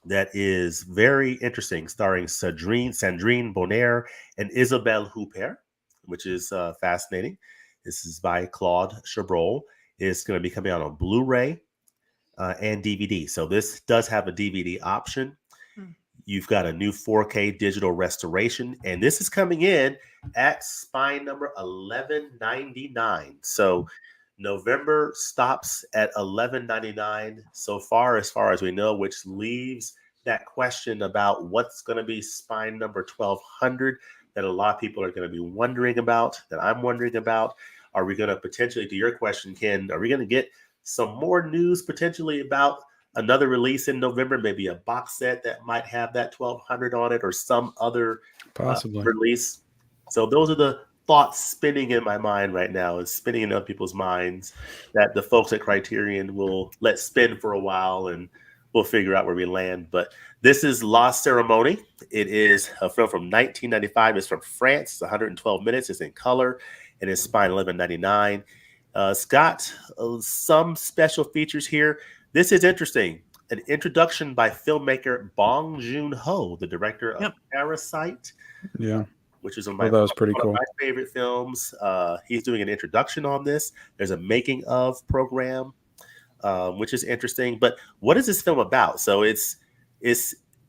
[SPEAKER 1] That is very interesting, starring Sandrine Bonnaire and Isabelle Huppert, which is fascinating. This is by Claude Chabrol. It's going to be coming out on Blu-ray and DVD. So this does have a DVD option. You've got a new 4K digital restoration, and this is coming in at spine number 1199. So November stops at 1199 so far as we know, which leaves that question about what's going to be spine number 1200 that a lot of people are going to be wondering about, that I'm wondering about. Are we going to potentially, to your question, Ken, are we going to get some more news potentially about another release in November, maybe a box set that might have that 1200 on it or some other
[SPEAKER 3] possibly
[SPEAKER 1] release? So those are the thoughts spinning in my mind right now, and spinning in other people's minds that the folks at Criterion will let spin for a while, and we'll figure out where we land. But this is La Cérémonie. It is a film from 1995. It's from France. It's 112 minutes. It's in color, and it's spine $11.99. It's got some special features here. This is interesting. An introduction by filmmaker Bong Joon-ho, the director of Parasite.
[SPEAKER 3] Yeah.
[SPEAKER 1] Which is
[SPEAKER 3] that was pretty cool.
[SPEAKER 1] One of my favorite films. He's doing an introduction on this. There's a making of program, which is interesting. But what is this film about? So it's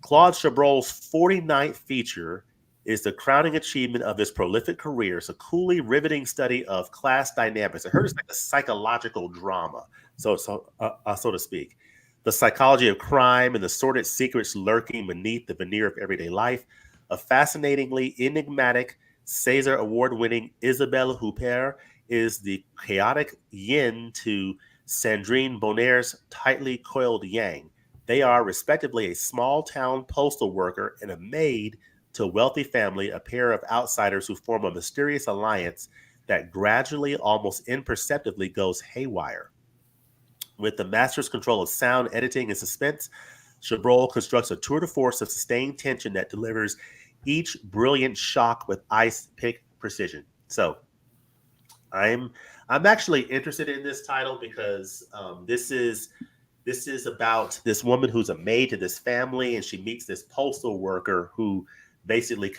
[SPEAKER 1] Claude Chabrol's 49th feature. Is the crowning achievement of his prolific career. It's a coolly riveting study of class dynamics. I heard it's like a psychological drama, so to speak. The psychology of crime and the sordid secrets lurking beneath the veneer of everyday life. A fascinatingly enigmatic César Award-winning Isabelle Huppert is the chaotic yin to Sandrine Bonnier's tightly coiled yang. They are, respectively, a small-town postal worker and a maid to a wealthy family, a pair of outsiders who form a mysterious alliance that gradually, almost imperceptibly, goes haywire. With the master's control of sound, editing, and suspense, Chabrol constructs a tour de force of sustained tension that delivers each brilliant shock with ice-pick precision. So, I'm actually interested in this title because this is about this woman who's a maid to this family, and she meets this postal worker who basically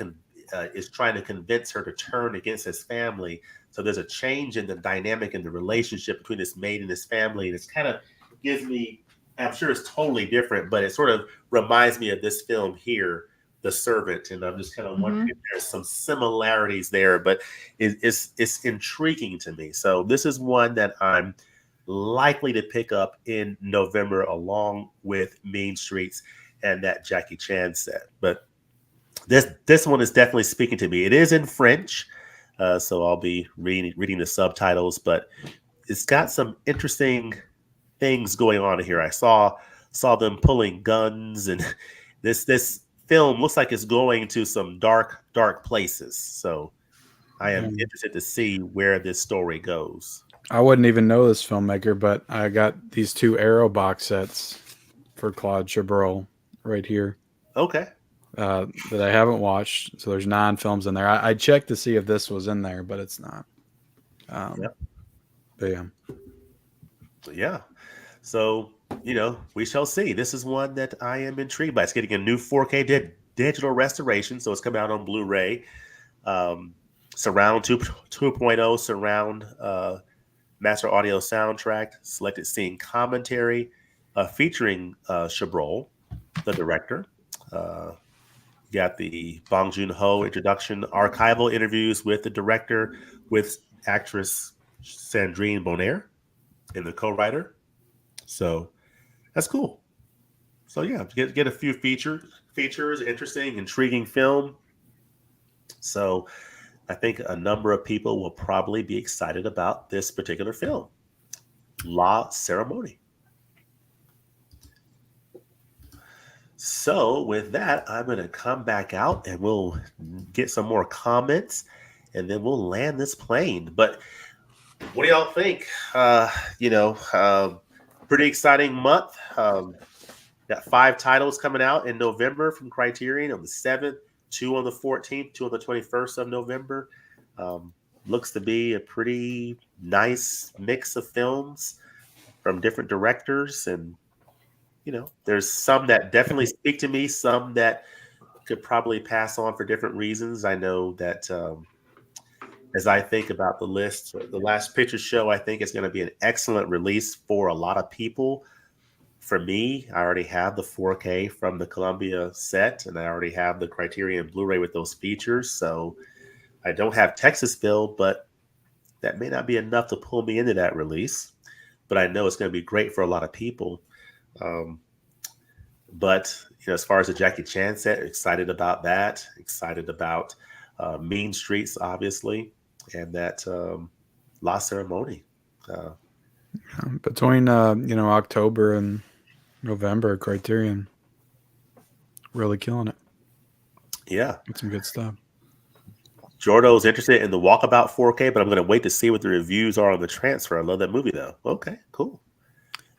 [SPEAKER 1] is trying to convince her to turn against his family. So there's a change in the dynamic and the relationship between this maid and this family. And it's kind of gives me, I'm sure it's totally different, but it sort of reminds me of this film here, The Servant. And I'm just kind of wondering if there's some similarities there, but it's intriguing to me. So this is one that I'm likely to pick up in November along with Mean Streets and that Jackie Chan set. But this one is definitely speaking to me. It is in French, so I'll be reading the subtitles, but it's got some interesting things going on here. I saw them pulling guns, and this film looks like it's going to some dark places. So I am interested to see where this story goes.
[SPEAKER 3] I wouldn't even know this filmmaker, but I got these 2 Arrow box sets for Claude Chabrol right here.
[SPEAKER 1] Okay.
[SPEAKER 3] That I haven't watched. So there's 9 films in there. I checked to see if this was in there, but it's not. But
[SPEAKER 1] yeah. So, we shall see. This is one that I am intrigued by. It's getting a new 4K digital restoration, so it's coming out on Blu-ray. Surround 2.0 surround master audio soundtrack, selected scene commentary, featuring Chabrol, the director. Got the Bong Joon-ho introduction, archival interviews with the director, with actress Sandrine Bonnaire, and the co-writer. So that's cool. So yeah, get a few features, interesting, intriguing film. So I think a number of people will probably be excited about this particular film, La Cérémonie. So with that, I'm going to come back out and we'll get some more comments and then we'll land this plane. But what do y'all think? Pretty exciting month. Got 5 titles coming out in November from Criterion on the 7th, 2 on the 14th, 2 on the 21st of November. Looks to be a pretty nice mix of films from different directors, and there's some that definitely speak to me, some that could probably pass on for different reasons. I know that as I think about the list, The Last Picture Show, I think it's going to be an excellent release for a lot of people. For me, I already have the 4K from the Columbia set, and I already have the Criterion Blu-ray with those features. So I don't have Texasville, but that may not be enough to pull me into that release. But I know it's going to be great for a lot of people. But as far as the Jackie Chan set, excited about that. Excited about Mean Streets, obviously, and that La Cérémonie.
[SPEAKER 3] Between October and November, Criterion really killing it.
[SPEAKER 1] Yeah,
[SPEAKER 3] it's some good stuff.
[SPEAKER 1] Jordo's interested in the Walkabout 4K, but I'm going to wait to see what the reviews are on the transfer. I love that movie, though. Okay, cool.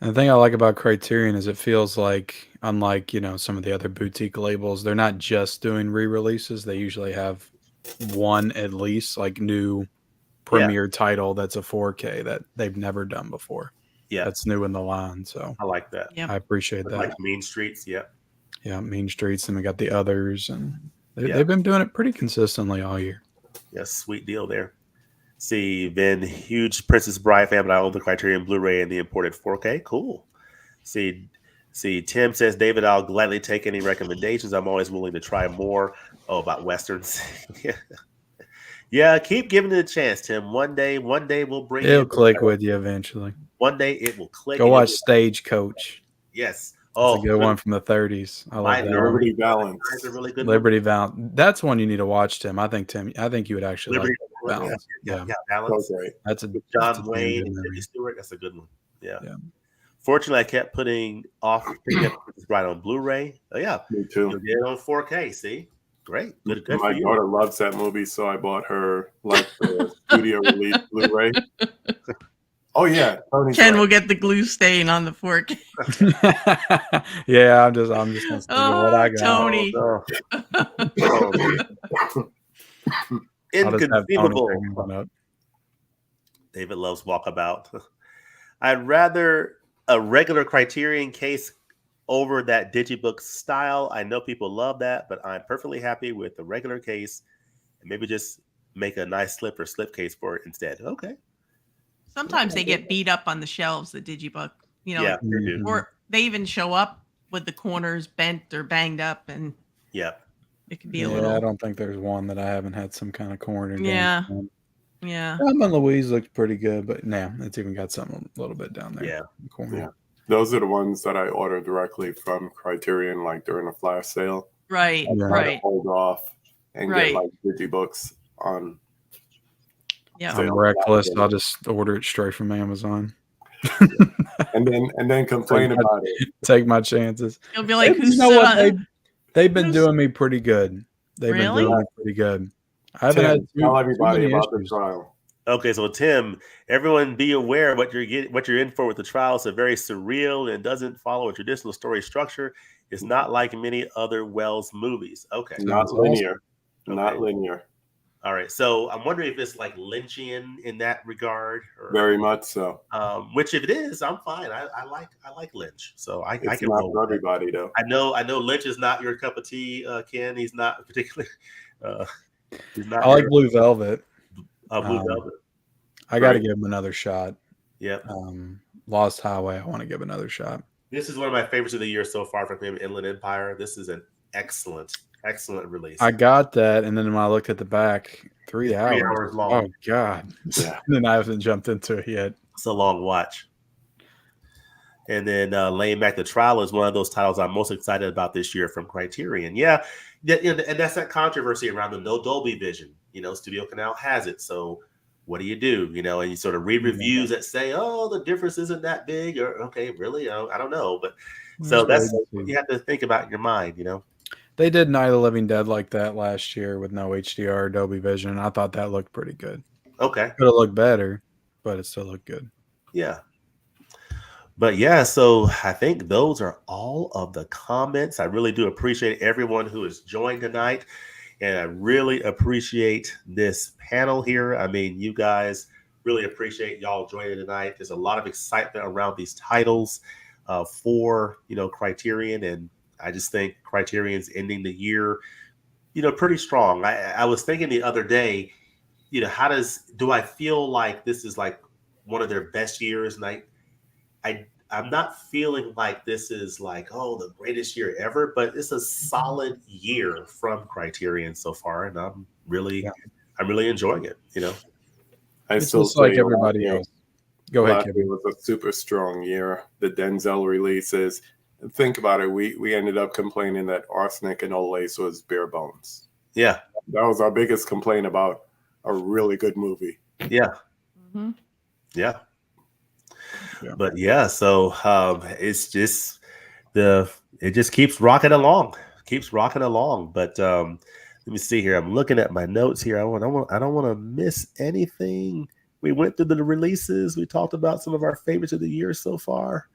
[SPEAKER 3] And the thing I like about Criterion is it feels like, unlike, some of the other boutique labels, they're not just doing re-releases. They usually have one at least, like, new premiere title that's a 4K that they've never done before.
[SPEAKER 1] Yeah.
[SPEAKER 3] That's new in the line. So
[SPEAKER 1] I like that.
[SPEAKER 4] Yep.
[SPEAKER 3] I appreciate that.
[SPEAKER 1] Like Mean Streets. Yeah.
[SPEAKER 3] Yeah. Mean Streets. And we got the others. And they've been doing it pretty consistently all year.
[SPEAKER 1] Yeah. Sweet deal there. See, been huge Princess Bride fan, but I own the Criterion Blu-ray and the imported 4K. Cool. See, Tim says, David, I'll gladly take any recommendations. I'm always willing to try more. Oh, about Westerns. Yeah, keep giving it a chance, Tim. One day we'll bring
[SPEAKER 3] It'll click with you eventually.
[SPEAKER 1] One day it will click.
[SPEAKER 3] Go watch Stagecoach.
[SPEAKER 1] Yes.
[SPEAKER 3] That's a good one from the 30s. I like that.
[SPEAKER 2] Liberty Balance.
[SPEAKER 1] Really good
[SPEAKER 3] Liberty Balance. That's one you need to watch, Tim. I think you would actually
[SPEAKER 1] Liberty
[SPEAKER 3] like Balance.
[SPEAKER 1] Yeah, Balance.
[SPEAKER 3] That's a
[SPEAKER 1] John Wayne and Jimmy Stewart. That's a good one. Yeah. Fortunately, I kept putting up right on Blu-ray. Oh yeah,
[SPEAKER 2] me too.
[SPEAKER 1] You'll get it on 4K. See, great. Good
[SPEAKER 2] My daughter loves that movie, so I bought her the studio release Blu-ray. Oh yeah,
[SPEAKER 4] Ken will get the glue stain on the fork.
[SPEAKER 3] Yeah, I'm just gonna what I got.
[SPEAKER 4] Tony.
[SPEAKER 1] Inconceivable. David loves Walkabout. I'd rather a regular Criterion case over that Digibook style. I know people love that, but I'm perfectly happy with the regular case, and maybe just make a nice slip case for it instead. Okay.
[SPEAKER 4] Sometimes they get beat up on the shelves, the Digibook,
[SPEAKER 1] do.
[SPEAKER 4] Or they even show up with the corners bent or banged up, and it could be a little.
[SPEAKER 3] I don't think there's one that I haven't had some kind of corner.
[SPEAKER 4] Yeah.
[SPEAKER 3] Thelma and Louise looks pretty good, but it's even got something a little bit down there.
[SPEAKER 1] Yeah.
[SPEAKER 3] In the corner.
[SPEAKER 2] Yeah. Those are the ones that I ordered directly from Criterion, like during a flash sale.
[SPEAKER 4] Right.
[SPEAKER 2] I try to hold off and get like Digibooks on.
[SPEAKER 4] Yeah,
[SPEAKER 3] I'm reckless. I'll just order it straight from Amazon.
[SPEAKER 2] and then complain about it.
[SPEAKER 3] Take my chances.
[SPEAKER 4] You'll be like,
[SPEAKER 3] they've been doing me pretty good. They've been doing me pretty good. I haven't had
[SPEAKER 2] tell everybody about the trial.
[SPEAKER 1] Okay, so Tim, everyone be aware what you're in for with the trial. It's a very surreal and doesn't follow a traditional story structure. It's not like many other Wells movies. Okay.
[SPEAKER 2] Not linear. Not linear.
[SPEAKER 1] All right, so I'm wondering if it's like Lynchian in that regard. Or,
[SPEAKER 2] very much so.
[SPEAKER 1] Which, if it is, I'm fine. I like Lynch, so I can
[SPEAKER 2] not for everybody though.
[SPEAKER 1] I know Lynch is not your cup of tea, Ken. He's not particularly. He's not.
[SPEAKER 3] I like Blue Velvet.
[SPEAKER 1] Blue Velvet.
[SPEAKER 3] I got to give him another shot.
[SPEAKER 1] Yep.
[SPEAKER 3] Lost Highway. I want to give another shot.
[SPEAKER 1] This is one of my favorites of the year so far from him. Inland Empire. This is an excellent release.
[SPEAKER 3] I got that, and then when I looked at the back, 3 hours.
[SPEAKER 1] 3 hours long.
[SPEAKER 3] Oh God! Yeah. And then I haven't jumped into it yet.
[SPEAKER 1] It's a long watch. And then laying back the trial is one of those titles I'm most excited about this year from Criterion. Yeah, and that's that controversy around the no Dolby Vision. Studio Canal has it, so what do? And you sort of read reviews that say, "Oh, the difference isn't that big," or "Okay, really? I don't know." But so that's what you have to think about in your mind.
[SPEAKER 3] They did Night of the Living Dead like that last year with no HDR or Dolby Vision. I thought that looked pretty good.
[SPEAKER 1] Okay.
[SPEAKER 3] Could have looked better, but it still looked good.
[SPEAKER 1] Yeah. But yeah, so I think those are all of the comments. I really do appreciate everyone who has joined tonight. And I really appreciate this panel here. I mean, you guys really appreciate y'all joining tonight. There's a lot of excitement around these titles for, Criterion. And I just think Criterion's ending the year, pretty strong. I was thinking the other day, do I feel like this is like one of their best years? And I'm not feeling like this is like, the greatest year ever, but it's a solid year from Criterion so far. And I'm really enjoying it,
[SPEAKER 2] I
[SPEAKER 3] it's
[SPEAKER 2] still
[SPEAKER 3] just like everybody else. Go ahead, Kevin.
[SPEAKER 2] It was a super strong year. The Denzel releases. Think about it. We ended up complaining that Arsenic and Old Lace was bare bones.
[SPEAKER 1] Yeah.
[SPEAKER 2] That was our biggest complaint about a really good movie.
[SPEAKER 1] Yeah.
[SPEAKER 4] Mm-hmm.
[SPEAKER 1] Yeah. But yeah, so it's just it just keeps rocking along. But let me see here. I'm looking at my notes here. I don't want to miss anything. We went through the releases. We talked about some of our favorites of the year so far.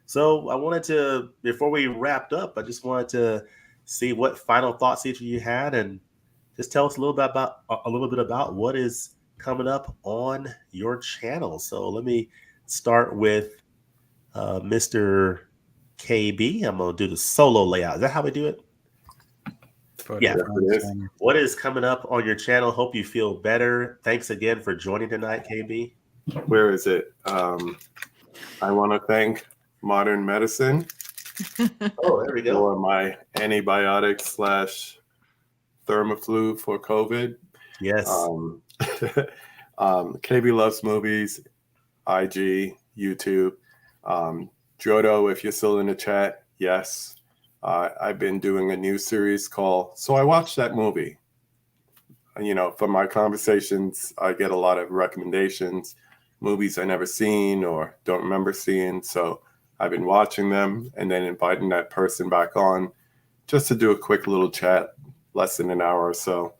[SPEAKER 1] So I wanted to, before we wrapped up, I just wanted to see what final thoughts each of you had, and just tell us a little bit about what is coming up on your channel. So let me start with Mr. KB. I'm going to do the solo layout. Is that how we do it? Yeah. What is coming up on your channel? Hope you feel better. Thanks again for joining tonight, KB.
[SPEAKER 2] Where is it? I want to thank Modern Medicine.
[SPEAKER 1] Oh, there we go.
[SPEAKER 2] For my antibiotic / Thermaflu for COVID.
[SPEAKER 1] Yes.
[SPEAKER 2] KB Loves Movies, IG, YouTube. Jodo, if you're still in the chat, yes. I've been doing a new series called So I Watched That Movie. You know, from my conversations, I get a lot of recommendations, movies I never seen or don't remember seeing. So I've been watching them and then inviting that person back on just to do a quick little chat, less than an hour or so.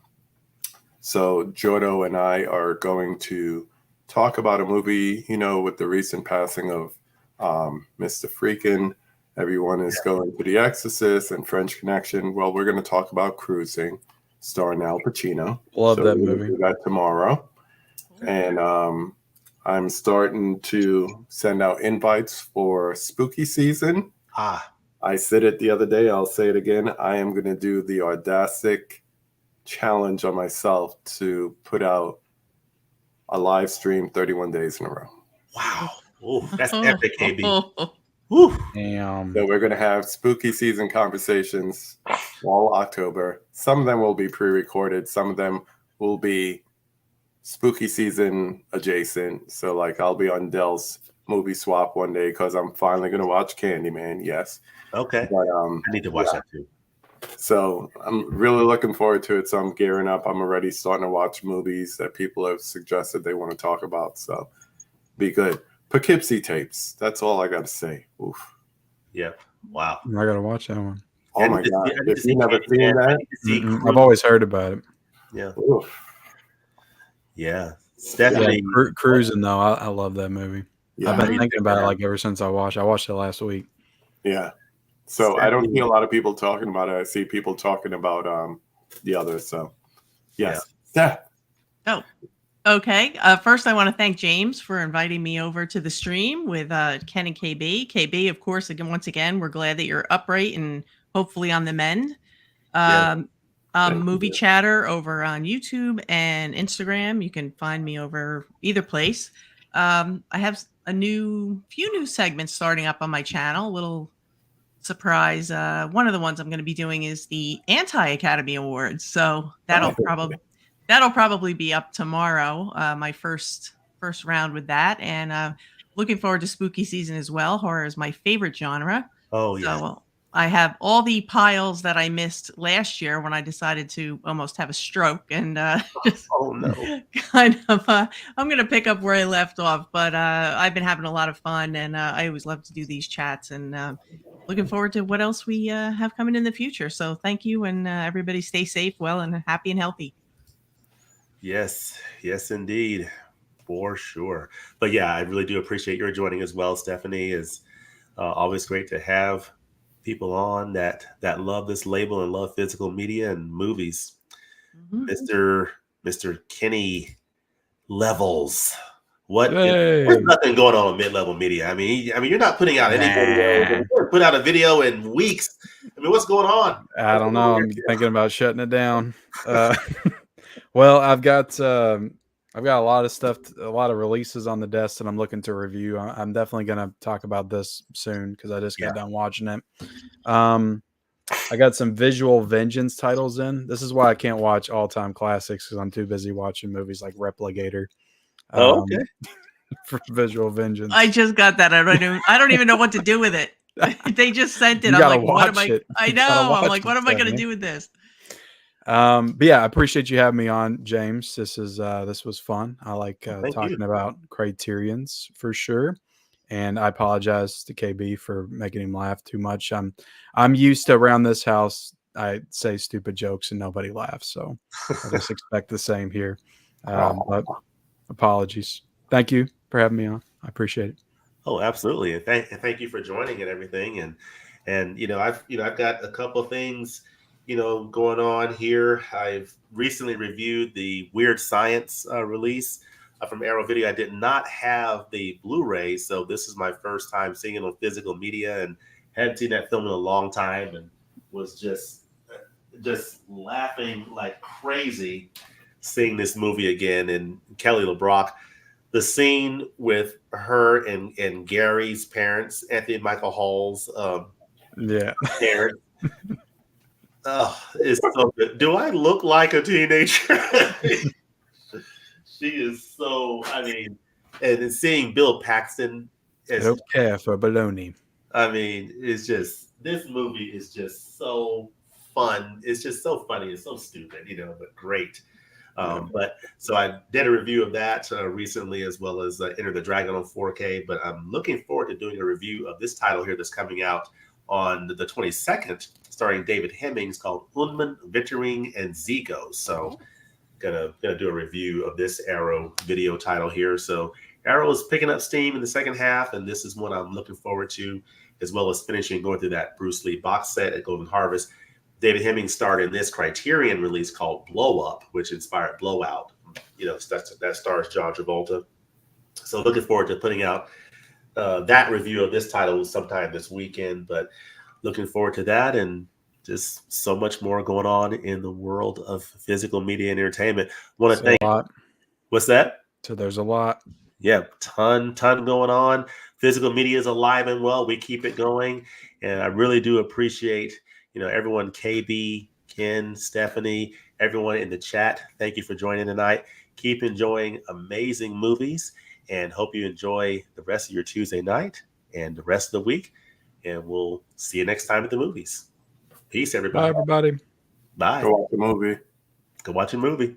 [SPEAKER 2] So Jodo and I are going to talk about a movie, you know, with the recent passing of Mr. Freakin'. Everyone is going to The Exorcist and French Connection. Well, we're going to talk about Cruising, starring Al Pacino.
[SPEAKER 3] Love that movie.
[SPEAKER 2] Do that tomorrow. And I'm starting to send out invites for spooky season. I said it the other day. I'll say it again. I am going to do the Audacity challenge on myself to put out a live stream 31 days in a row.
[SPEAKER 1] Wow. Oh, that's epic, KB.
[SPEAKER 3] Damn.
[SPEAKER 2] So we're going to have spooky season conversations all October. Some of them will be pre-recorded. Some of them will be spooky season adjacent. So like I'll be on Dell's movie swap one day because I'm finally going to watch Candyman. Yes.
[SPEAKER 1] Okay.
[SPEAKER 2] But,
[SPEAKER 1] I need to watch that too.
[SPEAKER 2] So I'm really looking forward to it. So I'm gearing up. I'm already starting to watch movies that people have suggested they want to talk about. So be good. Poughkeepsie tapes. That's all I got to say. Oof.
[SPEAKER 1] Yep. Wow.
[SPEAKER 3] I got to watch that one.
[SPEAKER 2] Oh my God. If you never seen that?
[SPEAKER 3] I've always heard about it.
[SPEAKER 1] Yeah.
[SPEAKER 2] Oof.
[SPEAKER 1] Yeah. Stephanie.
[SPEAKER 3] Yeah, Cruising, though. I love that movie.
[SPEAKER 2] Yeah.
[SPEAKER 3] I've been thinking about it like ever since I watched it last week.
[SPEAKER 2] Yeah. So I don't see a lot of people talking about it. I see people talking about the others. So yes. Yeah.
[SPEAKER 4] Oh, okay. First, I want to thank James for inviting me over to the stream with Ken and KB. KB, of course, once again, we're glad that you're upright and hopefully on the mend. Movie Chatter over on YouTube and Instagram. You can find me over either place. I have a few new segments starting up on my channel. A little surprise. One of the ones I'm going to be doing is the Anti-Academy Awards. So that'll probably be up tomorrow. My first round with that, and looking forward to spooky season as well. Horror is my favorite genre.
[SPEAKER 1] Oh yeah.
[SPEAKER 4] So I have all the piles that I missed last year when I decided to almost have a stroke, and
[SPEAKER 1] oh no,
[SPEAKER 4] kind of. I'm going to pick up where I left off, but I've been having a lot of fun, and I always love to do these chats, and looking forward to what else we have coming in the future. So thank you, and everybody stay safe, well, and happy and healthy.
[SPEAKER 1] Yes, indeed, for sure. But yeah, I really do appreciate your joining as well, Stephanie. It's always great to have people on that love this label and love physical media and movies. Mr. Kenny Levels. There's nothing going on with mid-level media. I mean, you're not putting out any video. Put out a video in weeks. I mean, what's going on?
[SPEAKER 3] I don't know. I'm thinking about shutting it down. Well, I've got a lot of stuff, a lot of releases on the desk that I'm looking to review. I'm definitely going to talk about this soon because I just got done watching it. I got some Visual Vengeance titles in. This is why I can't watch all-time classics because I'm too busy watching movies like Replicator.
[SPEAKER 1] Okay.
[SPEAKER 3] For Visual Vengeance.
[SPEAKER 4] I just got that. I don't even know what to do with it. They just sent it. I'm like, what am I? I know. I'm like, what am I going to do with this?
[SPEAKER 3] But yeah, I appreciate you having me on, James. This was fun. I like talking about Criterions for sure. And I apologize to KB for making him laugh too much. I'm used to around this house, I say stupid jokes and nobody laughs. So I just expect the same here. But apologies. Thank you for having me on. I appreciate it.
[SPEAKER 1] Oh, absolutely. And thank you for joining and everything. And I've got a couple of things, going on here. I've recently reviewed the Weird Science release from Arrow Video. I did not have the Blu-ray, so this is my first time seeing it on physical media, and hadn't seen that film in a long time, and was just laughing like crazy seeing this movie again. And Kelly LeBrock, the scene with her and Gary's parents, Anthony Michael Hall's parents, is so good. Do I look like a teenager? She is so, and seeing Bill Paxton as,
[SPEAKER 3] I don't care for baloney.
[SPEAKER 1] this movie is just so fun. It's just so funny. It's so stupid, but great. But so I did a review of that recently, as well as Enter the Dragon on 4K. But I'm looking forward to doing a review of this title here that's coming out on the 22nd, starring David Hemmings, called Unman, Vittering, and Zigo. So gonna do a review of this Arrow Video title here. So Arrow is picking up steam in the second half, and this is one I'm looking forward to, as well as going through that Bruce Lee box set at Golden Harvest. David Hemmings starred in this Criterion release called Blow Up, which inspired Blowout. That stars John Travolta. So looking forward to putting out that review of this title sometime this weekend. But looking forward to that, and just so much more going on in the world of physical media and entertainment. Want to thank.
[SPEAKER 3] A lot.
[SPEAKER 1] What's that?
[SPEAKER 3] So there's a lot.
[SPEAKER 1] Yeah, ton going on. Physical media is alive and well. We keep it going, and I really do appreciate everyone, KB, Ken, Stephanie, everyone in the chat. Thank you for joining tonight. Keep enjoying amazing movies, and hope you enjoy the rest of your Tuesday night and the rest of the week. And we'll see you next time at the movies. Peace, everybody.
[SPEAKER 3] Bye, everybody.
[SPEAKER 1] Bye.
[SPEAKER 2] Go watch the movie.
[SPEAKER 1] Go watch a movie.